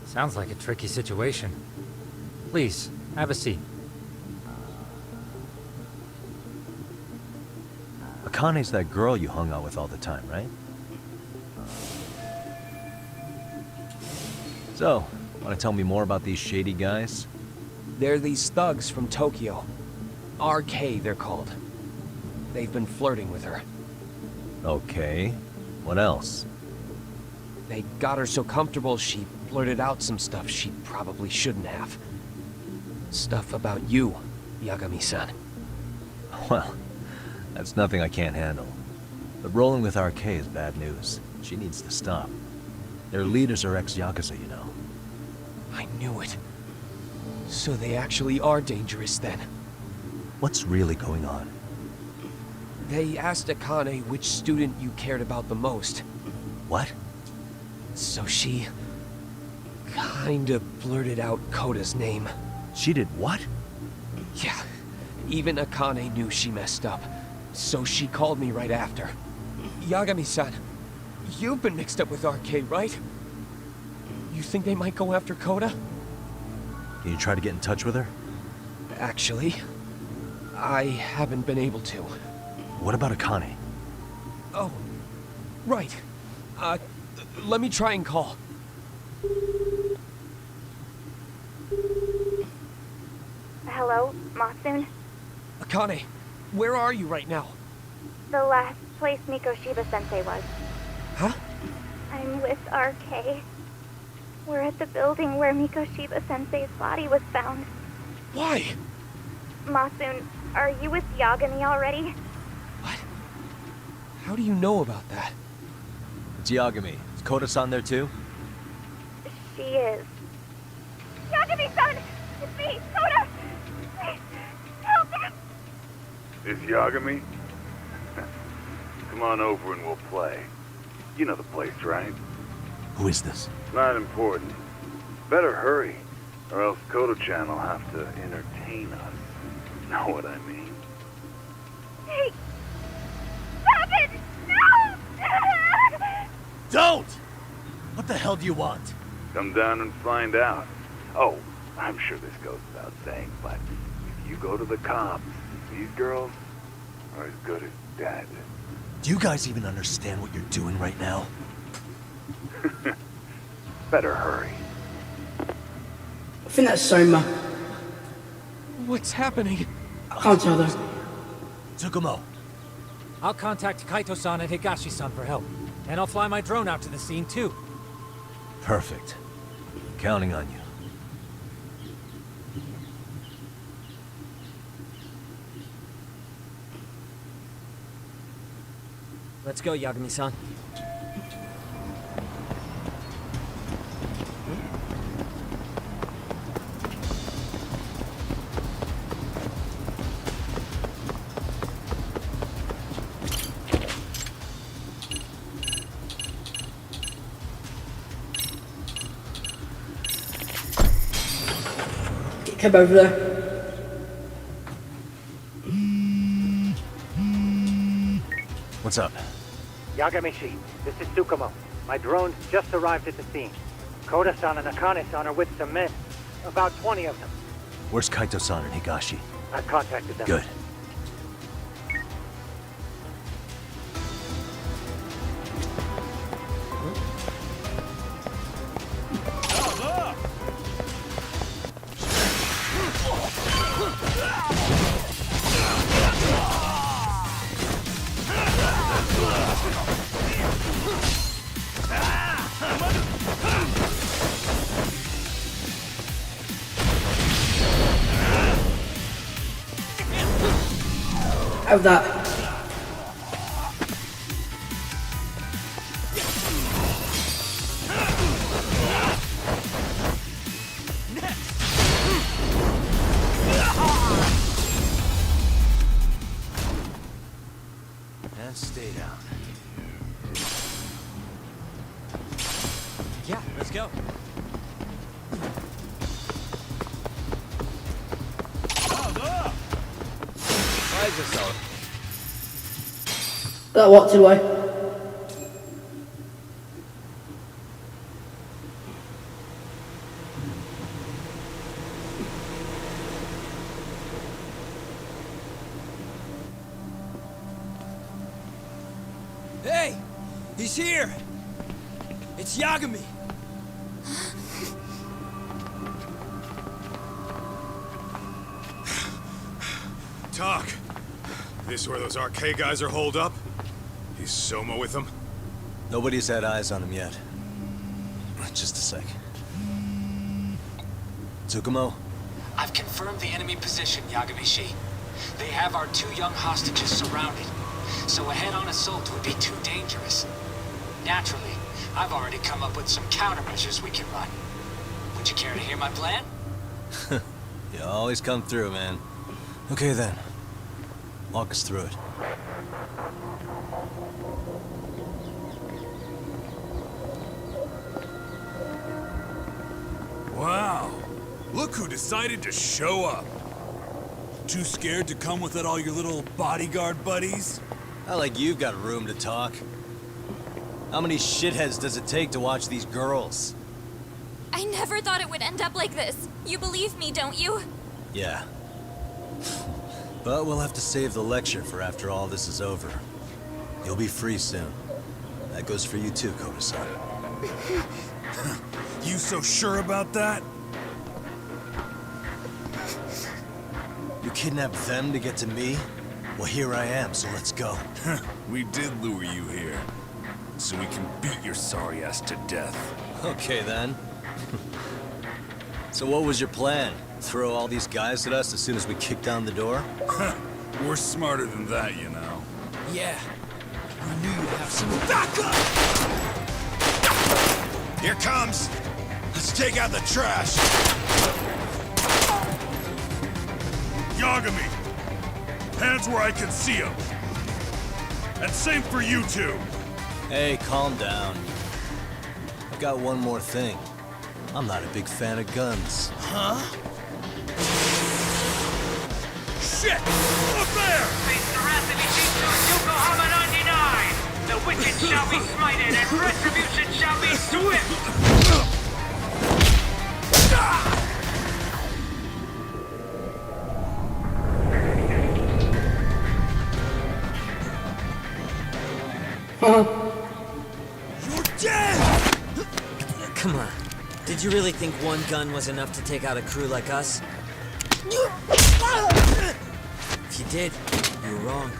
[SPEAKER 16] Sounds like a tricky situation. Please, have a seat.
[SPEAKER 5] Akane's that girl you hung out with all the time, right? So, want to tell me more about these shady guys?
[SPEAKER 13] They're these thugs from Tokyo. RK, they're called. They've been flirting with her.
[SPEAKER 5] Okay. What else?
[SPEAKER 13] They got her so comfortable she blurted out some stuff she probably shouldn't have. Stuff about you, Yagami-san.
[SPEAKER 5] Well, that's nothing I can't handle. But rolling with RK is bad news. She needs to stop. Their leaders are ex-Yakuza, you know.
[SPEAKER 13] I knew it. So they actually are dangerous then.
[SPEAKER 5] What's really going on?
[SPEAKER 13] They asked Akane which student you cared about the most.
[SPEAKER 5] What?
[SPEAKER 13] So she... kinda blurted out Koda's name.
[SPEAKER 5] She did what?
[SPEAKER 13] Yeah. Even Akane knew she messed up. So she called me right after. Yagami-san, you've been mixed up with RK, right? You think they might go after Koda?
[SPEAKER 5] Can you try to get in touch with her?
[SPEAKER 13] Actually, I haven't been able to.
[SPEAKER 5] What about Akane?
[SPEAKER 13] Oh, right. Let me try and call.
[SPEAKER 15] Hello, Masun?
[SPEAKER 13] Akane, where are you right now?
[SPEAKER 15] The last place Mikoshiba-sensei was.
[SPEAKER 13] Huh?
[SPEAKER 15] I'm with RK. We're at the building where Mikoshiba-sensei's body was found.
[SPEAKER 13] Why?
[SPEAKER 15] Masun, are you with Yagami already?
[SPEAKER 13] How do you know about that?
[SPEAKER 5] It's Yagami. Is Koda-san there too?
[SPEAKER 15] She is. Yagami-san! It's me, Koda! Please, help me!
[SPEAKER 17] Is Yagami? Come on over and we'll play. You know the place, right?
[SPEAKER 5] Who is this?
[SPEAKER 17] Not important. Better hurry, or else Kodo-chan will have to entertain us. Know what I mean?
[SPEAKER 15] Hey! Stop it! No!
[SPEAKER 5] Don't! What the hell do you want?
[SPEAKER 17] Come down and find out. Oh, I'm sure this goes without saying, but if you go to the cops, these girls are as good as dead.
[SPEAKER 5] Do you guys even understand what you're doing right now?
[SPEAKER 17] Better hurry.
[SPEAKER 1] I think that's Soma.
[SPEAKER 13] What's happening?
[SPEAKER 1] I can't tell though.
[SPEAKER 5] Tsukumo.
[SPEAKER 16] I'll contact Kaito-san and Higashi-san for help. And I'll fly my drone out to the scene too.
[SPEAKER 5] Perfect. Counting on you.
[SPEAKER 23] Let's go, Yagami-san.
[SPEAKER 1] Come over there.
[SPEAKER 5] What's up?
[SPEAKER 19] Yagamishi, this is Tsukumo. My drones just arrived at the scene. Koda-san and Akane-san are with some men. About 20 of them.
[SPEAKER 5] Where's Kaito-san and Higashi?
[SPEAKER 19] I've contacted them.
[SPEAKER 5] Good.
[SPEAKER 1] Have that.
[SPEAKER 5] And stay down.
[SPEAKER 23] Yeah, let's go.
[SPEAKER 1] That walked away.
[SPEAKER 11] Hey! He's here! It's Yagami!
[SPEAKER 6] Talk. This where those RK guys are holed up? Is Soma with them?
[SPEAKER 5] Nobody's had eyes on him yet. Just a sec. Tsukumo?
[SPEAKER 3] I've confirmed the enemy position, Yagami-shi. They have our 2 young hostages surrounded, so a head-on assault would be too dangerous. Naturally, I've already come up with some countermeasures we can run. Would you care to hear my plan?
[SPEAKER 5] You always come through, man. Okay then. Walk us through it.
[SPEAKER 10] Wow. Look who decided to show up. Too scared to come with all your little bodyguard buddies?
[SPEAKER 5] Not like you've got room to talk. How many shitheads does it take to watch these girls?
[SPEAKER 20] I never thought it would end up like this. You believe me, don't you?
[SPEAKER 5] Yeah. But we'll have to save the lecture for after all this is over. You'll be free soon. That goes for you too, Koda-san.
[SPEAKER 10] You so sure about that?
[SPEAKER 5] You kidnapped them to get to me? Well, here I am, so let's go.
[SPEAKER 10] We did lure you here. So we can beat your sorry ass to death.
[SPEAKER 5] Okay, then. So what was your plan? Throw all these guys at us as soon as we kick down the door?
[SPEAKER 10] We're smarter than that, you know.
[SPEAKER 11] Yeah. I knew you'd have some backup!
[SPEAKER 6] Here comes! Let's take out the trash!
[SPEAKER 10] Yagami! Hands where I can see them! And same for you two!
[SPEAKER 5] Hey, calm down. I've got one more thing. I'm not a big fan of guns.
[SPEAKER 11] Huh?
[SPEAKER 10] Shit! Up there!
[SPEAKER 24] Face the wrath of Ijinsu Yokohama 99! The wicked shall be smited and retribution shall be swift!
[SPEAKER 11] You're dead!
[SPEAKER 23] Come on. Did you really think one gun was enough to take out a crew like us? If you did, you were wrong.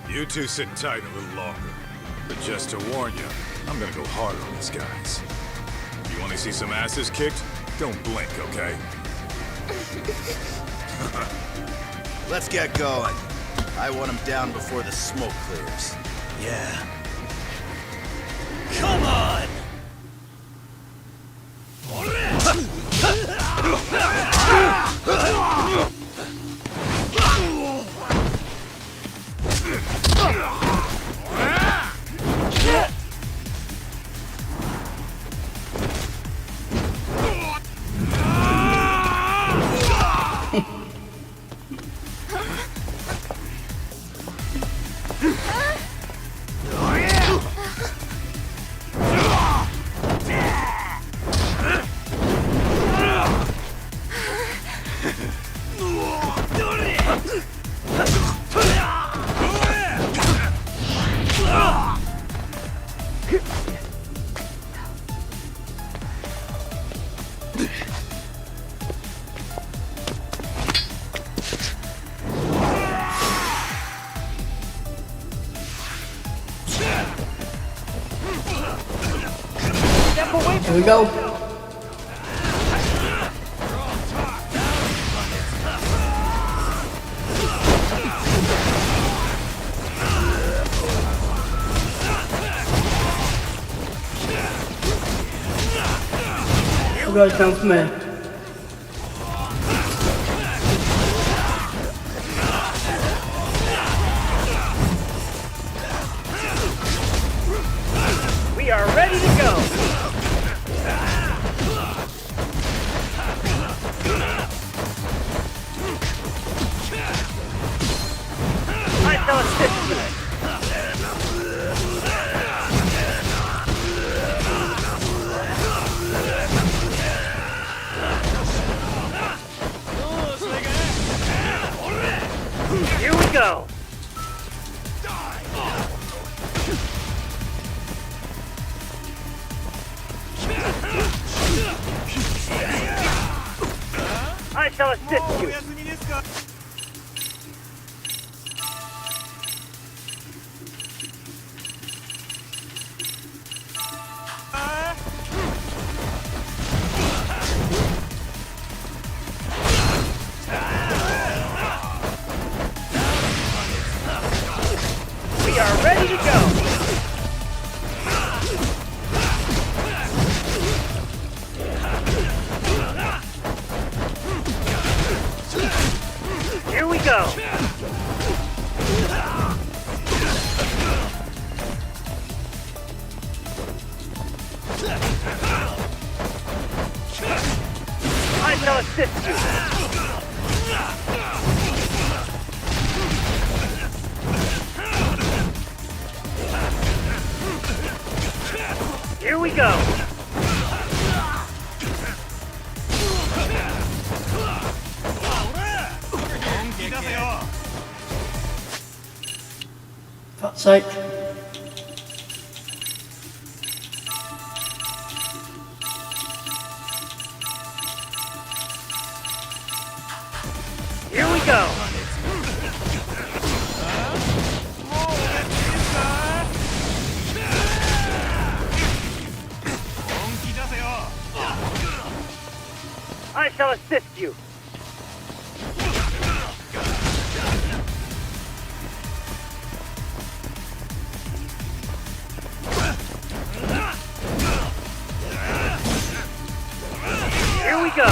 [SPEAKER 6] You two sit tight a little longer. But just to warn you, I'm gonna go harder on these guys. You wanna see some asses kicked? Don't blink, okay?
[SPEAKER 7] Let's get going. I want him down before the smoke clears.
[SPEAKER 5] Yeah.
[SPEAKER 11] Come on!
[SPEAKER 1] Here we go. You guys come from here.
[SPEAKER 19] We are ready to go! I thought this Here we go! shall assist you. We are ready to go. Here we go. I shall assist you. Here we go.
[SPEAKER 1] Fuck's sake.
[SPEAKER 19] Here we go. I shall assist you. Here we go.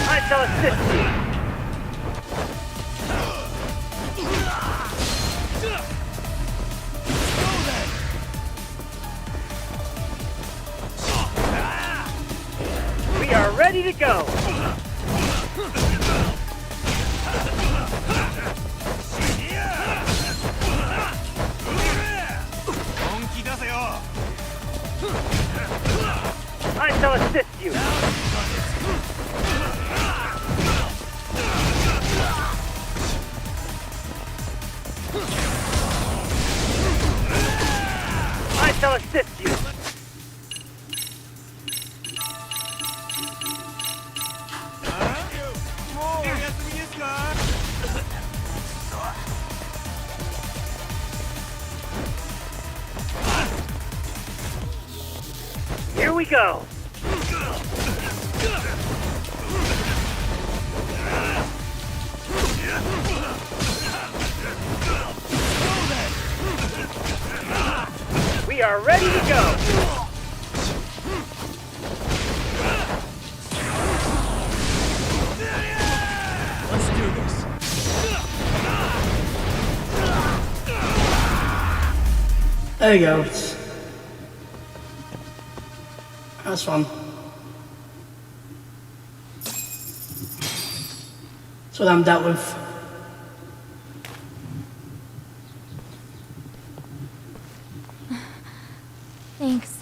[SPEAKER 19] I shall assist you. We are ready to go. I shall assist you. I shall assist you. Here we go. We are ready to go.
[SPEAKER 4] Let's do this.
[SPEAKER 1] There you go. That's fun. That's what I'm dealt with.
[SPEAKER 20] Thanks.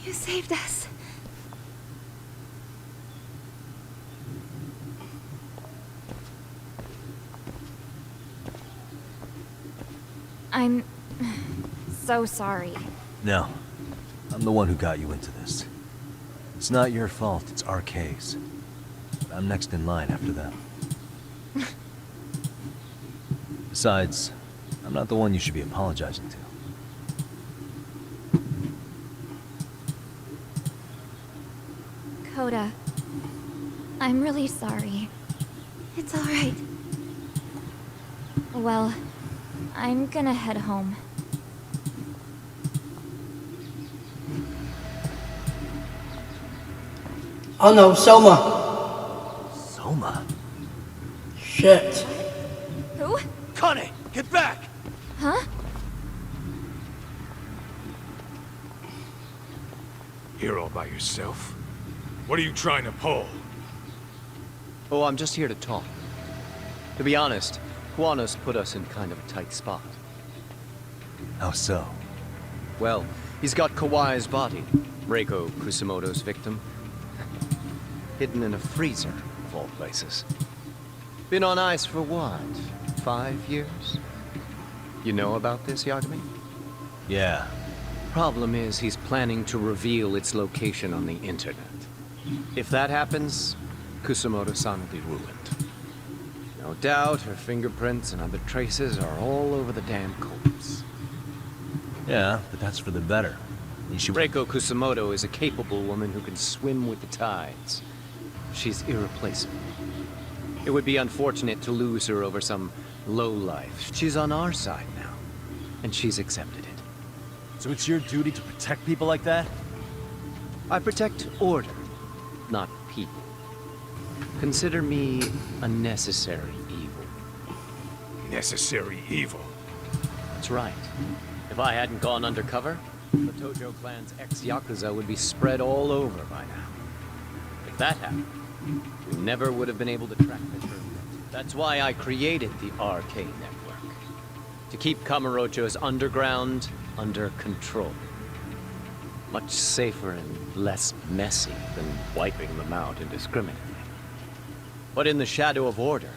[SPEAKER 20] You saved us. I'm so sorry.
[SPEAKER 5] No. I'm the one who got you into this. It's not your fault, it's RK's. I'm next in line after them. Besides, I'm not the one you should be apologizing to.
[SPEAKER 20] Coda, I'm really sorry. It's all right. Well, I'm gonna head home.
[SPEAKER 1] Oh no, Selma.
[SPEAKER 5] Selma?
[SPEAKER 1] Shit.
[SPEAKER 20] Who?
[SPEAKER 10] Connie, get back!
[SPEAKER 20] Huh?
[SPEAKER 6] Here all by yourself. What are you trying to pull?
[SPEAKER 2] Oh, I'm just here to talk. To be honest, Kuwano's put us in kind of a tight spot.
[SPEAKER 5] How so?
[SPEAKER 2] Well, he's got Kawai's body, Reiko Kusamoto's victim, hidden in a freezer, of all places. Been on ice for what, 5 years? You know about this, Yagami?
[SPEAKER 5] Yeah.
[SPEAKER 2] Problem is, he's planning to reveal its location on the internet. If that happens, Kusumoto-san will be ruined. No doubt her fingerprints and other traces are all over the damn corpse.
[SPEAKER 5] Yeah, but that's for the better.
[SPEAKER 2] Reiko Kusumoto is a capable woman who can swim with the tides. She's irreplaceable. It would be unfortunate to lose her over some lowlife. She's on our side now, and she's accepted it.
[SPEAKER 5] So it's your duty to protect people like that?
[SPEAKER 2] I protect order, not people. Consider me a necessary evil.
[SPEAKER 6] Necessary evil?
[SPEAKER 2] That's right. If I hadn't gone undercover, the Tojo clan's ex-Yakuza would be spread all over by now. If that happened, we never would have been able to track the criminals. That's why I created the RK network. To keep Kamurocho's underground under control. Much safer and less messy than wiping them out indiscriminately. But in the shadow of order,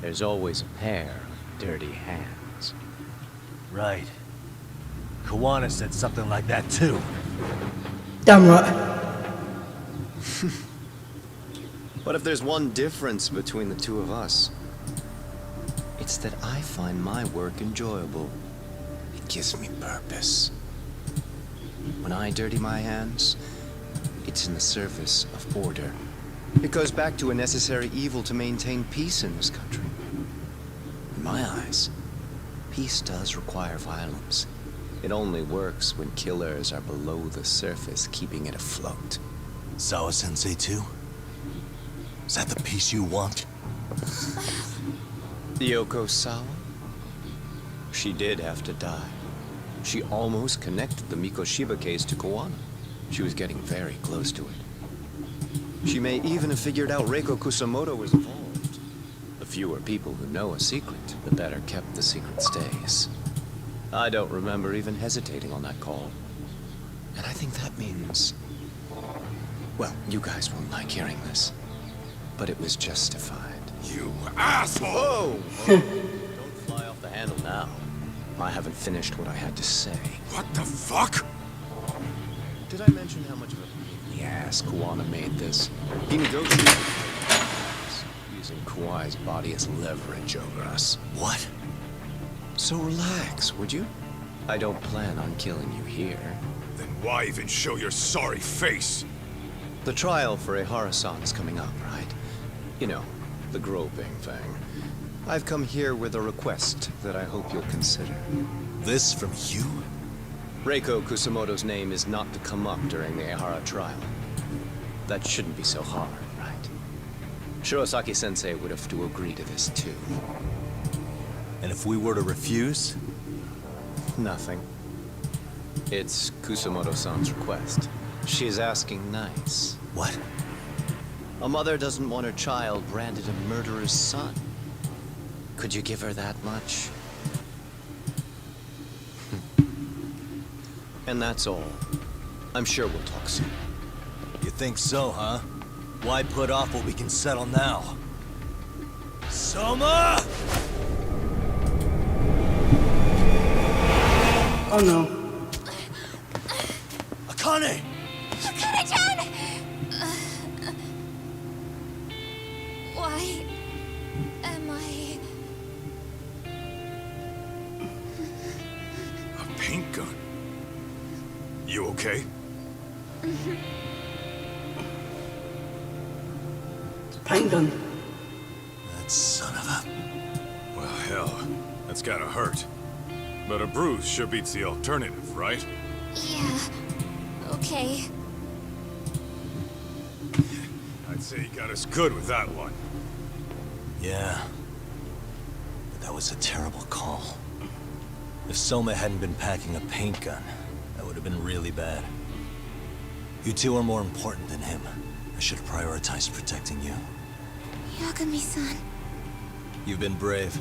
[SPEAKER 2] there's always a pair of dirty hands.
[SPEAKER 5] Right. Kawana said something like that too.
[SPEAKER 1] Damn right.
[SPEAKER 2] But if there's one difference between the two of us, it's that I find my work enjoyable. It gives me purpose. When I dirty my hands, it's in the service of order. It goes back to a necessary evil to maintain peace in this country. In my eyes, peace does require violence. It only works when killers are below the surface, keeping it afloat.
[SPEAKER 9] Sawa-sensei too? Is that the peace you want?
[SPEAKER 2] Yoko Sawa? She did have to die. She almost connected the Mikoshiba case to Kawana. She was getting very close to it. She may even have figured out Reiko Kusumoto was involved. The fewer people who know a secret, the better kept the secret stays. I don't remember even hesitating on that call. And I think that means... Well, you guys won't like hearing this, but it was justified.
[SPEAKER 6] You asshole!
[SPEAKER 2] Whoa! Don't fly off the handle now. I haven't finished what I had to say.
[SPEAKER 6] What the fuck?
[SPEAKER 2] Did I mention how much of a pain in the ass Kawana made this? He negotiated using Kawai's body as leverage over us.
[SPEAKER 9] What?
[SPEAKER 2] So relax, would you? I don't plan on killing you here.
[SPEAKER 6] Then why even show your sorry face?
[SPEAKER 2] The trial for Ehara-san's coming up, right? You know, the groping thing. I've come here with a request that I hope you'll consider.
[SPEAKER 9] This from you?
[SPEAKER 2] Reiko Kusumoto's name is not to come up during the Ehara trial. That shouldn't be so hard, right? Shirosaki-sensei would have to agree to this too.
[SPEAKER 9] And if we were to refuse?
[SPEAKER 2] Nothing. It's Kusumoto-san's request. She's asking nice.
[SPEAKER 9] What?
[SPEAKER 2] A mother doesn't want her child branded a murderer's son. Could you give her that much? And that's all. I'm sure we'll talk soon.
[SPEAKER 9] You think so, huh? Why put off what we can settle now? Soma!
[SPEAKER 1] Oh no.
[SPEAKER 9] Akane!
[SPEAKER 20] Akane-chan! Why am I...
[SPEAKER 6] A paint gun? You okay?
[SPEAKER 1] Paint gun.
[SPEAKER 9] That son of a...
[SPEAKER 6] Well, hell, that's gotta hurt. But a bruise sure beats the alternative, right?
[SPEAKER 20] Yeah. Okay.
[SPEAKER 6] I'd say you got us good with that one.
[SPEAKER 9] Yeah. But that was a terrible call. If Soma hadn't been packing a paint gun, that would have been really bad. You two are more important than him. I should have prioritized protecting you.
[SPEAKER 20] Yagami-san.
[SPEAKER 9] You've been brave.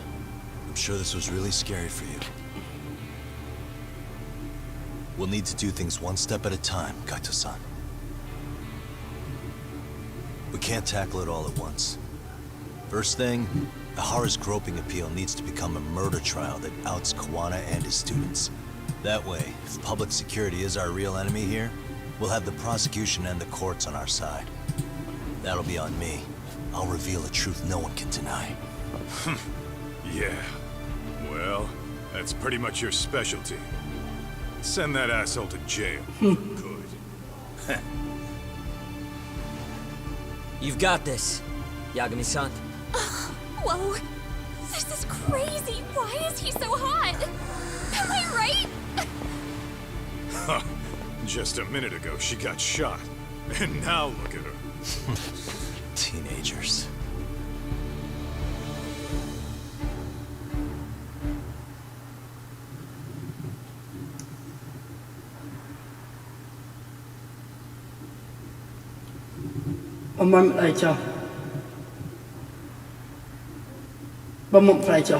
[SPEAKER 9] I'm sure this was really scary for you. We'll need to do things one step at a time, Kaito-san. We can't tackle it all at once. First thing, Ihara's groping appeal needs to become a murder trial that outs Kawana and his students. That way, if public security is our real enemy here, we'll have the prosecution and the courts on our side. That'll be on me. I'll reveal a truth no one can deny.
[SPEAKER 6] Yeah. Well, that's pretty much your specialty. Send that asshole to jail. Good.
[SPEAKER 23] You've got this, Yagami-san.
[SPEAKER 20] Whoa. This is crazy. Why is he so hot? Am I right?
[SPEAKER 6] Huh. Just a minute ago, she got shot. And now look at her.
[SPEAKER 9] Teenagers.
[SPEAKER 1] A moment later. 1 month later.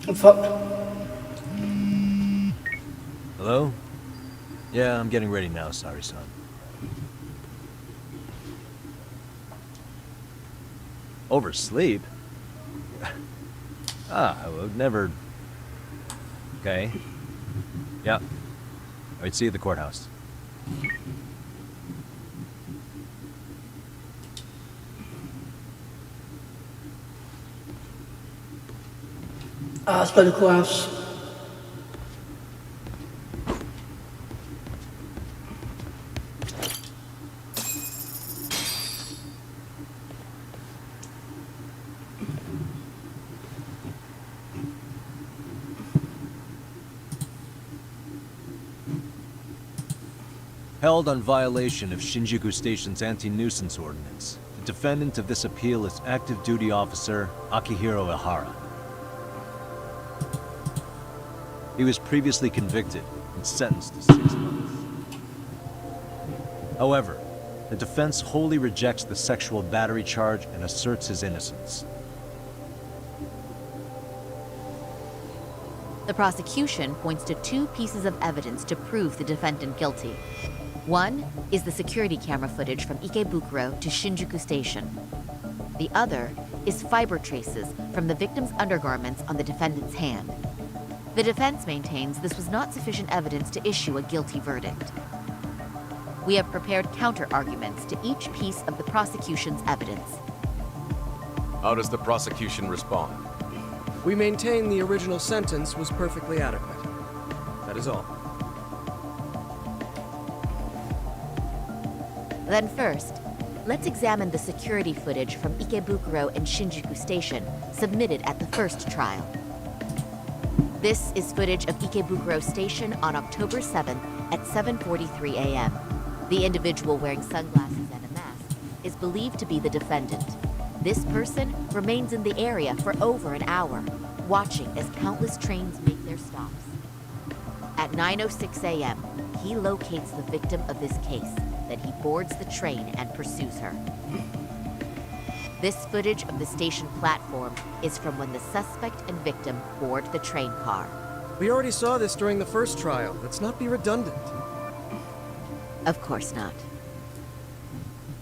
[SPEAKER 1] Oh, fuck.
[SPEAKER 5] Hello? Yeah, I'm getting ready now, sorry, son. Oversleep? I would never... Okay. Yeah. Alright, see you at the courthouse.
[SPEAKER 1] Let's go to the courthouse.
[SPEAKER 5] Held on violation of Shinjuku Station's anti-nuisance ordinance. The defendant of this appeal is active duty officer Akihiro Ihara. He was previously convicted and sentenced to 6 months. However, the defense wholly rejects the sexual battery charge and asserts his innocence.
[SPEAKER 22] The prosecution points to 2 pieces of evidence to prove the defendant guilty. One is the security camera footage from Ikebukuro to Shinjuku Station. The other is fiber traces from the victim's undergarments on the defendant's hand. The defense maintains this was not sufficient evidence to issue a guilty verdict. We have prepared counter-arguments to each piece of the prosecution's evidence.
[SPEAKER 8] How does the prosecution respond?
[SPEAKER 13] We maintain the original sentence was perfectly adequate. That is all.
[SPEAKER 22] Then first, let's examine the security footage from Ikebukuro and Shinjuku Station submitted at the first trial. This is footage of Ikebukuro Station on October 7th at 7:43 a.m. The individual wearing sunglasses and a mask is believed to be the defendant. This person remains in the area for over an hour, watching as countless trains make their stops. At 9:06 a.m., he locates the victim of this case, then he boards the train and pursues her. This footage of the station platform is from when the suspect and victim board the train car.
[SPEAKER 13] We already saw this during the first trial. Let's not be redundant.
[SPEAKER 22] Of course not.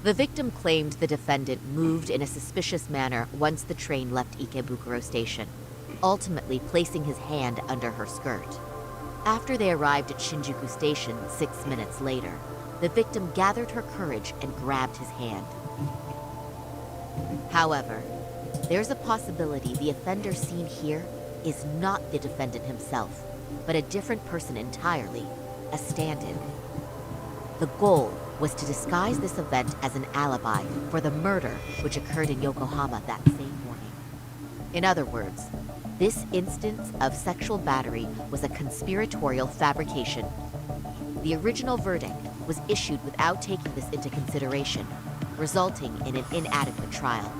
[SPEAKER 22] The victim claimed the defendant moved in a suspicious manner once the train left Ikebukuro Station, ultimately placing his hand under her skirt. After they arrived at Shinjuku Station 6 minutes later, the victim gathered her courage and grabbed his hand. However, there's a possibility the offender seen here is not the defendant himself, but a different person entirely, a stand-in. The goal was to disguise this event as an alibi for the murder which occurred in Yokohama that same morning. In other words, this instance of sexual battery was a conspiratorial fabrication. The original verdict was issued without taking this into consideration, resulting in an inadequate trial.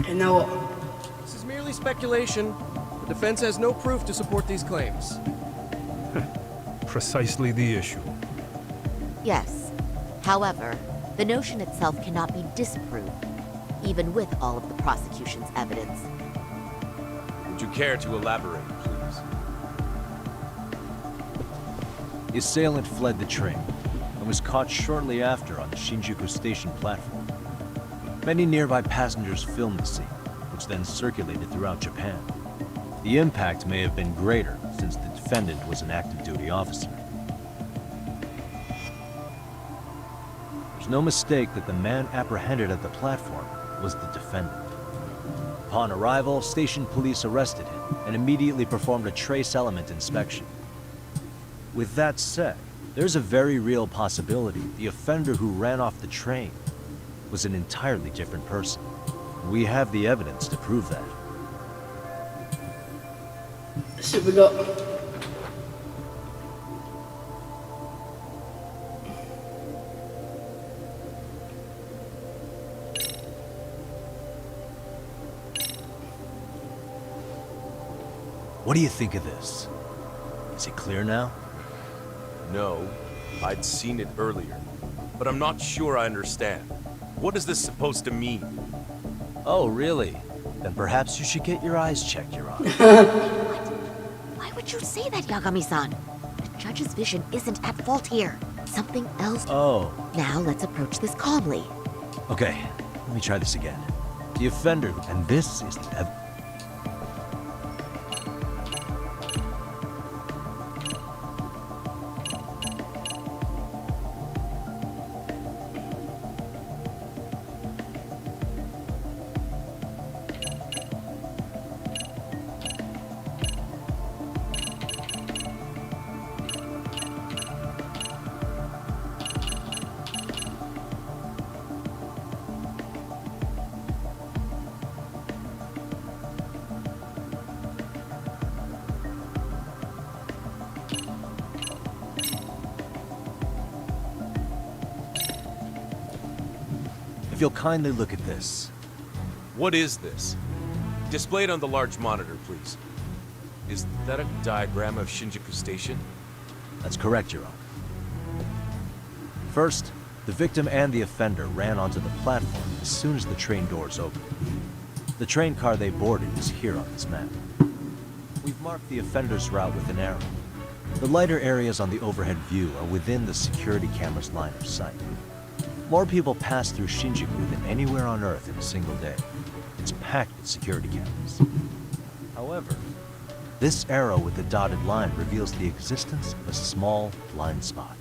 [SPEAKER 1] And now what?
[SPEAKER 13] This is merely speculation. The defense has no proof to support these claims.
[SPEAKER 12] Precisely the issue.
[SPEAKER 22] Yes. However, the notion itself cannot be disproved, even with all of the prosecution's evidence.
[SPEAKER 8] Would you care to elaborate, please?
[SPEAKER 5] The assailant fled the train and was caught shortly after on the Shinjuku station platform. Many nearby passengers filmed the scene, which then circulated throughout Japan. The impact may have been greater since the defendant was an active duty officer. There's no mistake that the man apprehended at the platform was the defendant. Upon arrival, station police arrested him and immediately performed a trace element inspection. With that said, there's a very real possibility the offender who ran off the train was an entirely different person. We have the evidence to prove that.
[SPEAKER 1] Let's see what we got.
[SPEAKER 5] What do you think of this? Is it clear now?
[SPEAKER 8] No, I'd seen it earlier, but I'm not sure I understand. What is this supposed to mean?
[SPEAKER 5] Oh, really? Then perhaps you should get your eyes checked, Your Honor.
[SPEAKER 22] Why would you say that, Yagami-san? The judge's vision isn't at fault here. Something else.
[SPEAKER 5] Oh.
[SPEAKER 22] Now let's approach this calmly.
[SPEAKER 5] Okay, let me try this again. The offender, and this is the If you'll kindly look at this.
[SPEAKER 8] What is this? Display it on the large monitor, please. Is that a diagram of Shinjuku Station?
[SPEAKER 5] That's correct, Your Honor. First, the victim and the offender ran onto the platform as soon as the train doors opened. The train car they boarded is here on this map. We've marked the offender's route with an arrow. The lighter areas on the overhead view are within the security camera's line of sight. More people pass through Shinjuku than anywhere on Earth in a single day. It's packed with security cameras. However, this arrow with the dotted line reveals the existence of a small blind spot.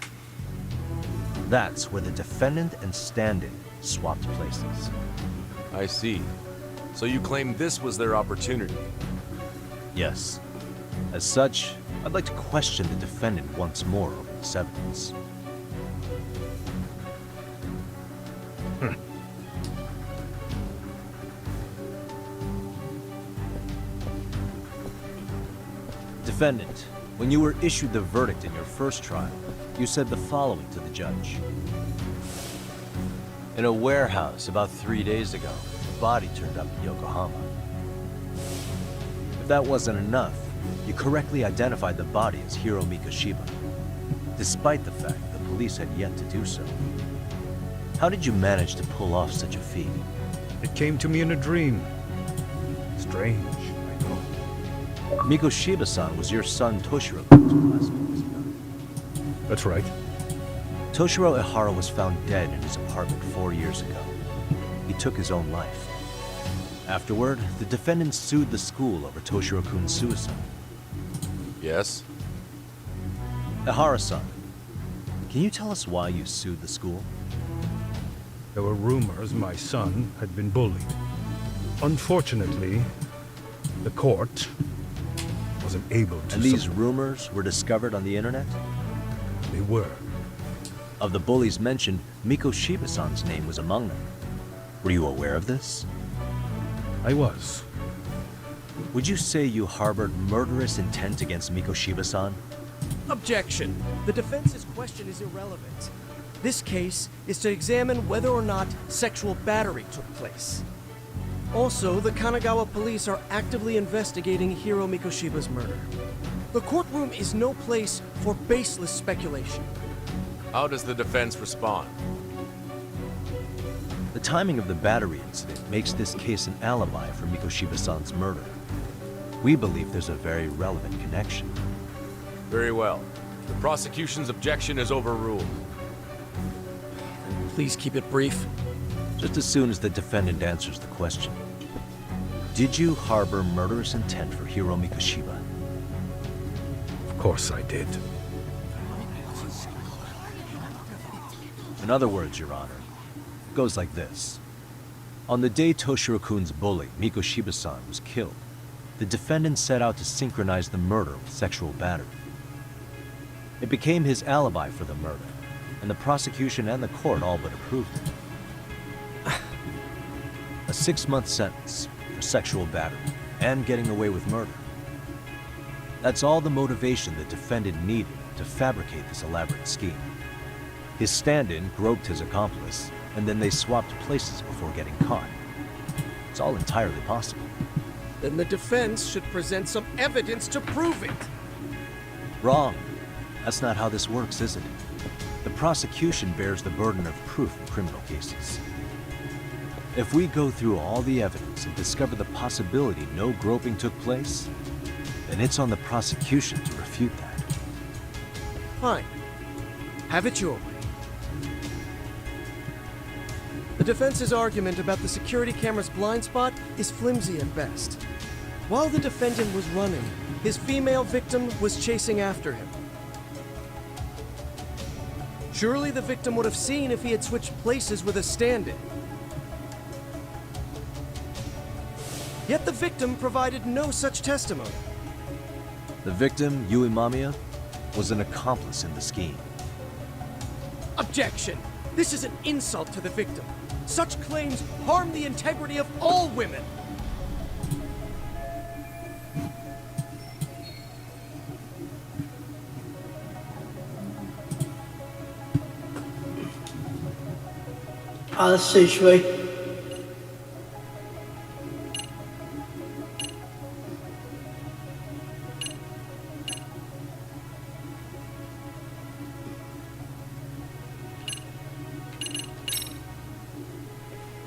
[SPEAKER 5] That's where the defendant and stand-in swapped places.
[SPEAKER 8] I see. So you claim this was their opportunity?
[SPEAKER 5] Yes. As such, I'd like to question the defendant once more over this evidence. Defendant, when you were issued the verdict in your first trial, you said the following to the judge. In a warehouse about 3 days ago, a body turned up in Yokohama. If that wasn't enough, you correctly identified the body as Hiro Mikoshiba, despite the fact the police had yet to do so. How did you manage to pull off such a feat?
[SPEAKER 12] It came to me in a dream. Strange, I know.
[SPEAKER 5] Mikoshiba-san was your son Toshiro Kun's classmate.
[SPEAKER 12] That's right.
[SPEAKER 5] Toshiro Ihara was found dead in his apartment 4 years ago. He took his own life. Afterward, the defendant sued the school over Toshiro Kun's suicide.
[SPEAKER 8] Yes?
[SPEAKER 5] Ihara-san, can you tell us why you sued the school?
[SPEAKER 12] There were rumors my son had been bullied. Unfortunately, the court wasn't able to...
[SPEAKER 5] And these rumors were discovered on the internet?
[SPEAKER 12] They were.
[SPEAKER 5] Of the bullies mentioned, Mikoshiba-san's name was among them. Were you aware of this?
[SPEAKER 12] I was.
[SPEAKER 5] Would you say you harbored murderous intent against Mikoshiba-san?
[SPEAKER 14] Objection. The defense's question is irrelevant. This case is to examine whether or not sexual battery took place. Also, the Kanagawa police are actively investigating Hiro Mikoshiba's murder. The courtroom is no place for baseless speculation.
[SPEAKER 8] How does the defense respond?
[SPEAKER 5] The timing of the battery incident makes this case an alibi for Mikoshiba-san's murder. We believe there's a very relevant connection.
[SPEAKER 8] Very well. The prosecution's objection is overruled.
[SPEAKER 14] Please keep it brief.
[SPEAKER 5] Just as soon as the defendant answers the question. Did you harbor murderous intent for Hiro Mikoshiba?
[SPEAKER 12] Of course I did.
[SPEAKER 5] In other words, Your Honor, it goes like this. On the day Toshiro-kun's bully, Mikoshiba-san, was killed, the defendant set out to synchronize the murder with sexual battery. It became his alibi for the murder, and the prosecution and the court all but approved it. A 6-month sentence for sexual battery and getting away with murder. That's all the motivation the defendant needed to fabricate this elaborate scheme. His stand-in groped his accomplice, and then they swapped places before getting caught. It's all entirely possible.
[SPEAKER 14] Then the defense should present some evidence to prove it.
[SPEAKER 5] Wrong. That's not how this works, is it? The prosecution bears the burden of proof in criminal cases. If we go through all the evidence and discover the possibility no groping took place, then it's on the prosecution to refute that.
[SPEAKER 14] Fine. Have it your way. The defense's argument about the security camera's blind spot is flimsy at best. While the defendant was running, his female victim was chasing after him. Surely the victim would have seen if he had switched places with a stand-in. Yet the victim provided no such testimony.
[SPEAKER 5] The victim, Yui Mamiya, was an accomplice in the scheme.
[SPEAKER 14] Objection! This is an insult to the victim. Such claims harm the integrity of all women.
[SPEAKER 1] Let's see, shall we?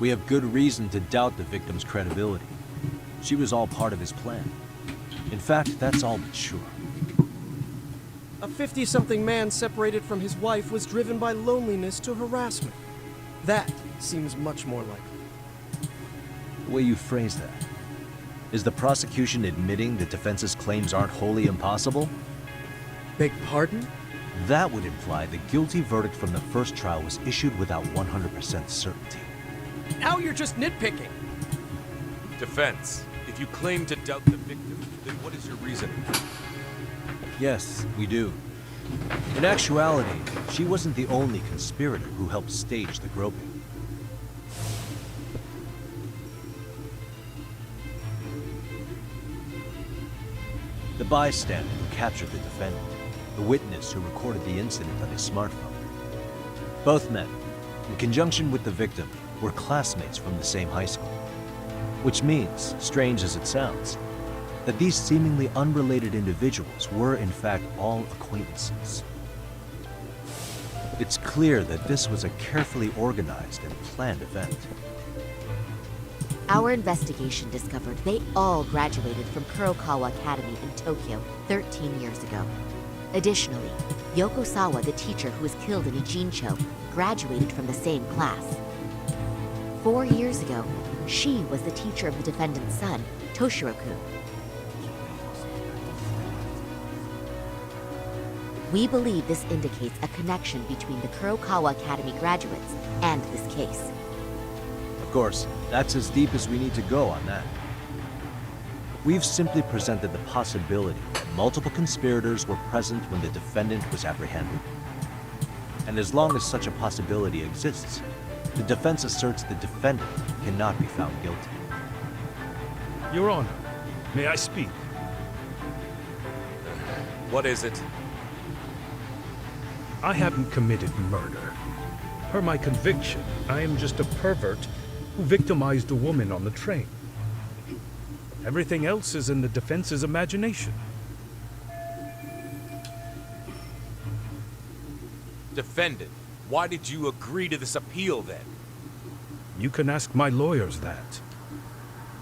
[SPEAKER 5] We have good reason to doubt the victim's credibility. She was all part of his plan. In fact, that's all but sure.
[SPEAKER 14] A 50-something man separated from his wife was driven by loneliness to harassment. That seems much more likely.
[SPEAKER 5] The way you phrase that. Is the prosecution admitting the defense's claims aren't wholly impossible?
[SPEAKER 14] Beg pardon?
[SPEAKER 5] That would imply the guilty verdict from the first trial was issued without 100% certainty.
[SPEAKER 14] Now you're just nitpicking.
[SPEAKER 8] Defense, if you claim to doubt the victim, then what is your reasoning?
[SPEAKER 5] Yes, we do. In actuality, she wasn't the only conspirator who helped stage the groping. The bystander who captured the defendant, the witness who recorded the incident on his smartphone. Both men, in conjunction with the victim, were classmates from the same high school. Which means, strange as it sounds, that these seemingly unrelated individuals were in fact all acquaintances. It's clear that this was a carefully organized and planned event.
[SPEAKER 22] Our investigation discovered they all graduated from Kurokawa Academy in Tokyo 13 years ago. Additionally, Yoko Sawa, the teacher who was killed in Ijincho, graduated from the same class. 4 years ago, she was the teacher of the defendant's son, Toshiro-kun. We believe this indicates a connection between the Kurokawa Academy graduates and this case.
[SPEAKER 5] Of course, that's as deep as we need to go on that. We've simply presented the possibility that multiple conspirators were present when the defendant was apprehended. And as long as such a possibility exists, the defense asserts the defendant cannot be found guilty.
[SPEAKER 12] Your Honor, may I speak?
[SPEAKER 8] What is it?
[SPEAKER 12] I haven't committed murder. Per my conviction, I am just a pervert who victimized a woman on the train. Everything else is in the defense's imagination.
[SPEAKER 8] Defendant, why did you agree to this appeal then?
[SPEAKER 12] You can ask my lawyers that.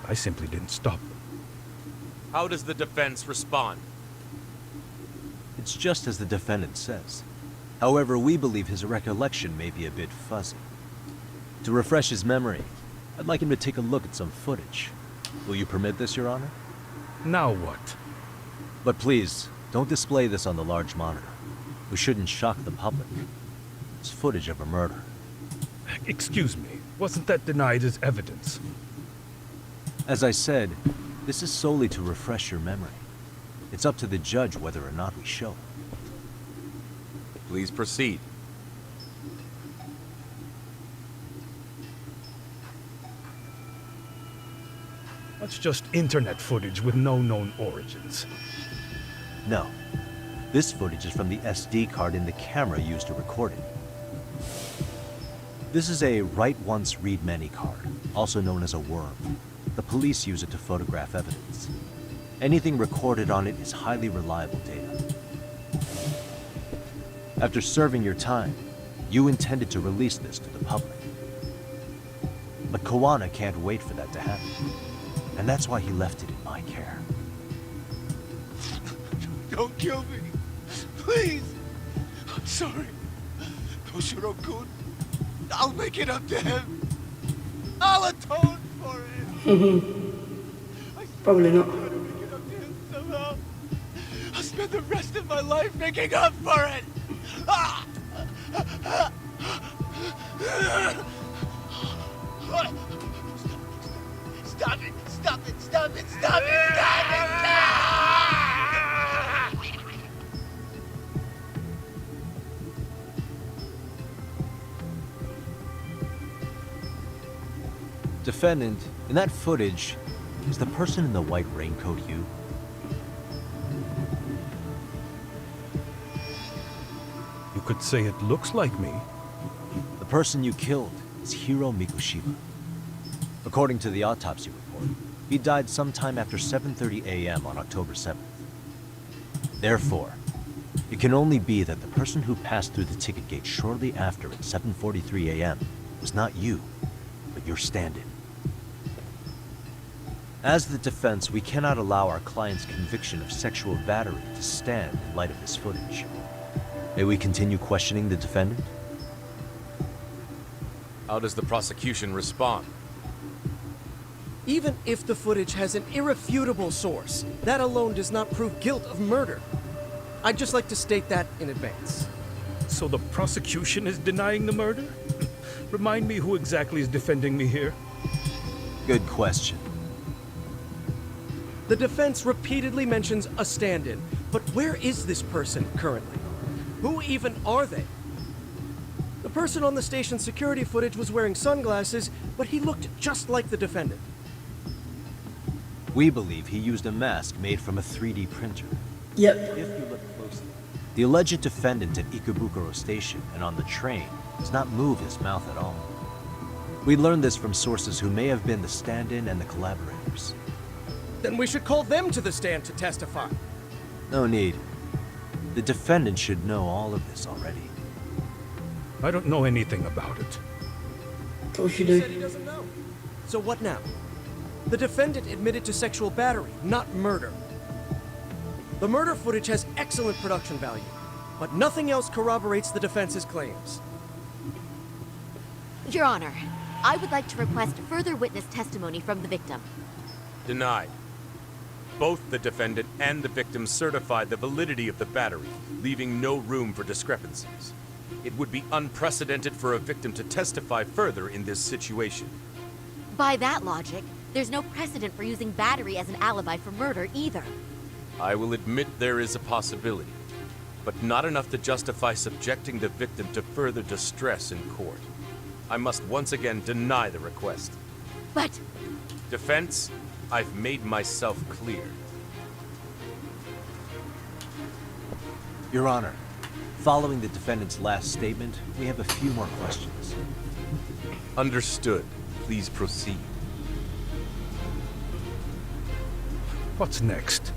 [SPEAKER 12] I simply didn't stop them.
[SPEAKER 8] How does the defense respond?
[SPEAKER 5] It's just as the defendant says. However, we believe his recollection may be a bit fuzzy. To refresh his memory, I'd like him to take a look at some footage. Will you permit this, Your Honor?
[SPEAKER 12] Now what?
[SPEAKER 5] But please, don't display this on the large monitor. We shouldn't shock the public. It's footage of a murder.
[SPEAKER 12] Excuse me, wasn't that denied as evidence?
[SPEAKER 5] As I said, this is solely to refresh your memory. It's up to the judge whether or not we show it.
[SPEAKER 8] Please proceed.
[SPEAKER 12] That's just internet footage with no known origins.
[SPEAKER 5] No. This footage is from the SD card in the camera used to record it. This is a write once, read many card, also known as a worm. The police use it to photograph evidence. Anything recorded on it is highly reliable data. After serving your time, you intended to release this to the public. But Kawana can't wait for that to happen. And that's why he left it in my care.
[SPEAKER 11] Don't kill me. Please. I'm sorry. Toshiro-kun. I'll make it up to him. I'll atone for it.
[SPEAKER 1] Probably not.
[SPEAKER 11] Somehow. I'll spend the rest of my life making up for it. Stop it! Stop it! Stop it! Stop it! Stop it!
[SPEAKER 5] Defendant, in that footage, is the person in the white raincoat you?
[SPEAKER 12] You could say it looks like me.
[SPEAKER 5] The person you killed is Hiro Mikushiba. According to the autopsy report, he died sometime after 7:30 a.m. on October 7th. Therefore, it can only be that the person who passed through the ticket gate shortly after at 7:43 a.m. was not you, but your stand-in. As the defense, we cannot allow our client's conviction of sexual battery to stand in light of this footage. May we continue questioning the defendant?
[SPEAKER 8] How does the prosecution respond?
[SPEAKER 14] Even if the footage has an irrefutable source, that alone does not prove guilt of murder. I'd just like to state that in advance.
[SPEAKER 12] So the prosecution is denying the murder? Remind me who exactly is defending me here?
[SPEAKER 5] Good question.
[SPEAKER 14] The defense repeatedly mentions a stand-in, but where is this person currently? Who even are they? The person on the station's security footage was wearing sunglasses, but he looked just like the defendant.
[SPEAKER 5] We believe he used a mask made from a 3D printer.
[SPEAKER 1] Yep.
[SPEAKER 5] If you look closely, the alleged defendant at Ikebukuro Station and on the train does not move his mouth at all. We learned this from sources who may have been the stand-in and the collaborators.
[SPEAKER 14] Then we should call them to the stand to testify.
[SPEAKER 5] No need. The defendant should know all of this already.
[SPEAKER 12] I don't know anything about it.
[SPEAKER 1] Of course you
[SPEAKER 14] He said he
[SPEAKER 1] do.
[SPEAKER 14] doesn't know. So what now? The defendant admitted to sexual battery, not murder. The murder footage has excellent production value, but nothing else corroborates the defense's claims.
[SPEAKER 22] Your Honor, I would like to request further witness testimony from the victim.
[SPEAKER 8] Denied. Both the defendant and the victim certified the validity of the battery, leaving no room for discrepancies. It would be unprecedented for a victim to testify further in this situation.
[SPEAKER 22] By that logic, there's no precedent for using battery as an alibi for murder either.
[SPEAKER 8] I will admit there is a possibility, but not enough to justify subjecting the victim to further distress in court. I must once again deny the request.
[SPEAKER 22] But...
[SPEAKER 8] Defense, I've made myself clear.
[SPEAKER 5] Your Honor, following the defendant's last statement, we have a few more questions.
[SPEAKER 8] Understood. Please proceed.
[SPEAKER 12] What's next?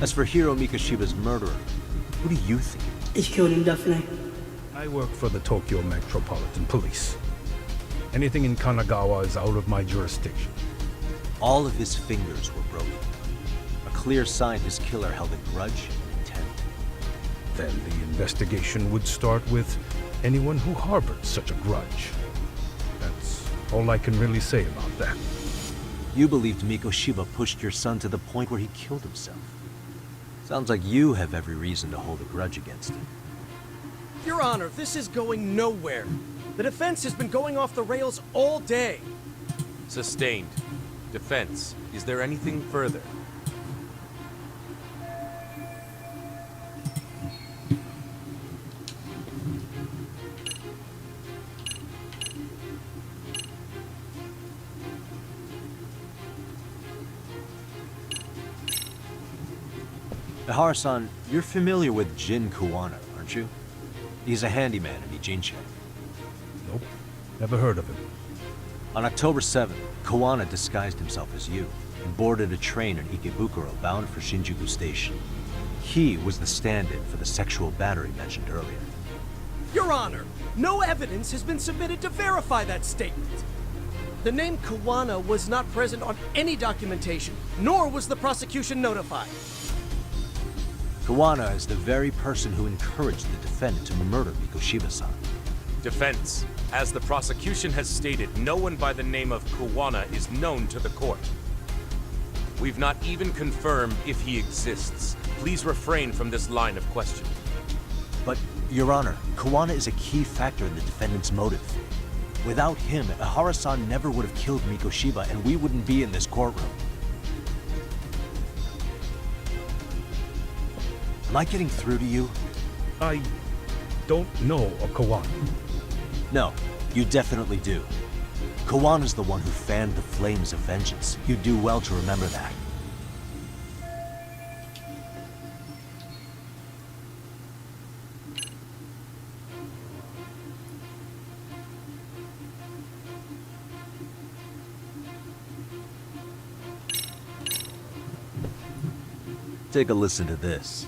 [SPEAKER 5] As for Hiro Mikoshiba's murderer, who do you think?
[SPEAKER 1] He's killed him, definitely.
[SPEAKER 12] I work for the Tokyo Metropolitan Police. Anything in Kanagawa is out of my jurisdiction.
[SPEAKER 5] All of his fingers were broken. A clear sign his killer held a grudge and intent.
[SPEAKER 12] Then the investigation would start with anyone who harbored such a grudge. That's all I can really say about that.
[SPEAKER 5] You believed Mikoshiba pushed your son to the point where he killed himself. Sounds like you have every reason to hold a grudge against him.
[SPEAKER 14] Your Honor, this is going nowhere. The defense has been going off the rails all day.
[SPEAKER 8] Sustained. Defense. Is there anything further?
[SPEAKER 5] Ihara-san, you're familiar with Jin Kuwana, aren't you? He's a handyman in Ijincho.
[SPEAKER 12] Nope. Never heard of him.
[SPEAKER 5] On October 7th, Kuwana disguised himself as you and boarded a train in Ikebukuro bound for Shinjuku Station. He was the stand-in for the sexual battery mentioned earlier.
[SPEAKER 14] Your Honor, no evidence has been submitted to verify that statement. The name Kuwana was not present on any documentation, nor was the prosecution notified.
[SPEAKER 5] Kuwana is the very person who encouraged the defendant to murder Mikoshiba-san.
[SPEAKER 8] Defense. As the prosecution has stated, no one by the name of Kuwana is known to the court. We've not even confirmed if he exists. Please refrain from this line of questioning.
[SPEAKER 5] But, Your Honor, Kuwana is a key factor in the defendant's motive. Without him, Ihara-san never would have killed Mikoshiba, and we wouldn't be in this courtroom. Am I getting through to you?
[SPEAKER 12] I don't know a Kuwana.
[SPEAKER 5] No, you definitely do. Kawana's the one who fanned the flames of vengeance. You do well to remember that. Take a listen to this.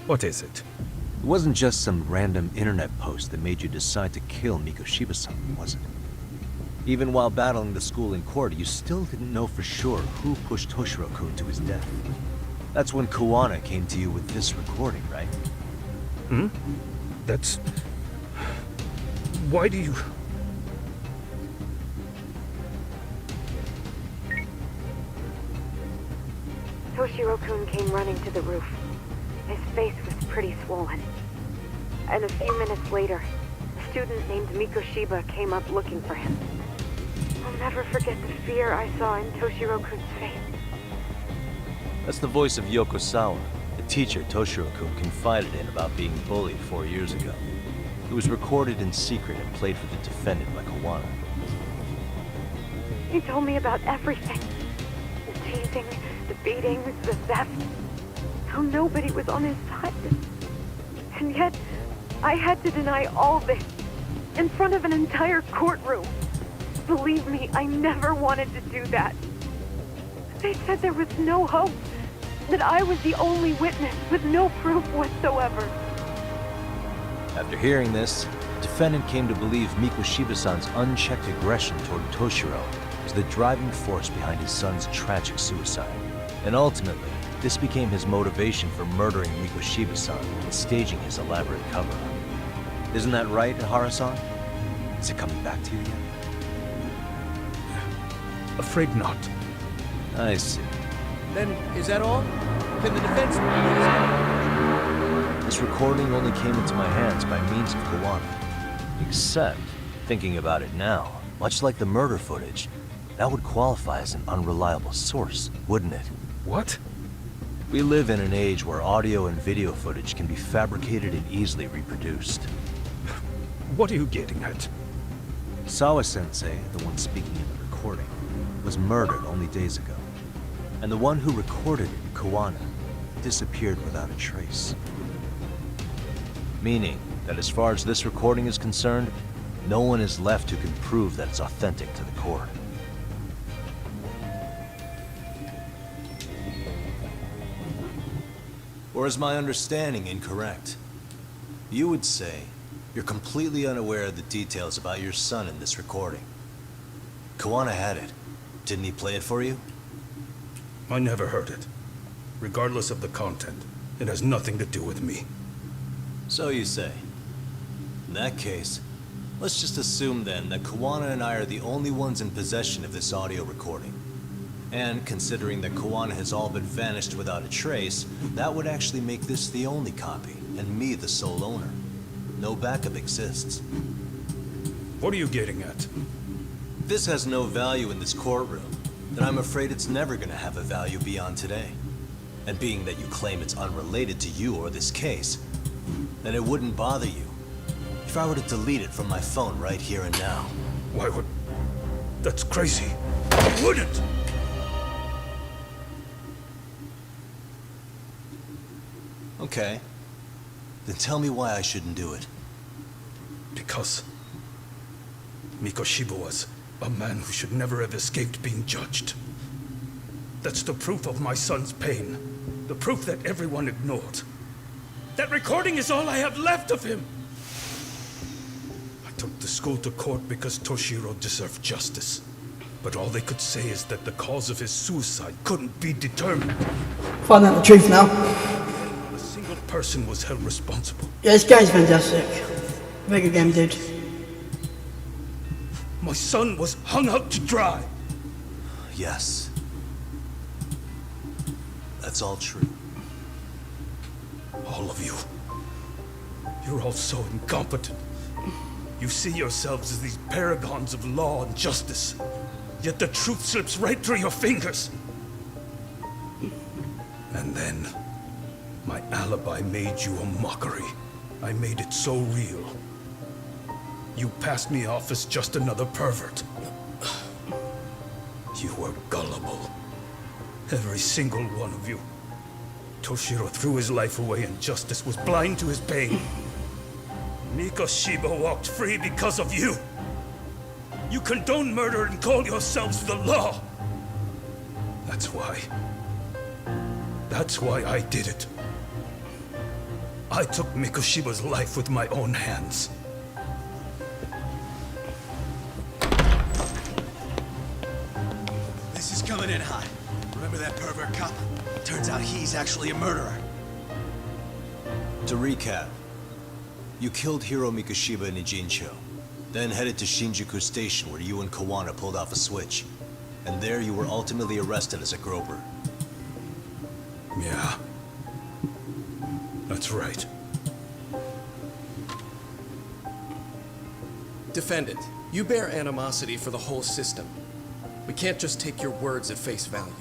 [SPEAKER 12] What is it?
[SPEAKER 5] It wasn't just some random internet post that made you decide to kill Mikoshiba-san, was it? Even while battling the school in court, you still didn't know for sure who pushed Toshiro-kun to his death. That's when Kuwana came to you with this recording, right?
[SPEAKER 12] Hmm? That's... Why do you...
[SPEAKER 15] Toshiro-kun came running to the roof. His face was pretty swollen. And a few minutes later, a student named Mikoshiba came up looking for him. I'll never forget the fear I saw in Toshiro-kun's face.
[SPEAKER 5] That's the voice of Yokosawa, the teacher Toshiro-kun confided in about being bullied 4 years ago. It was recorded in secret and played for the defendant by Kuwana.
[SPEAKER 15] He told me about everything. The teasing, the beating, the theft. How nobody was on his side. And yet, I had to deny all this in front of an entire courtroom. Believe me, I never wanted to do that. They said there was no hope, that I was the only witness with no proof whatsoever.
[SPEAKER 5] After hearing this, the defendant came to believe Mikoshiba-san's unchecked aggression toward Toshiro was the driving force behind his son's tragic suicide. And ultimately, this became his motivation for murdering Mikoshiba-san and staging his elaborate cover-up. Isn't that right, Ihara-san? Is it coming back to you yet?
[SPEAKER 12] Afraid not.
[SPEAKER 5] I see.
[SPEAKER 14] Then, is that all? Can the defense...
[SPEAKER 5] This recording only came into my hands by means of Kuwana. Except, thinking about it now, much like the murder footage, that would qualify as an unreliable source, wouldn't it?
[SPEAKER 12] What?
[SPEAKER 5] We live in an age where audio and video footage can be fabricated and easily reproduced.
[SPEAKER 12] What are you getting at?
[SPEAKER 5] Sawa-sensei, the one speaking in the recording, was murdered only days ago. And the one who recorded it, Kuwana, disappeared without a trace. Meaning that as far as this recording is concerned, no one is left who can prove that it's authentic to the court.
[SPEAKER 9] Or is my understanding incorrect? You would say you're completely unaware of the details about your son in this recording. Kawana had it. Didn't he play it for you?
[SPEAKER 12] I never heard it. Regardless of the content, it has nothing to do with me.
[SPEAKER 9] So you say. In that case, let's just assume then that Kawana and I are the only ones in possession of this audio recording. And considering that Kawana has all but vanished without a trace, that would actually make this the only copy, and me the sole owner. No backup exists.
[SPEAKER 12] What are you getting at?
[SPEAKER 9] If this has no value in this courtroom, then I'm afraid it's never gonna have a value beyond today. And being that you claim it's unrelated to you or this case, then it wouldn't bother you if I were to delete it from my phone right here and now.
[SPEAKER 12] Why would... That's crazy. I wouldn't!
[SPEAKER 9] Okay. Then tell me why I shouldn't do it.
[SPEAKER 12] Because Mikoshiba was a man who should never have escaped being judged. That's the proof of my son's pain. The proof that everyone ignored. That recording is all I have left of him! I took the school to court because Toshiro deserved justice. But all they could say is that the cause of his suicide couldn't be determined.
[SPEAKER 1] Find out the truth now.
[SPEAKER 12] Not a single person was held responsible.
[SPEAKER 1] Yeah, this game's fantastic. Very good game, dude.
[SPEAKER 12] My son was hung out to dry.
[SPEAKER 9] Yes. That's all true.
[SPEAKER 12] All of you. You're all so incompetent. You see yourselves as these paragons of law and justice. Yet the truth slips right through your fingers. And then, my alibi made you a mockery. I made it so real. You passed me off as just another pervert. You were gullible. Every single one of you. Toshiro threw his life away and justice was blind to his pain. Mikoshiba walked free because of you. You condone murder and call yourselves the law. That's why I did it. I took Mikoshiba's life with my own hands.
[SPEAKER 7] This is coming in hot. Remember that pervert cop? Turns out he's actually a murderer.
[SPEAKER 9] To recap, you killed Hiro Mikoshiba in Ijincho, then headed to Shinjuku Station where you and Kawana pulled off a switch. And there you were ultimately arrested as a groper.
[SPEAKER 12] Yeah. That's right.
[SPEAKER 14] Defendant, you bear animosity for the whole system. We can't just take your words at face value.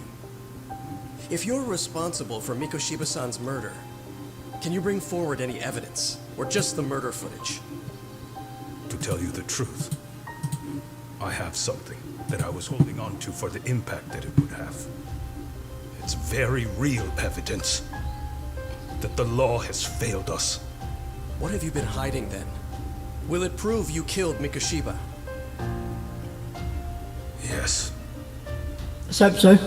[SPEAKER 14] If you're responsible for Mikoshiba-san's murder, can you bring forward any evidence, or just the murder footage?
[SPEAKER 12] To tell you the truth, I have something that I was holding on to for the impact that it would have. It's very real evidence that the law has failed us.
[SPEAKER 14] What have you been hiding then? Will it prove you killed Mikoshiba?
[SPEAKER 12] Yes.
[SPEAKER 1] Let's hope so.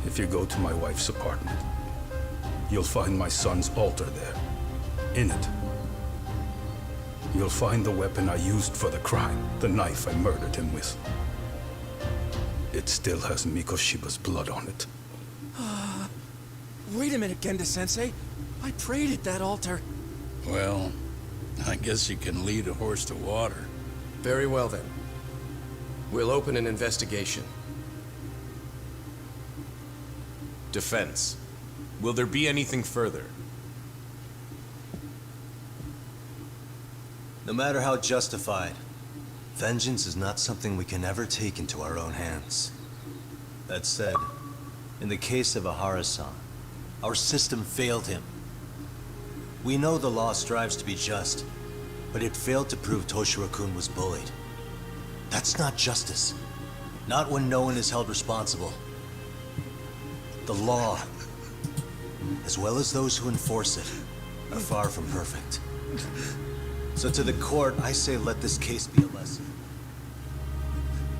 [SPEAKER 12] If you go to my wife's apartment, you'll find my son's altar there. In it, you'll find the weapon I used for the crime, the knife I murdered him with. It still has Mikoshiba's blood on it.
[SPEAKER 13] Wait a minute, Genda-sensei. I prayed at that altar.
[SPEAKER 10] Well, I guess you can lead a horse to water.
[SPEAKER 14] Very well then. We'll open an investigation.
[SPEAKER 8] Defense. Will there be anything further?
[SPEAKER 9] No matter how justified, vengeance is not something we can ever take into our own hands. That said, in the case of Ahara-san, our system failed him. We know the law strives to be just, but it failed to prove Toshiro-kun was bullied. That's not justice. Not when no one is held responsible. The law, as well as those who enforce it, are far from perfect. So to the court, I say let this case be a lesson.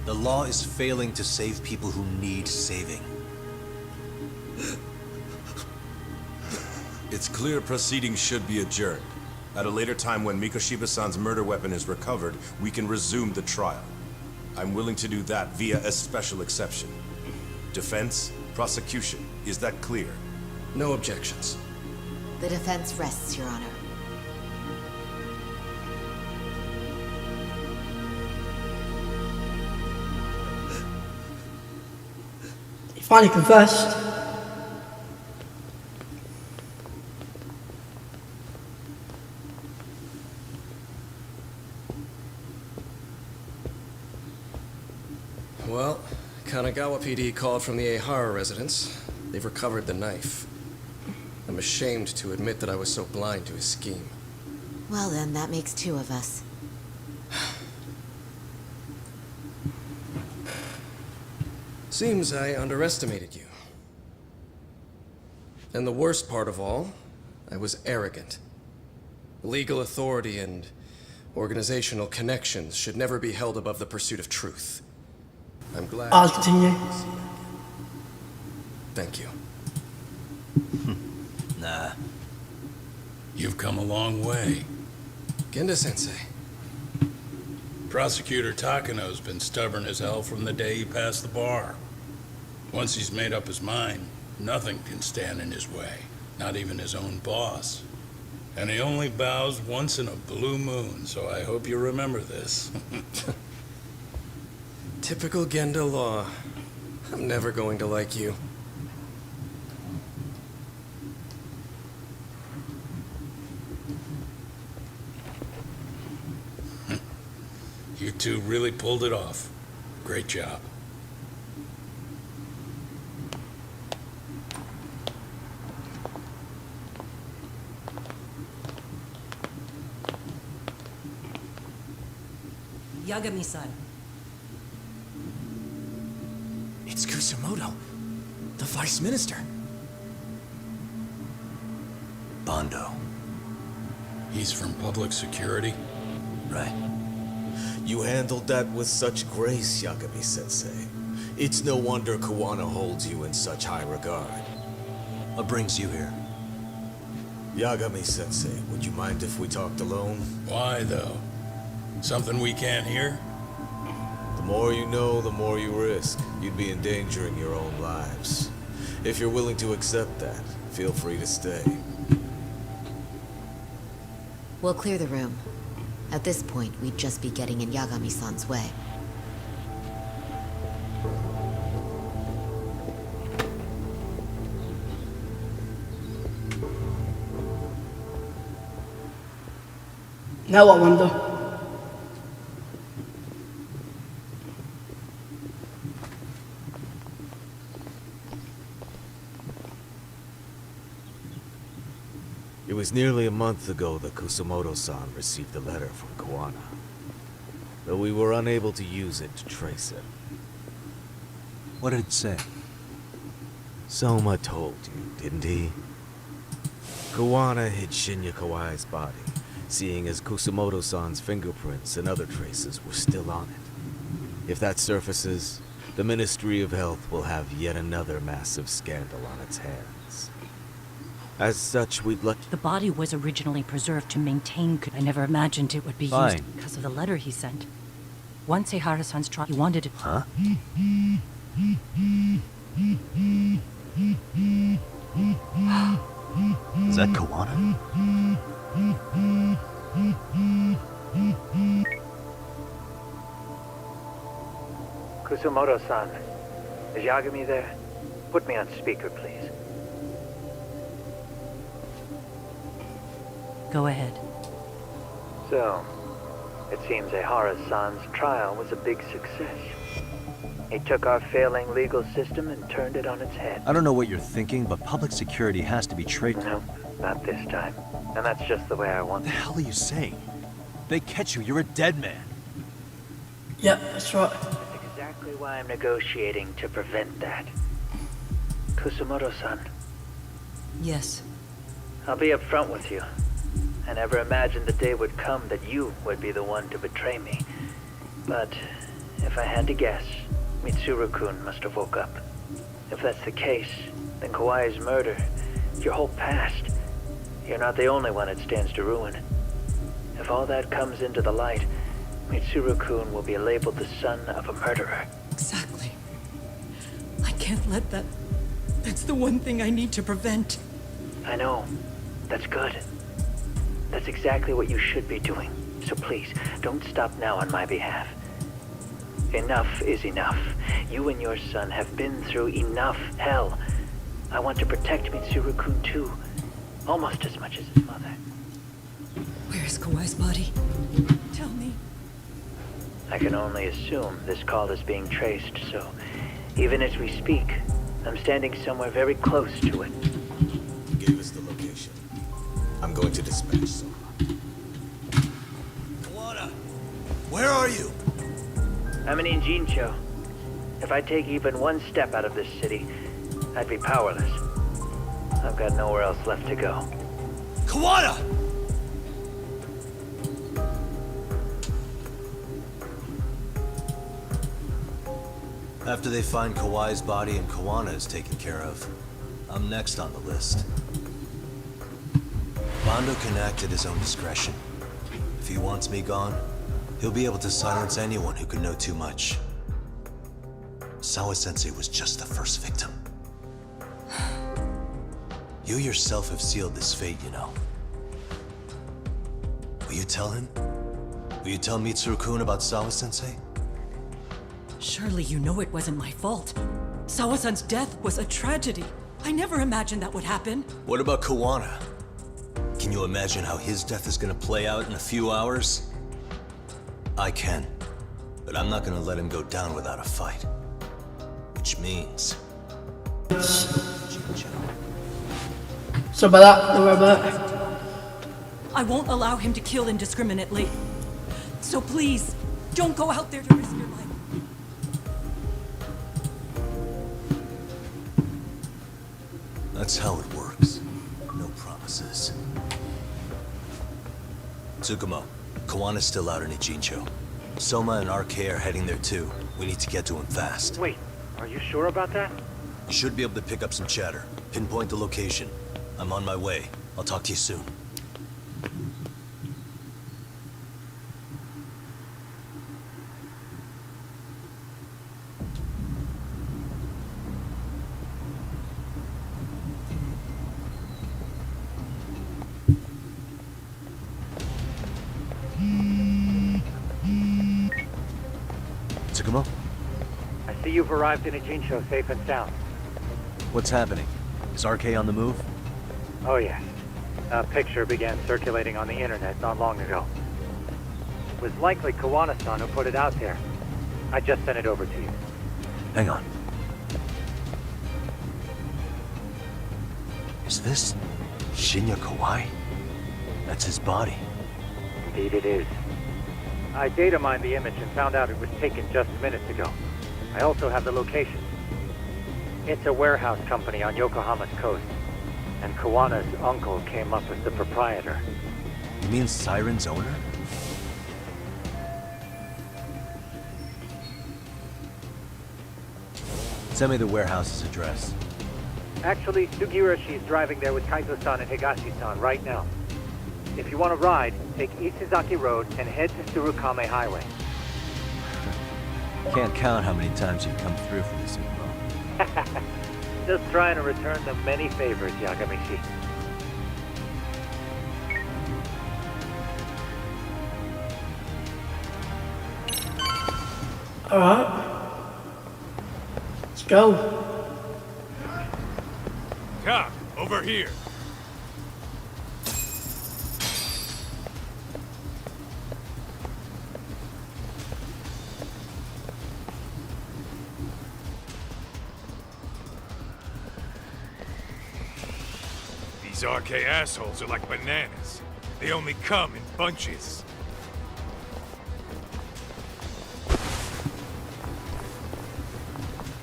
[SPEAKER 9] The law is failing to save people who need saving.
[SPEAKER 8] It's clear proceedings should be adjourned. At a later time when Mikoshiba-san's murder weapon is recovered, we can resume the trial. I'm willing to do that via a special exception. Defense, prosecution, is that clear?
[SPEAKER 16] No objections.
[SPEAKER 22] The defense rests, Your Honor.
[SPEAKER 1] He finally confessed.
[SPEAKER 16] Well, Kanagawa PD called from the Ehara residence. They've recovered the knife. I'm ashamed to admit that I was so blind to his scheme.
[SPEAKER 22] Well then, that makes two of us.
[SPEAKER 16] Seems I underestimated you. And the worst part of all, I was arrogant. Legal authority and organizational connections should never be held above the pursuit of truth. I'm glad.
[SPEAKER 1] I'll continue.
[SPEAKER 16] Thank you.
[SPEAKER 9] Nah.
[SPEAKER 10] You've come a long way.
[SPEAKER 16] Genda-sensei.
[SPEAKER 10] Prosecutor Takano's been stubborn as hell from the day he passed the bar. Once he's made up his mind, nothing can stand in his way, not even his own boss. And he only bows once in a blue moon, so I hope you remember this.
[SPEAKER 16] Typical Genda law. I'm never going to like you.
[SPEAKER 10] You two really pulled it off. Great job.
[SPEAKER 17] Yagami-san.
[SPEAKER 4] It's Kusumoto, the Vice Minister.
[SPEAKER 9] Bondo.
[SPEAKER 10] He's from public security?
[SPEAKER 9] Right.
[SPEAKER 18] You handled that with such grace, Yagami-sensei. It's no wonder Kawana holds you in such high regard.
[SPEAKER 9] What brings you here?
[SPEAKER 18] Yagami-sensei, would you mind if we talked alone?
[SPEAKER 10] Why, though? Something we can't hear?
[SPEAKER 18] The more you know, the more you risk. You'd be endangering your own lives. If you're willing to accept that, feel free to stay.
[SPEAKER 22] We'll clear the room. At this point, we'd just be getting in Yagami-san's way.
[SPEAKER 1] Now I wonder.
[SPEAKER 18] It was nearly a month ago that Kusumoto-san received a letter from Kawana. Though we were unable to use it to trace him.
[SPEAKER 5] What did it say?
[SPEAKER 18] Soma told you, didn't he? Kawana hid Shinya Kawai's body, seeing as Kusumoto-san's fingerprints and other traces were still on it. If that surfaces, the Ministry of Health will have yet another massive scandal on its hands. As such, we'd let...
[SPEAKER 21] The body was originally preserved to maintain... I never imagined it would be
[SPEAKER 5] Fine.
[SPEAKER 21] used because of the letter he sent. Once Ehara-san's trial, he wanted it...
[SPEAKER 5] Huh? Is that Kawana?
[SPEAKER 19] Kusumoto-san, is Yagami there? Put me on speaker, please.
[SPEAKER 21] Go ahead.
[SPEAKER 19] So, it seems Ehara-san's trial was a big success. He took our failing legal system and turned it on its head.
[SPEAKER 5] I don't know what you're thinking, but public security has to be trained.
[SPEAKER 19] No, not this time. And that's just the way I want it.
[SPEAKER 5] What the hell are you saying? They catch you, you're a dead man.
[SPEAKER 1] Yep, that's right.
[SPEAKER 19] That's exactly why I'm negotiating to prevent that. Kusumoto-san.
[SPEAKER 21] Yes.
[SPEAKER 19] I'll be upfront with you. I never imagined the day would come that you would be the one to betray me. But if I had to guess, Mitsuru-kun must have woke up. If that's the case, then Kawai's murder, your whole past, You're not the only one it stands to ruin. If all that comes into the light, Mitsuru-kun will be labeled the son of a murderer.
[SPEAKER 2] Exactly. I can't let that... That's the one thing I need to prevent.
[SPEAKER 19] I know. That's good. That's exactly what you should be doing. So please, don't stop now on my behalf. Enough is enough. You and your son have been through enough hell. I want to protect Mitsuru-kun too. Almost as much as his mother.
[SPEAKER 2] Where is Kawai's body? Tell me.
[SPEAKER 19] I can only assume this call is being traced, so even as we speak, I'm standing somewhere very close to it.
[SPEAKER 18] He gave us the location. I'm going to dispatch someone.
[SPEAKER 7] Kawana! Where are you?
[SPEAKER 19] I'm in Jincho. If I take even one step out of this city, I'd be powerless. I've got nowhere else left to go.
[SPEAKER 7] Kawana!
[SPEAKER 5] After they find Kawai's body and Kawana is taken care of, I'm next on the list. Bondo can act at his own discretion. If he wants me gone, he'll be able to silence anyone who could know too much. Sawa-sensei was just the first victim. You yourself have sealed this fate, you know. Will you tell him? Will you tell Mitsuru-kun about Sawa-sensei?
[SPEAKER 2] Surely you know it wasn't my fault. Sawa-san's death was a tragedy. I never imagined that would happen.
[SPEAKER 5] What about Kawana? Can you imagine how his death is gonna play out in a few hours? I can, but I'm not gonna let him go down without a fight. Which means...
[SPEAKER 1] So about that, don't worry about it.
[SPEAKER 2] I won't allow him to kill indiscriminately. So please, don't go out there to risk your life.
[SPEAKER 5] That's how it works. No promises. Tsukumo, Kawana's still out in Ijincho. Soma and RK are heading there too. We need to get to him fast.
[SPEAKER 19] Wait, are you sure about that?
[SPEAKER 5] You should be able to pick up some chatter. Pinpoint the location. I'm on my way. I'll talk to you soon. Tsukumo?
[SPEAKER 19] I see you've arrived in Ijincho safe and sound.
[SPEAKER 5] What's happening? Is RK on the move?
[SPEAKER 19] Oh yes. A picture began circulating on the internet not long ago. It was likely Kawana-san who put it out there. I just sent it over to you.
[SPEAKER 5] Hang on. Is this Shinya Kawai? That's his body.
[SPEAKER 19] Indeed it is. I data mined the image and found out it was taken just minutes ago. I also have the location. It's a warehouse company on Yokohama's coast. And Kawana's uncle came up as the proprietor.
[SPEAKER 5] You mean Siren's owner? Send me the warehouse's address.
[SPEAKER 19] Actually, Sugiroshi's driving there with Kaizo-san and Higashi-san right now. If you want to ride, take Isizaki Road and head to Tsurukame Highway.
[SPEAKER 5] Can't count how many times you've come through for this info.
[SPEAKER 19] Just trying to return the many favors, Yagamishi.
[SPEAKER 1] Alright. Let's go.
[SPEAKER 6] Cop, over here. These RK assholes are like bananas. They only come in bunches.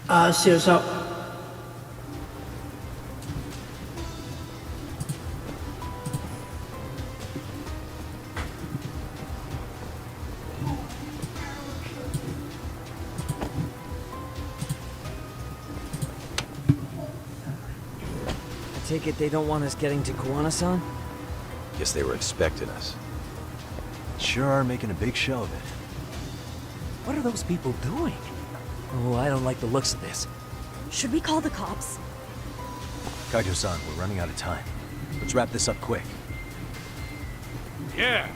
[SPEAKER 1] Let's see what's up.
[SPEAKER 23] Take it they don't want us getting to Kawana-san?
[SPEAKER 5] Guess they were expecting us. Sure are making a big show of it.
[SPEAKER 3] What are those people doing? Oh, I don't like the looks of this.
[SPEAKER 17] Should we call the cops?
[SPEAKER 5] Kaito-san, we're running out of time. Let's wrap this up quick.
[SPEAKER 6] Yeah.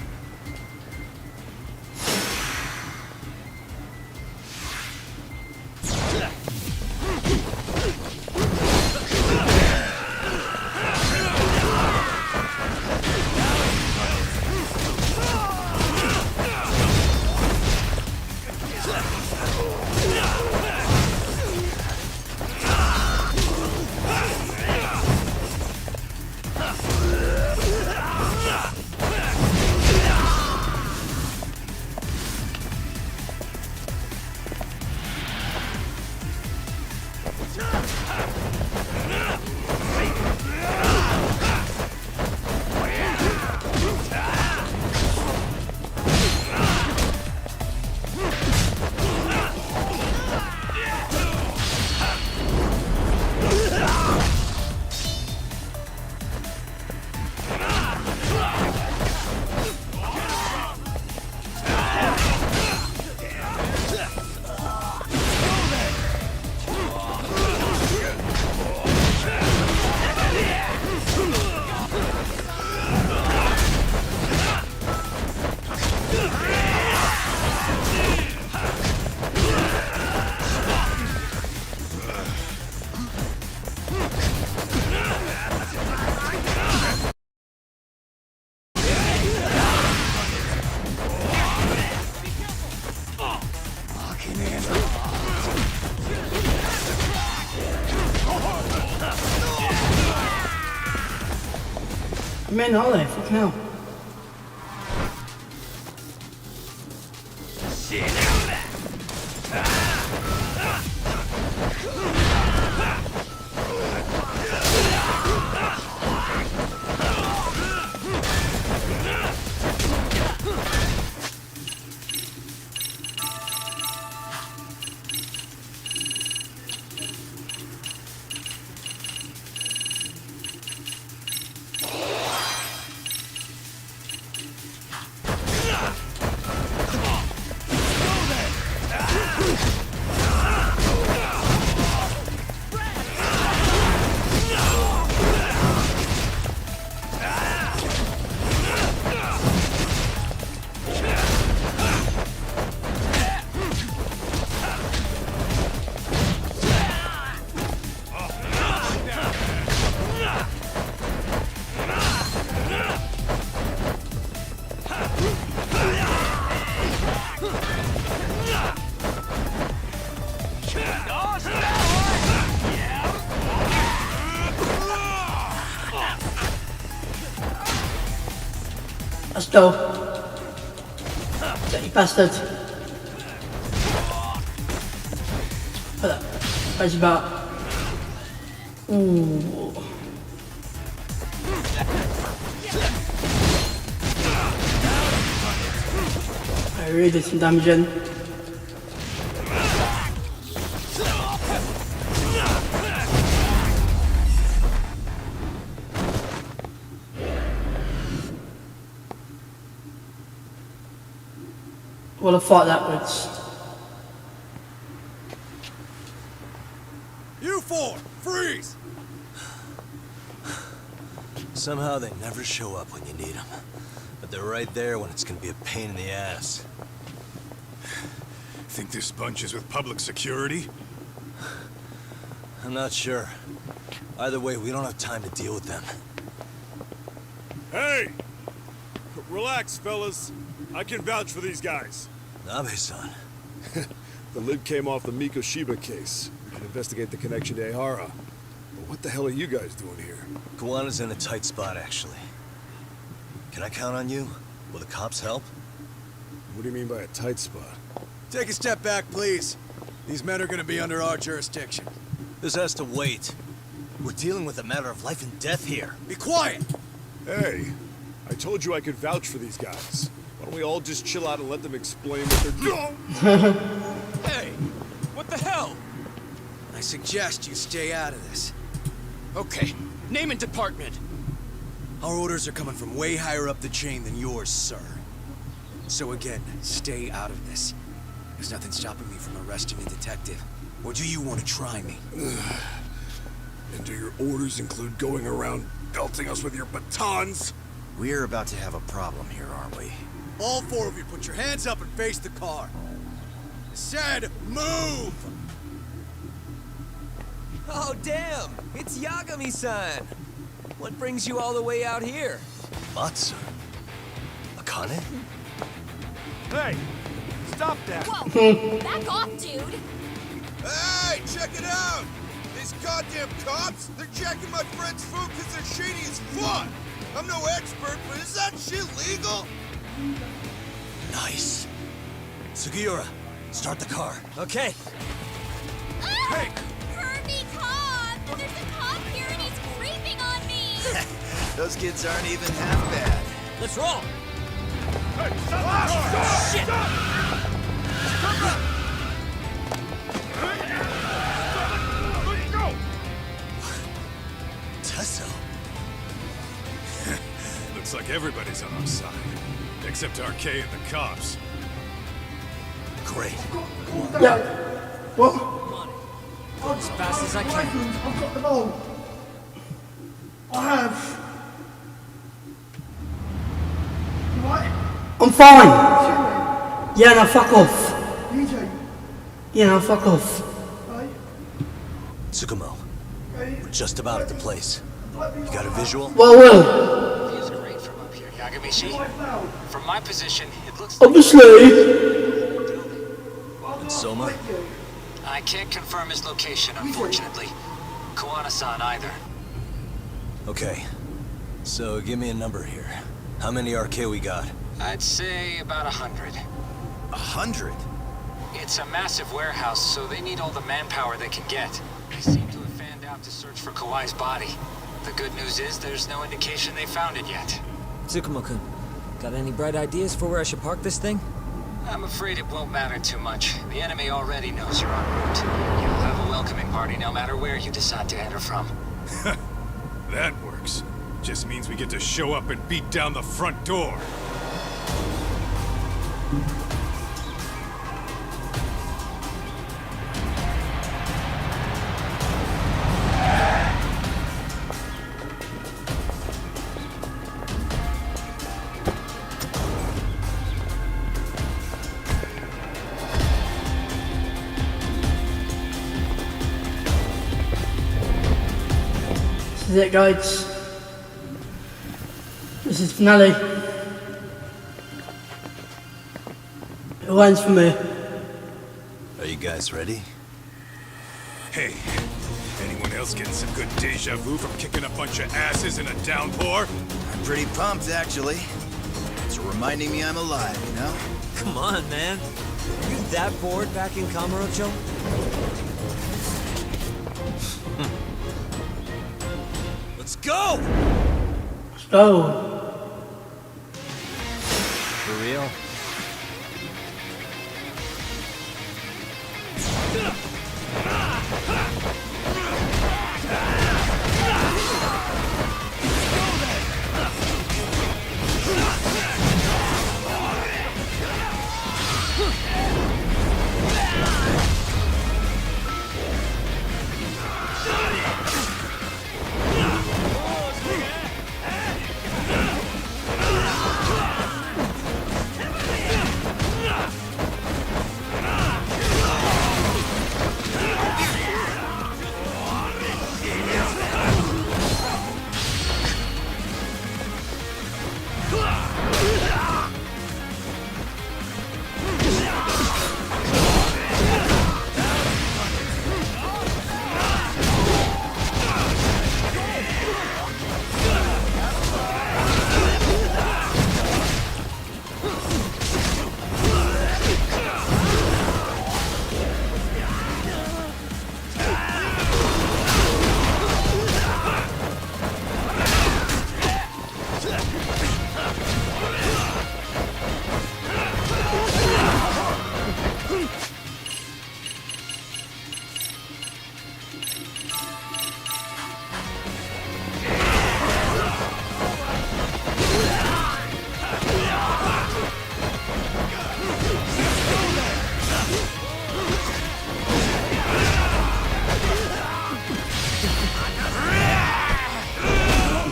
[SPEAKER 1] Men, are they? Fucking hell. Let's go. Dirty bastard. Hold up. Where's about? Ooh. I really did some damage in. Well, I fought that
[SPEAKER 9] You four, freeze! Somehow they never show up when you need them. But they're right there when it's gonna be a pain in the ass.
[SPEAKER 20] Think this bunch is with public security?
[SPEAKER 9] I'm not sure. Either way, we don't have time to deal with them.
[SPEAKER 24] Hey! Relax, fellas. I can vouch for these guys.
[SPEAKER 9] Nabe-san.
[SPEAKER 24] The lid came off the Mikoshiba case. We can investigate the connection to Ehara. But what the hell are you guys doing here?
[SPEAKER 9] Kawana's in a tight spot, actually. Can I count on you? Will the cops help?
[SPEAKER 24] What do you mean by a tight spot?
[SPEAKER 9] Take a step back, please. These men are gonna be under our jurisdiction. This has to wait. We're dealing with a matter of life and death here. Be quiet!
[SPEAKER 24] Hey, I told you I could vouch for these guys. Why don't we all just chill out and let them explain what they're doing?
[SPEAKER 9] Hey, what the hell? I suggest you stay out of this.
[SPEAKER 16] Okay, name and department.
[SPEAKER 11] Our orders are coming from way higher up the chain than yours, sir. So again, stay out of this. There's nothing stopping me from arresting a detective. Or do you want to try me?
[SPEAKER 24] And do your orders include going around belting us with your batons?
[SPEAKER 7] We're about to have a problem here, aren't we?
[SPEAKER 11] All four of you, put your hands up and face the car. I said, move!
[SPEAKER 12] Oh, damn! It's Yagami-san! What brings you all the way out here?
[SPEAKER 5] Matsu? Akane?
[SPEAKER 6] Hey! Stop that!
[SPEAKER 17] Whoa! Back off, dude!
[SPEAKER 7] Hey, check it out! These goddamn cops, they're jacking my friend's food because they're shady as fuck! I'm no expert, but is that shit legal?
[SPEAKER 11] Nice. Sugiura, start the car.
[SPEAKER 12] Okay.
[SPEAKER 6] Hey!
[SPEAKER 17] Hurt me, cop! There's a cop here and he's creeping on me!
[SPEAKER 7] Those kids aren't even half bad.
[SPEAKER 12] Let's roll!
[SPEAKER 6] Hey, stop the car!
[SPEAKER 12] Shit!
[SPEAKER 6] Let's go!
[SPEAKER 11] Tesso.
[SPEAKER 6] Looks like everybody's on our side. Except RK and the cops.
[SPEAKER 11] Great.
[SPEAKER 1] Yeah. What?
[SPEAKER 12] As fast as I can.
[SPEAKER 1] I've got the ball. I have. You right? I'm fine. Yeah, now fuck off. Yeah, now fuck off.
[SPEAKER 11] Tsukumo, we're just about at the place. You got a visual?
[SPEAKER 1] Well, well.
[SPEAKER 13] Views are great from up here, Yagamishi. From my position, it looks like...
[SPEAKER 1] Obviously.
[SPEAKER 11] And Soma?
[SPEAKER 13] I can't confirm his location, unfortunately. Koana-san either.
[SPEAKER 11] Okay. So give me a number here. How many RK we got?
[SPEAKER 13] I'd say about 100.
[SPEAKER 7] 100?
[SPEAKER 13] It's a massive warehouse, so they need all the manpower they can get. They seem to have fanned out to search for Kawai's body. The good news is there's no indication they found it yet.
[SPEAKER 23] Tsukumo-kun, got any bright ideas for where I should park this thing?
[SPEAKER 13] I'm afraid it won't matter too much. The enemy already knows you're en route. You'll have a welcoming party no matter where you decide to enter from.
[SPEAKER 6] That works. Just means we get to show up and beat down the front door.
[SPEAKER 1] This is it, guys. This is finale. It ends for me.
[SPEAKER 11] Are you guys ready?
[SPEAKER 6] Hey, anyone else getting some good deja vu from kicking a bunch of asses in a downpour?
[SPEAKER 7] I'm pretty pumped, actually. It's reminding me I'm alive, you know?
[SPEAKER 12] Come on, man. Are you that bored back in Kamurocho? Let's go!
[SPEAKER 1] Let's go.
[SPEAKER 4] For real?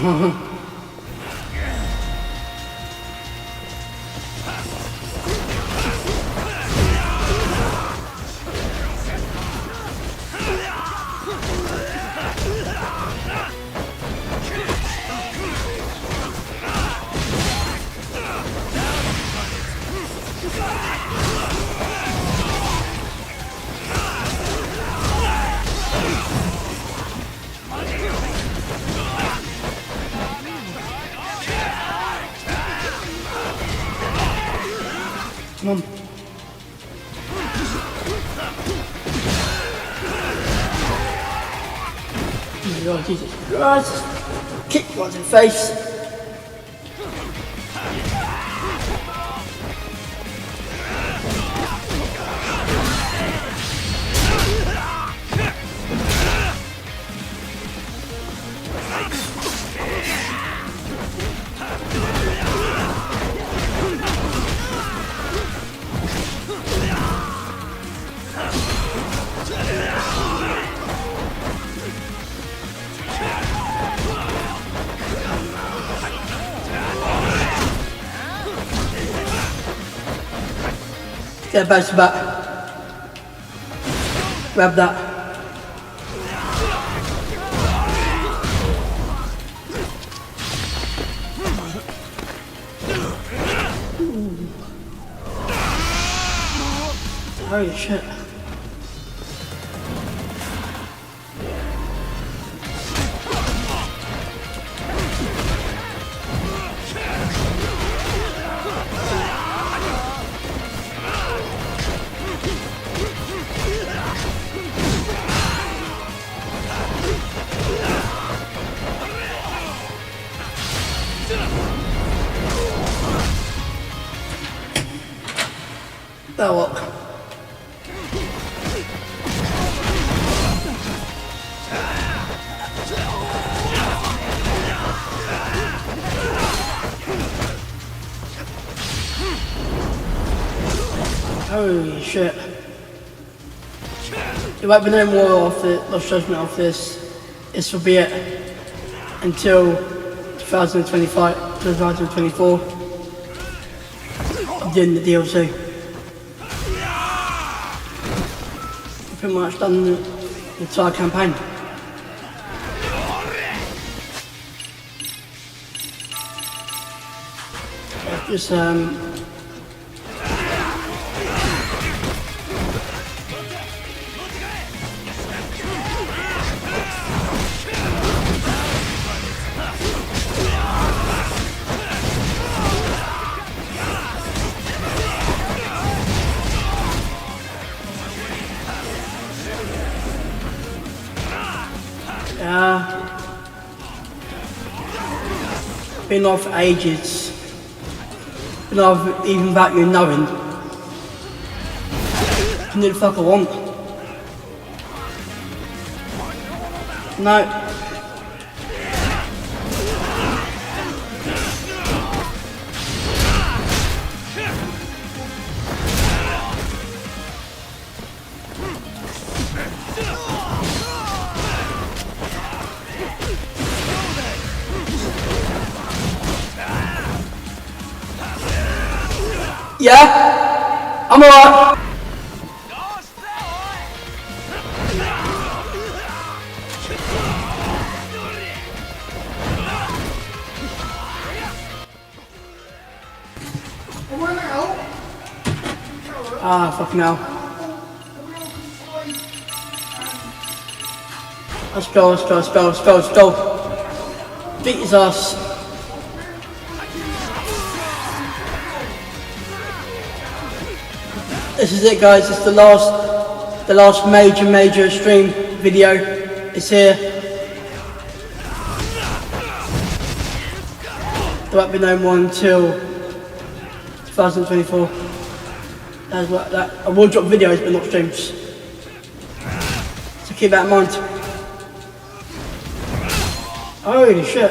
[SPEAKER 1] Come on. Oh, Jesus Christ. Kick one's in the face. Get back to back. Grab that. Holy shit. That'll work. Holy shit. There won't be no more of the Lost Judgment of this. This will be it until 2024. I'm doing the DLC. I've pretty much done the entire campaign. Just been off for ages. Been off even without you knowing. I can do the fuck I want. No. Yeah, I'm alright. Ah, fucking hell. Let's go. Beat his ass. This is it, guys. It's the last major stream video. It's here. There won't be no more until 2024. That's what that. I will drop videos, but not streams. So keep that in mind. Holy shit.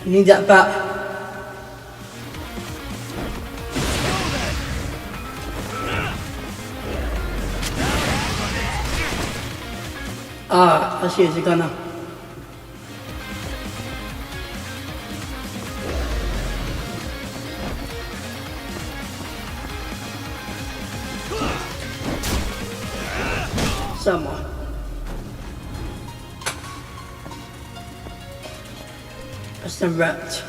[SPEAKER 1] You need that back. Ah, I see it's a gunner. Someone. That's the rat.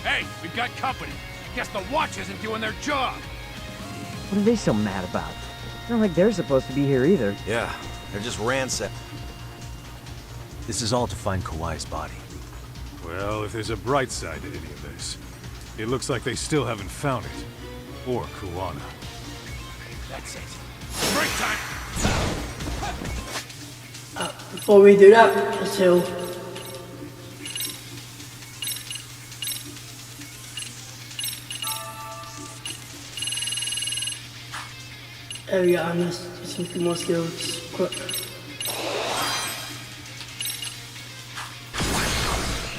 [SPEAKER 8] Hey, we've got company. Guess the watch isn't doing their job.
[SPEAKER 23] What are they so mad about? It's not like they're supposed to be here either.
[SPEAKER 5] Yeah, they're just ransacked. This is all to find Kawhi's body.
[SPEAKER 6] Well, if there's a bright side to any of this, it looks like they still haven't found it. Or Kuwana.
[SPEAKER 8] That's it. Break time!
[SPEAKER 1] Before we do that, let's heal. There we go, and let's do some more skills quick.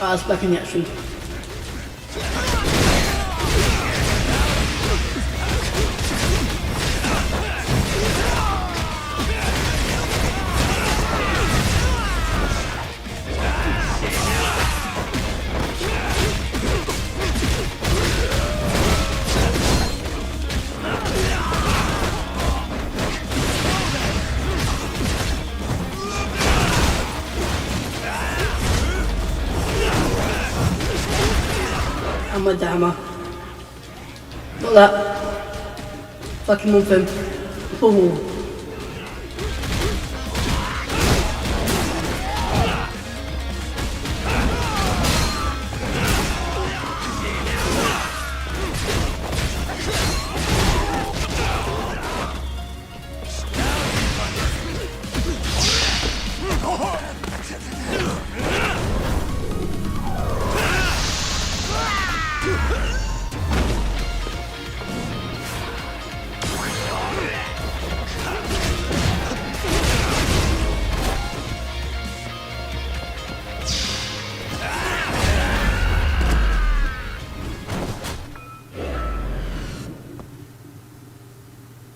[SPEAKER 1] It's back in the action. I'm with the hammer. Got that. Fucking move him. Ooh.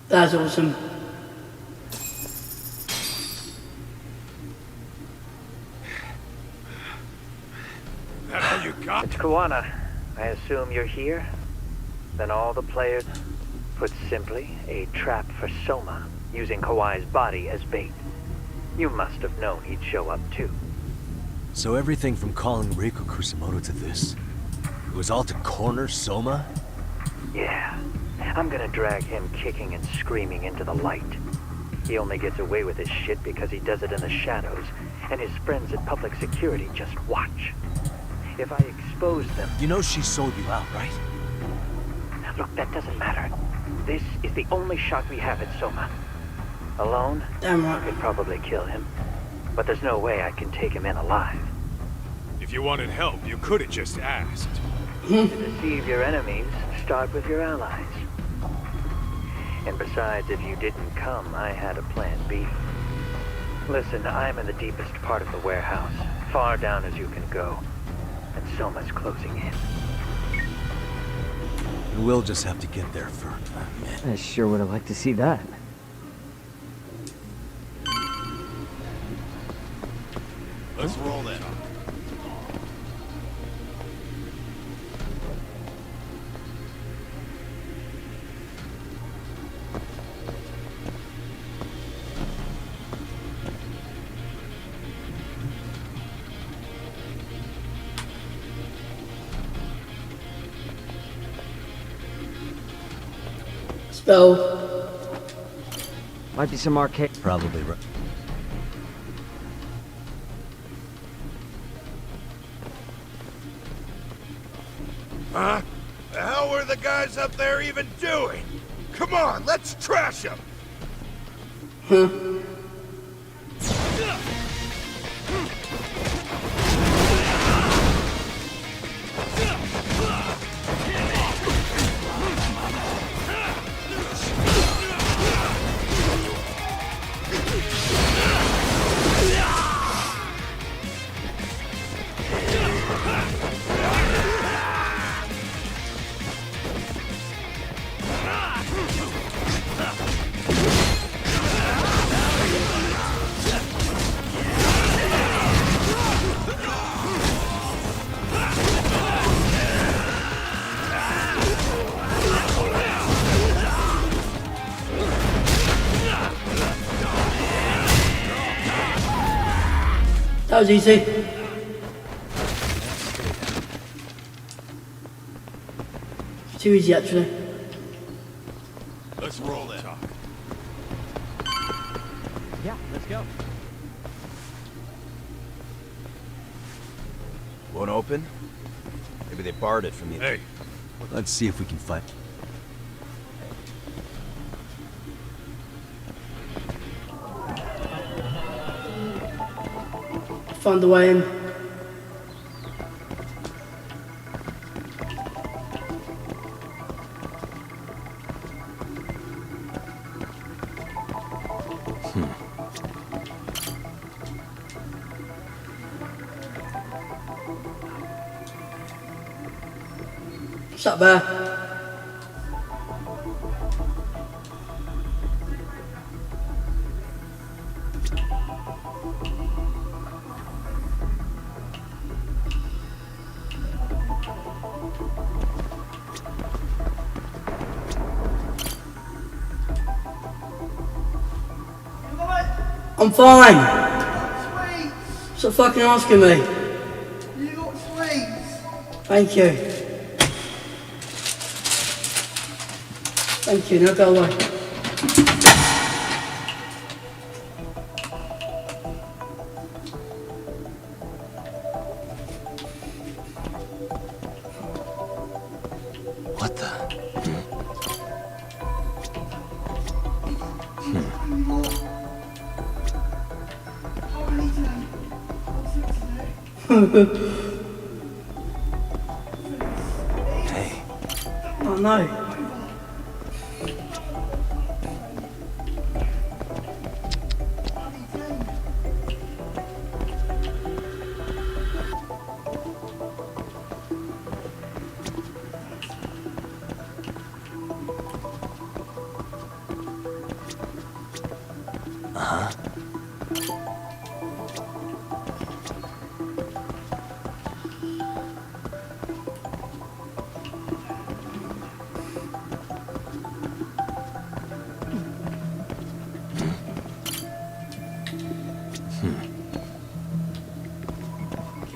[SPEAKER 1] That's awesome.
[SPEAKER 8] That all you got?
[SPEAKER 19] It's Kuwana. I assume you're here? Then all the players... Put simply, a trap for Soma, using Kawhi's body as bait. You must have known he'd show up too.
[SPEAKER 5] So everything from calling Reiko Kusumoto to this, it was all to corner Soma?
[SPEAKER 19] Yeah. I'm gonna drag him kicking and screaming into the light. He only gets away with his shit because he does it in the shadows, and his friends at public security just watch. If I expose them...
[SPEAKER 5] You know she sold you out, right?
[SPEAKER 19] Look, that doesn't matter. This is the only shot we have at Soma. Alone, I could probably kill him. But there's no way I can take him in alive.
[SPEAKER 6] If you wanted help, you could have just asked.
[SPEAKER 19] To deceive your enemies, start with your allies. And besides, if you didn't come, I had a plan B. Listen, I'm in the deepest part of the warehouse, far down as you can go. And Soma's closing in.
[SPEAKER 5] And we'll just have to get there for a minute.
[SPEAKER 23] I sure would have liked to see that.
[SPEAKER 8] Let's roll in.
[SPEAKER 1] Spell.
[SPEAKER 23] Might be some arcade.
[SPEAKER 5] Probably right.
[SPEAKER 7] Huh? The hell were the guys up there even doing? Come on, let's trash them!
[SPEAKER 1] That was easy. Too easy, actually.
[SPEAKER 20] Let's roll that.
[SPEAKER 4] Yeah, let's go.
[SPEAKER 5] Won't open? Maybe they barred it from you.
[SPEAKER 6] Hey.
[SPEAKER 5] Let's see if we can find...
[SPEAKER 1] Found the way in. What's up there? I'm fine. Stop fucking asking me.
[SPEAKER 10] You got sweets.
[SPEAKER 1] Thank you. Thank you, now go away.
[SPEAKER 5] What the?
[SPEAKER 1] Hey. Oh no.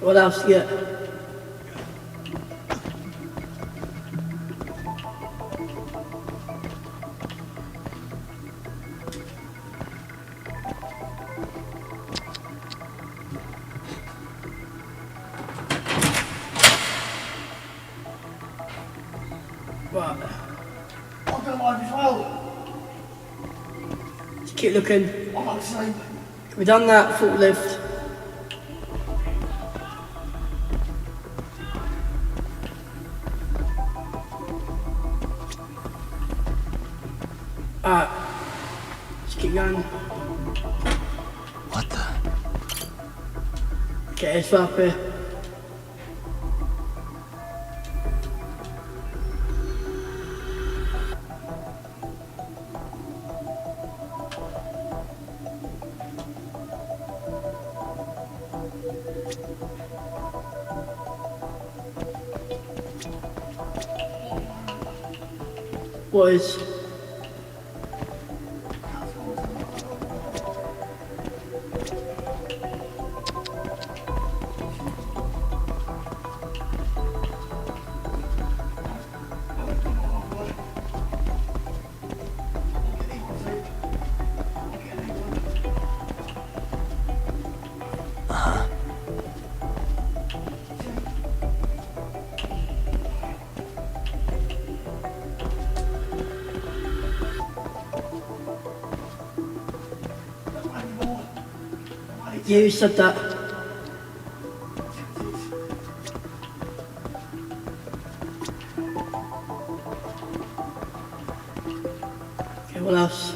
[SPEAKER 1] What else you get? Right.
[SPEAKER 10] I've got life as well.
[SPEAKER 1] Just keep looking.
[SPEAKER 10] I'm not asleep.
[SPEAKER 1] We've done that forklift. Alright. Just keep going.
[SPEAKER 5] What the?
[SPEAKER 1] Okay, it's up here. What is? You said that. Okay, what else?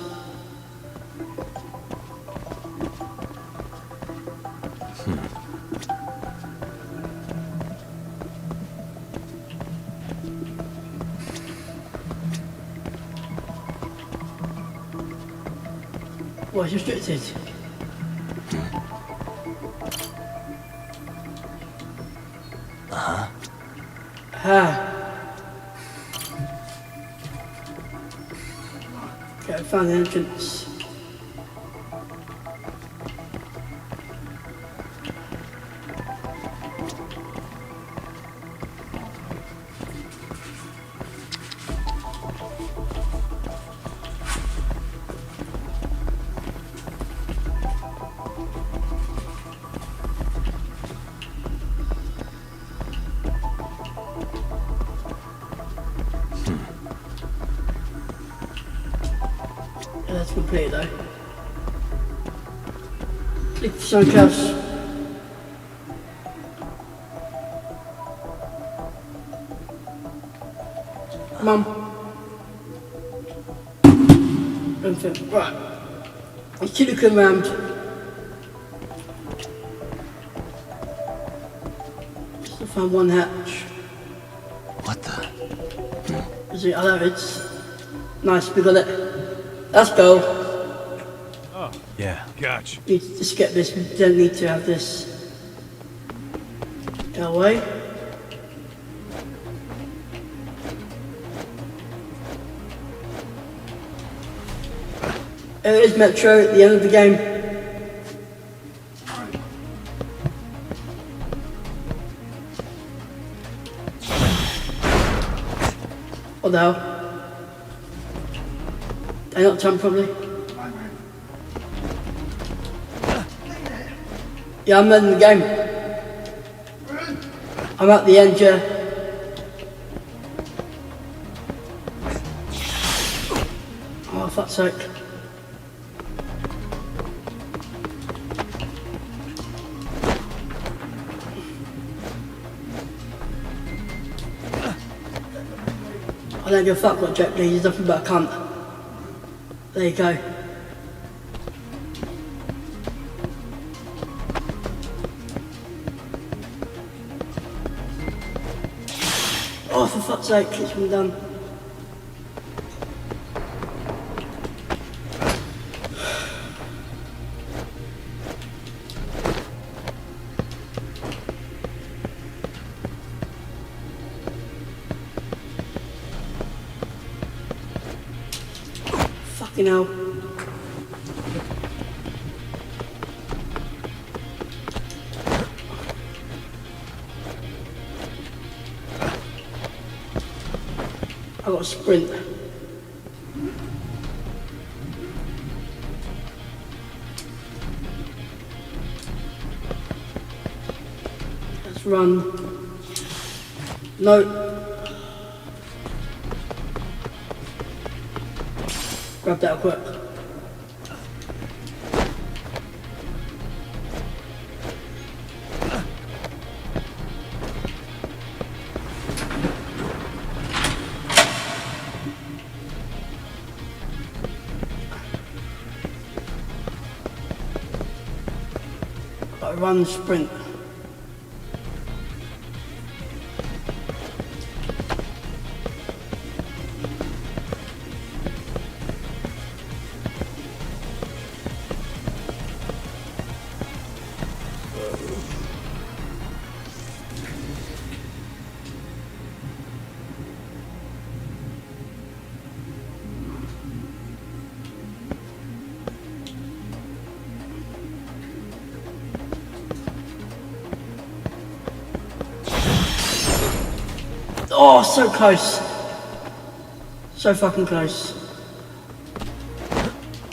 [SPEAKER 1] What's restricted? Okay, I found the entrance. Yeah, that's complete though. Click for something else. Mum. Anything. Right. You keep looking around. Just to find one hatch.
[SPEAKER 9] What the?
[SPEAKER 1] Is it? I know it's nice, we got it. Let's go.
[SPEAKER 6] Oh,
[SPEAKER 9] yeah.
[SPEAKER 6] Gotcha.
[SPEAKER 1] Need to just get this, we don't need to have this away. There is Metro at the end of the game. What the hell? I not jump probably. Yeah, I'm in the game. I'm at the end, yeah. Oh, fuck's sake. I don't give a fuck what Jack Lee, he's nothing but a cunt. There you go. Oh, for fuck's sake, it's been done. Fucking hell. I got a sprint. Let's run. No. Grab that quick. Gotta run, sprint. Oh, so close. So fucking close.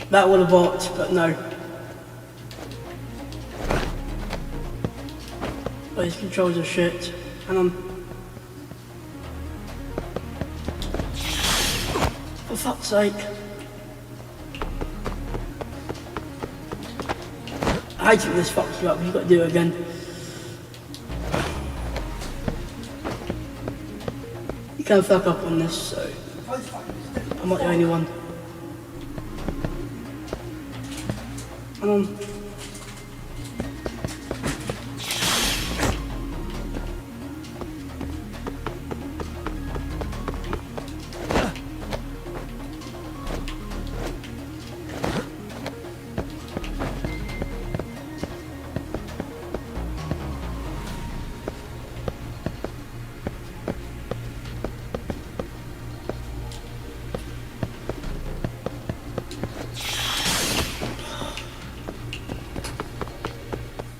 [SPEAKER 1] That would have worked, but no. Oh, these controls are shit. Hang on. For fuck's sake. I hate it when this fucks you up, you've got to do it again. You can't fuck up on this, so I'm not the only one.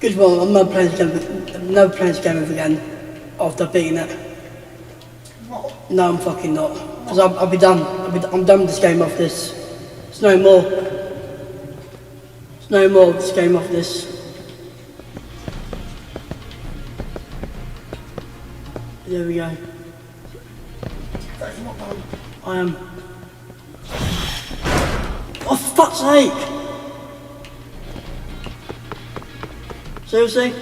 [SPEAKER 1] Good one, I'm never playing this game ever again after beating it. No, I'm fucking not. Because I'll be done. I'm done with this game off this. There's no more. There's no more of this game off this. There we go. I am. Oh, for fuck's sake! Seriously?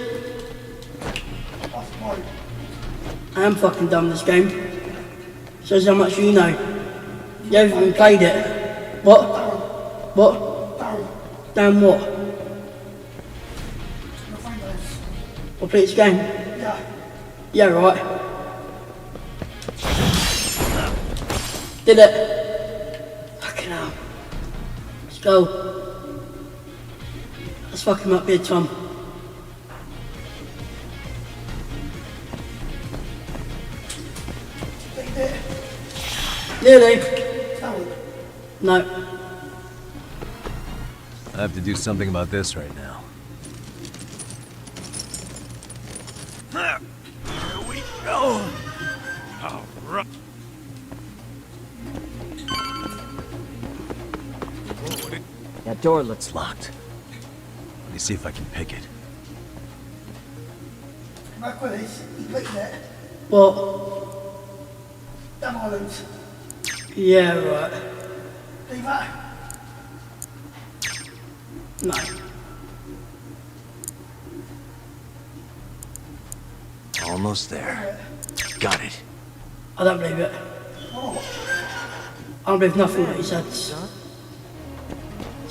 [SPEAKER 1] I am fucking done with this game. Shows how much you know. You haven't even played it. What? What? Damn what? I'll play this game? Yeah, right. Did it? Fucking hell. Let's go. Let's fuck him up here, Tom. Nearly. No.
[SPEAKER 5] I have to do something about this right now.
[SPEAKER 8] Here we go. All right.
[SPEAKER 23] That door looks
[SPEAKER 5] locked. Let me see if I can pick it.
[SPEAKER 1] What?
[SPEAKER 10] Damn islands.
[SPEAKER 1] Yeah, right.
[SPEAKER 10] Leave that.
[SPEAKER 1] No.
[SPEAKER 5] Almost there. Got it.
[SPEAKER 1] I don't believe it. I don't believe nothing that he said. So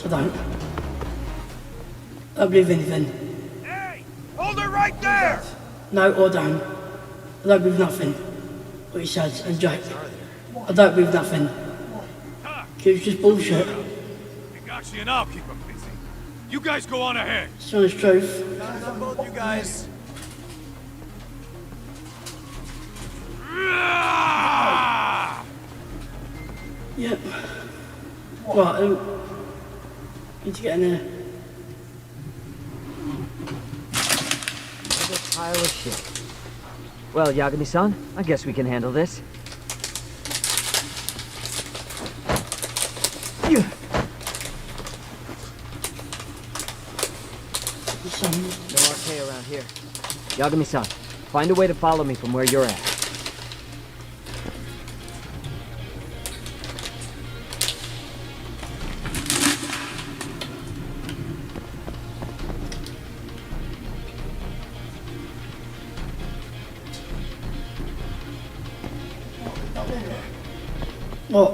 [SPEAKER 1] I don't. I don't believe anything.
[SPEAKER 8] Hey! Hold it right there!
[SPEAKER 1] No, or don't. I don't believe nothing what he says. And Jake, I don't believe nothing. It was just bullshit.
[SPEAKER 8] You got you and I'll keep him busy. You guys go on ahead.
[SPEAKER 1] It's the honest truth.
[SPEAKER 8] Both you guys.
[SPEAKER 1] Yep. Right, need to get in there.
[SPEAKER 23] What a pile of shit. Well, Yagami-san, I guess we can handle this. You. No RK around here. Yagami-san, find a way to follow me from where you're at.
[SPEAKER 1] What?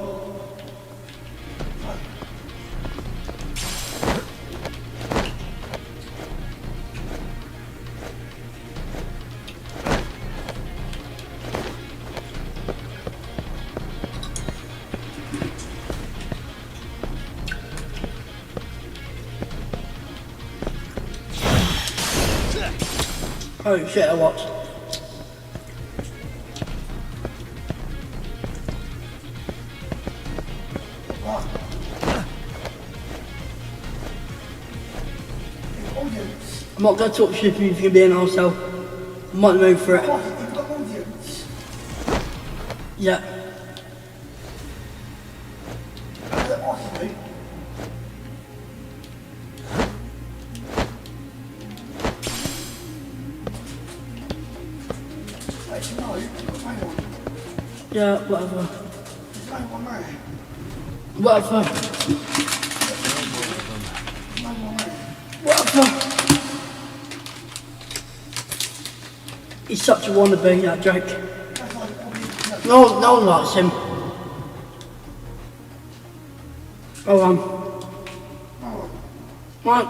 [SPEAKER 1] Oh shit, I watched. I'm not going to talk shit if you're going to be an arsehole. I might move for it. Yeah. Yeah, whatever. Whatever. Whatever. He's such a wannabe, that Drake. No one likes him. Oh, right.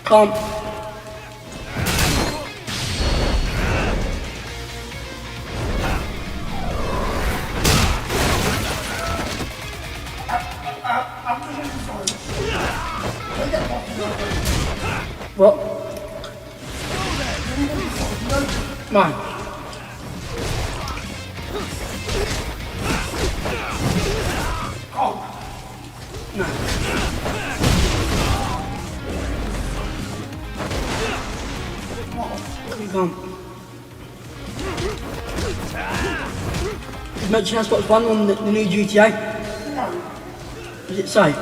[SPEAKER 1] Come. What? Man. No. Come. Did you mention that's what's one on the new GTA? What does it say?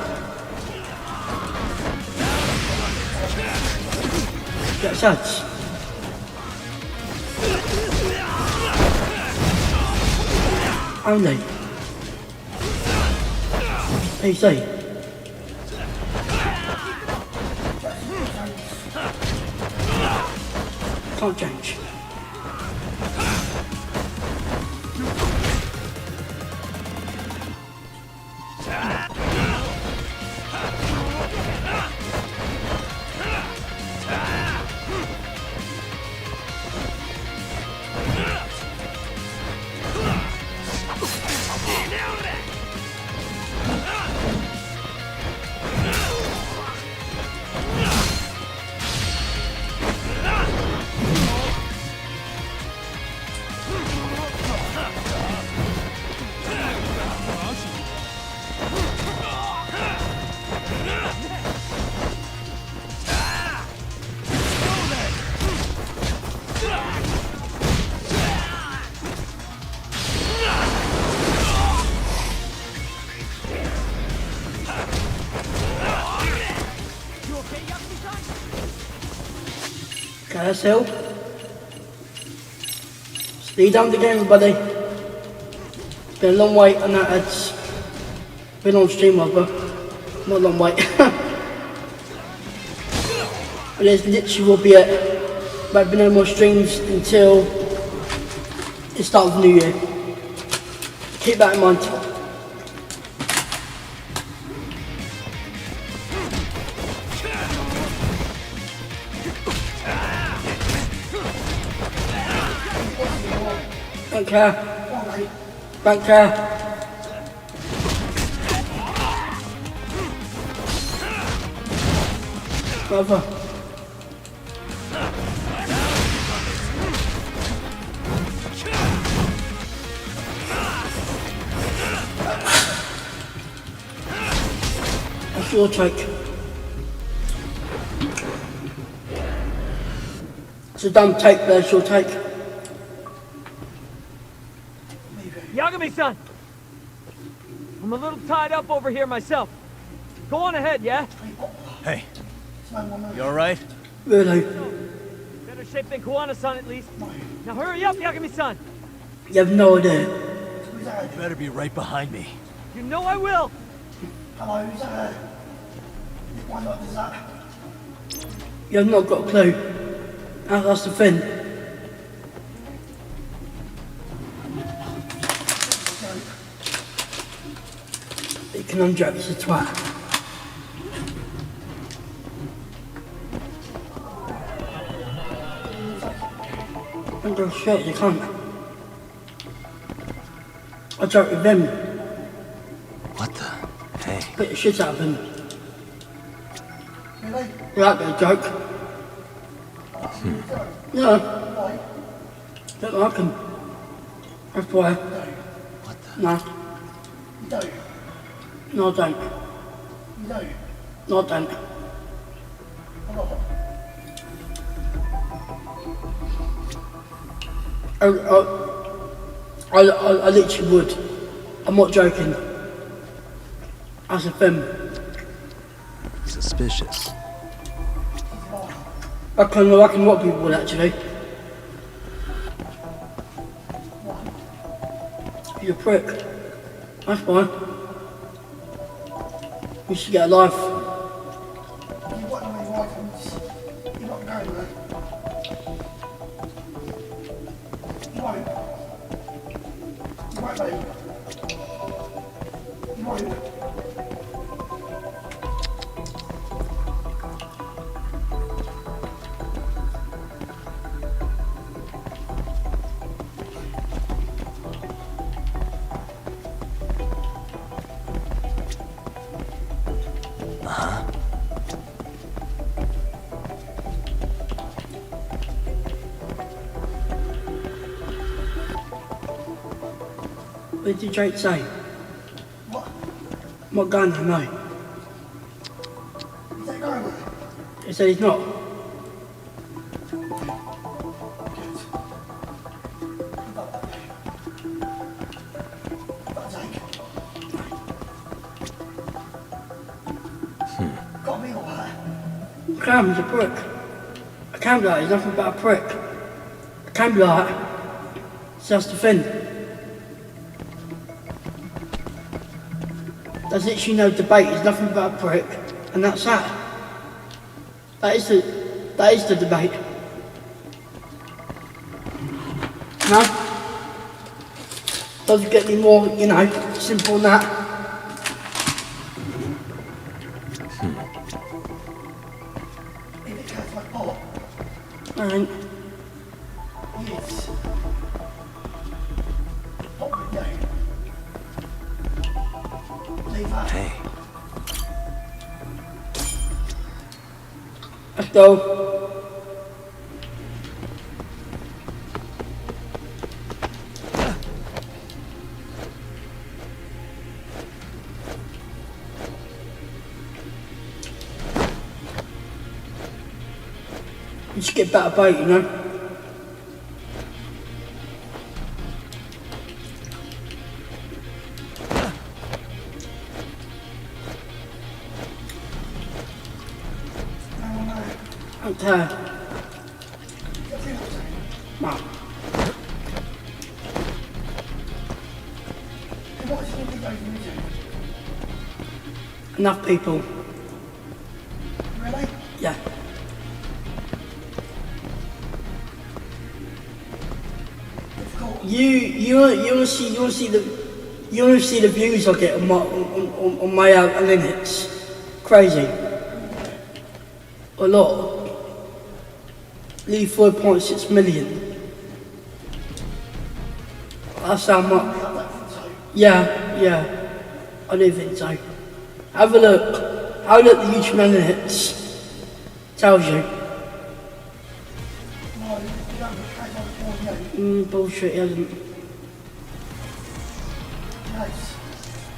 [SPEAKER 1] Get ads. Only. PC. Can't change. Okay, that's all. Speed down the game, everybody. It's been a long wait, and it's been on stream, but not a long wait. But there's literally will be it. There'll be no more streams until the start of the new year. Keep that in mind. Don't care. Don't care. Brother. That's your take. It's a dumb take, but that's your take.
[SPEAKER 23] Yagami-san! I'm a little tied up over here myself. Go on ahead, yeah?
[SPEAKER 9] Hey, you alright?
[SPEAKER 1] Really?
[SPEAKER 23] Better shape than Kuwana-san at least. Now hurry up, Yagami-san!
[SPEAKER 1] You have no idea.
[SPEAKER 9] You better be right behind me.
[SPEAKER 23] You know I will!
[SPEAKER 10] Hello, who's that? What is that?
[SPEAKER 1] You have not got a clue. That's the thing. You can unjack this a twat. And go shit, you can't. I joke with him.
[SPEAKER 9] What the? Hey.
[SPEAKER 1] Beat the shit out of him.
[SPEAKER 10] Really?
[SPEAKER 1] You like that joke? Yeah. Don't like him. That's why.
[SPEAKER 9] What the?
[SPEAKER 1] No.
[SPEAKER 10] You don't?
[SPEAKER 1] No, I don't.
[SPEAKER 10] You don't?
[SPEAKER 1] No, I don't. I literally would. I'm not joking. As a film.
[SPEAKER 9] Suspicious.
[SPEAKER 1] I can what people would actually. You're a prick. That's fine. You should get a life.
[SPEAKER 10] You want to be items. You're not going there. You won't. You won't, mate. You won't.
[SPEAKER 1] What did Drake say?
[SPEAKER 10] What?
[SPEAKER 1] I'm not going there, no.
[SPEAKER 10] Is that going with
[SPEAKER 1] He said he's not.
[SPEAKER 10] Got me all that.
[SPEAKER 1] Cam's a prick. A cam guy is nothing but a prick. A cam guy self-defend. There's literally no debate, he's nothing but a prick, and that's that. That is the debate. No? Doesn't get any more, you know, simple than that.
[SPEAKER 10] If it goes like what?
[SPEAKER 1] Alright.
[SPEAKER 10] Yes. What we do? Leave that.
[SPEAKER 5] Hey.
[SPEAKER 1] Let's go. You just get better bait, you know? Don't care. No. Enough people.
[SPEAKER 10] Really?
[SPEAKER 1] Yeah. You wanna see the views I get on my Linux. Crazy. A lot. Nearly 4.6 million. That's how much. Yeah. I do think so. Have a look. Have a look at the YouTube Analytics. Tells you. Bullshit, he hasn't.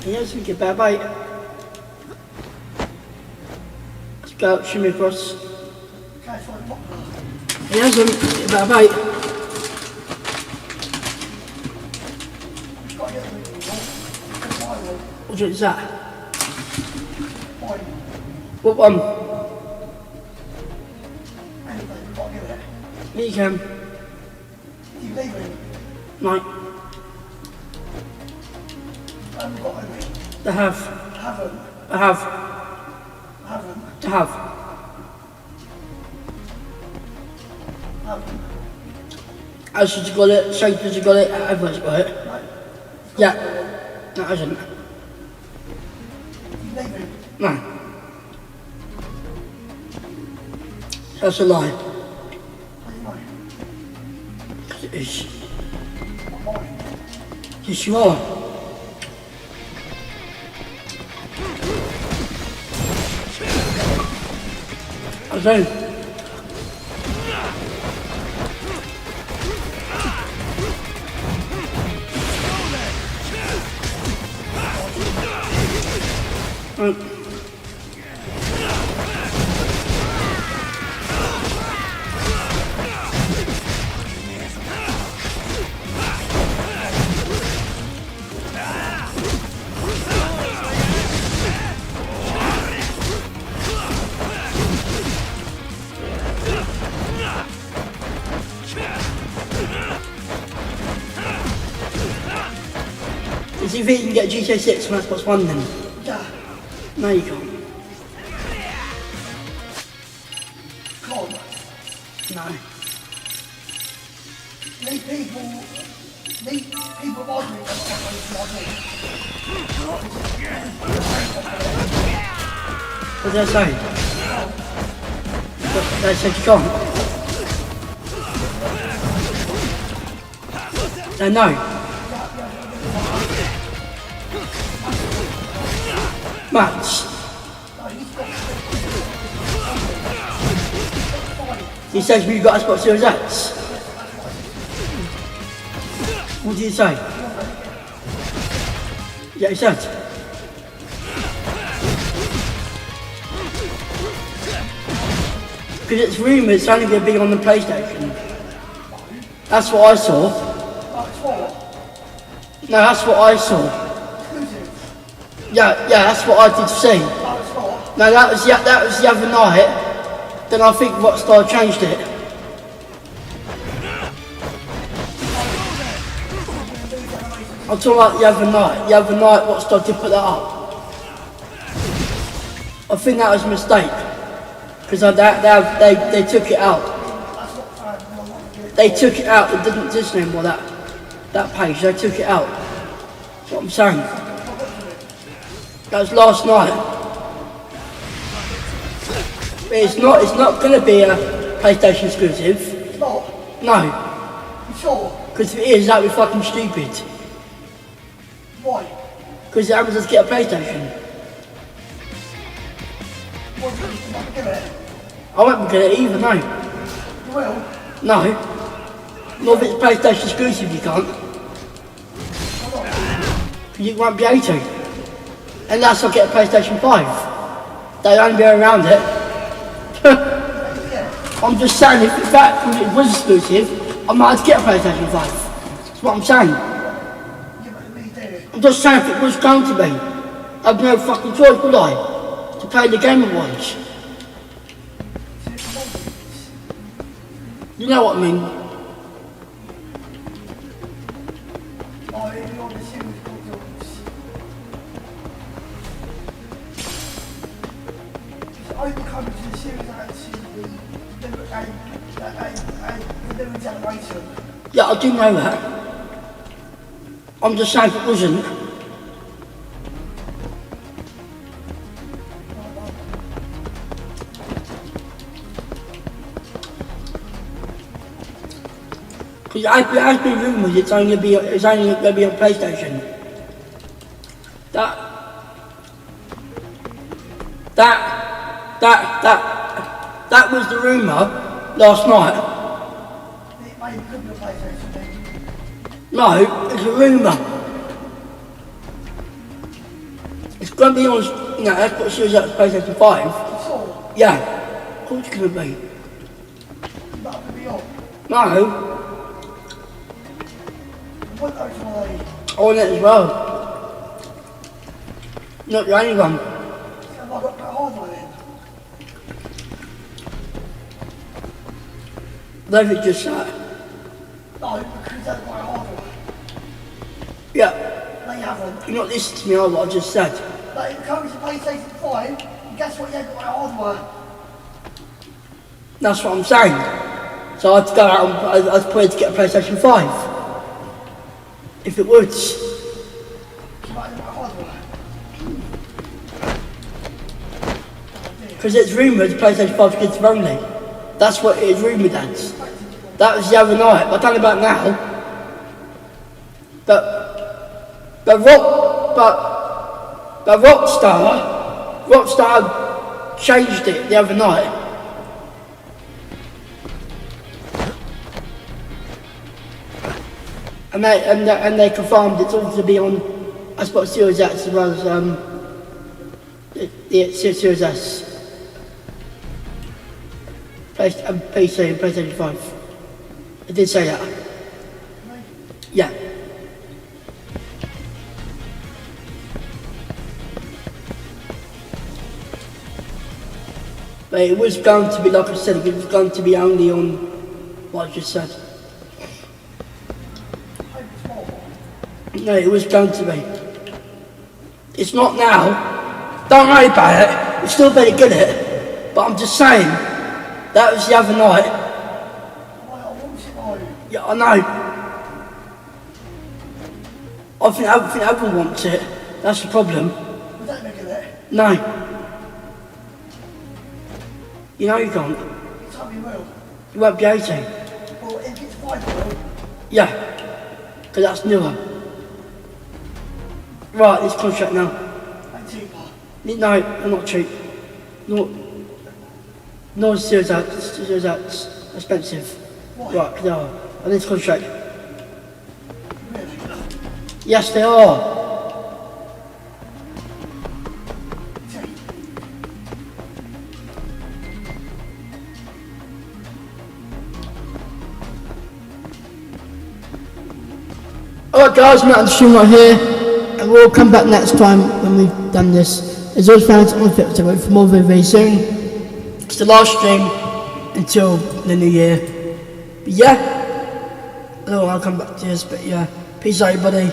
[SPEAKER 1] He hasn't get bad bait. Let's go, shimmy across. He hasn't get bad bait. What is that? What one? Here you can.
[SPEAKER 10] You leaving?
[SPEAKER 1] No.
[SPEAKER 10] Haven't got any.
[SPEAKER 1] They have.
[SPEAKER 10] Haven't.
[SPEAKER 1] I have.
[SPEAKER 10] Haven't.
[SPEAKER 1] To have.
[SPEAKER 10] Haven't.
[SPEAKER 1] Ashley's got it, Shaker's got it, everyone's got it. Yeah. No, it hasn't.
[SPEAKER 10] You leaving?
[SPEAKER 1] No. That's a lie. Because it is. Yes, you are. I don't. Because if you can get GTA 6 on Xbox One then.
[SPEAKER 10] Yeah.
[SPEAKER 1] No, you can't.
[SPEAKER 10] Come on.
[SPEAKER 1] No.
[SPEAKER 10] These people like me.
[SPEAKER 1] What did I say? They said you can't. No. Max. He says we've got Xbox Series X. What did he say? Yeah, he said. Because it's rumoured it's only going to be on the PlayStation. That's what I saw. No, that's what I saw. Yeah, that's what I did see. No, that was the other night. Then I think Rockstar changed it. I'm talking about the other night. The other night Rockstar did put that up. I think that was a mistake. Because they took it out. They took it out. It didn't exist anymore, that page. They took it out. That's what I'm saying. That was last night. But it's not going to be a PlayStation exclusive.
[SPEAKER 10] It's not?
[SPEAKER 1] No.
[SPEAKER 10] You sure?
[SPEAKER 1] Because if it is, that would be fucking stupid.
[SPEAKER 10] Why?
[SPEAKER 1] Because Amazon's get a PlayStation.
[SPEAKER 10] What do you want to give it?
[SPEAKER 1] I won't get it either, no.
[SPEAKER 10] You will?
[SPEAKER 1] No. Not if it's PlayStation exclusive, you can't. You won't be able to. Unless I get a PlayStation 5. They'll only be around it. I'm just saying, if in fact it was exclusive, I might have to get a PlayStation 5. That's what I'm saying. I'm just saying if it was going to be. I'd no fucking choice, would I? To play the Game Awards. You know what I mean?
[SPEAKER 10] Overcoming to the series actually the new generation.
[SPEAKER 1] Yeah, I do know that. I'm just saying if it wasn't. Because it has been rumoured it's only going to be on PlayStation. That was the rumour last night.
[SPEAKER 10] It could be a PlayStation then.
[SPEAKER 1] No, it's a rumour. It's going to be on, Xbox Series X, PlayStation 5.
[SPEAKER 10] Sure.
[SPEAKER 1] Yeah, of course it's going to be.
[SPEAKER 10] That could be on.
[SPEAKER 1] No.
[SPEAKER 10] What those were they?
[SPEAKER 1] I want it as well. Not the only one.
[SPEAKER 10] Have I got that hardware then?
[SPEAKER 1] Leave it just that.
[SPEAKER 10] No, because that's my hardware.
[SPEAKER 1] Yeah.
[SPEAKER 10] They haven't.
[SPEAKER 1] You're not listening to me on what I just said.
[SPEAKER 10] Like, if it comes to PlayStation 5, and guess what? You haven't got my hardware.
[SPEAKER 1] That's what I'm saying. So I had to go out and I was prepared to get a PlayStation 5. If it would. Because it's rumoured PlayStation 5 kids are only. That's what it is rumoured as. That was the other night, but I don't know about now. But Rockstar changed it the other night. And they confirmed it's all to be on Xbox Series X as well as the Series S. PC and PlayStation 5. It did say that. Yeah. But it was going to be, like I said, it was going to be only on what I just said. No, it was going to be. It's not now. Don't worry about it. You still better get it. But I'm just saying, that was the other night. Yeah, I know. I think everyone wants it. That's the problem. No. You know you can't. You won't be 18.
[SPEAKER 10] Well, if it's vital.
[SPEAKER 1] Yeah. Because that's newer. Right, this contract now. No, I'm not cheap. No, serious that's expensive. Right, no. And this contract. Yes, they are. Alright guys, Matt and the stream right here, and we'll come back next time when we've done this. As always, fans, on the so wait for more very, very soon. It's the last stream until the new year. But yeah, I don't know when I'll come back to this, but yeah, peace out everybody.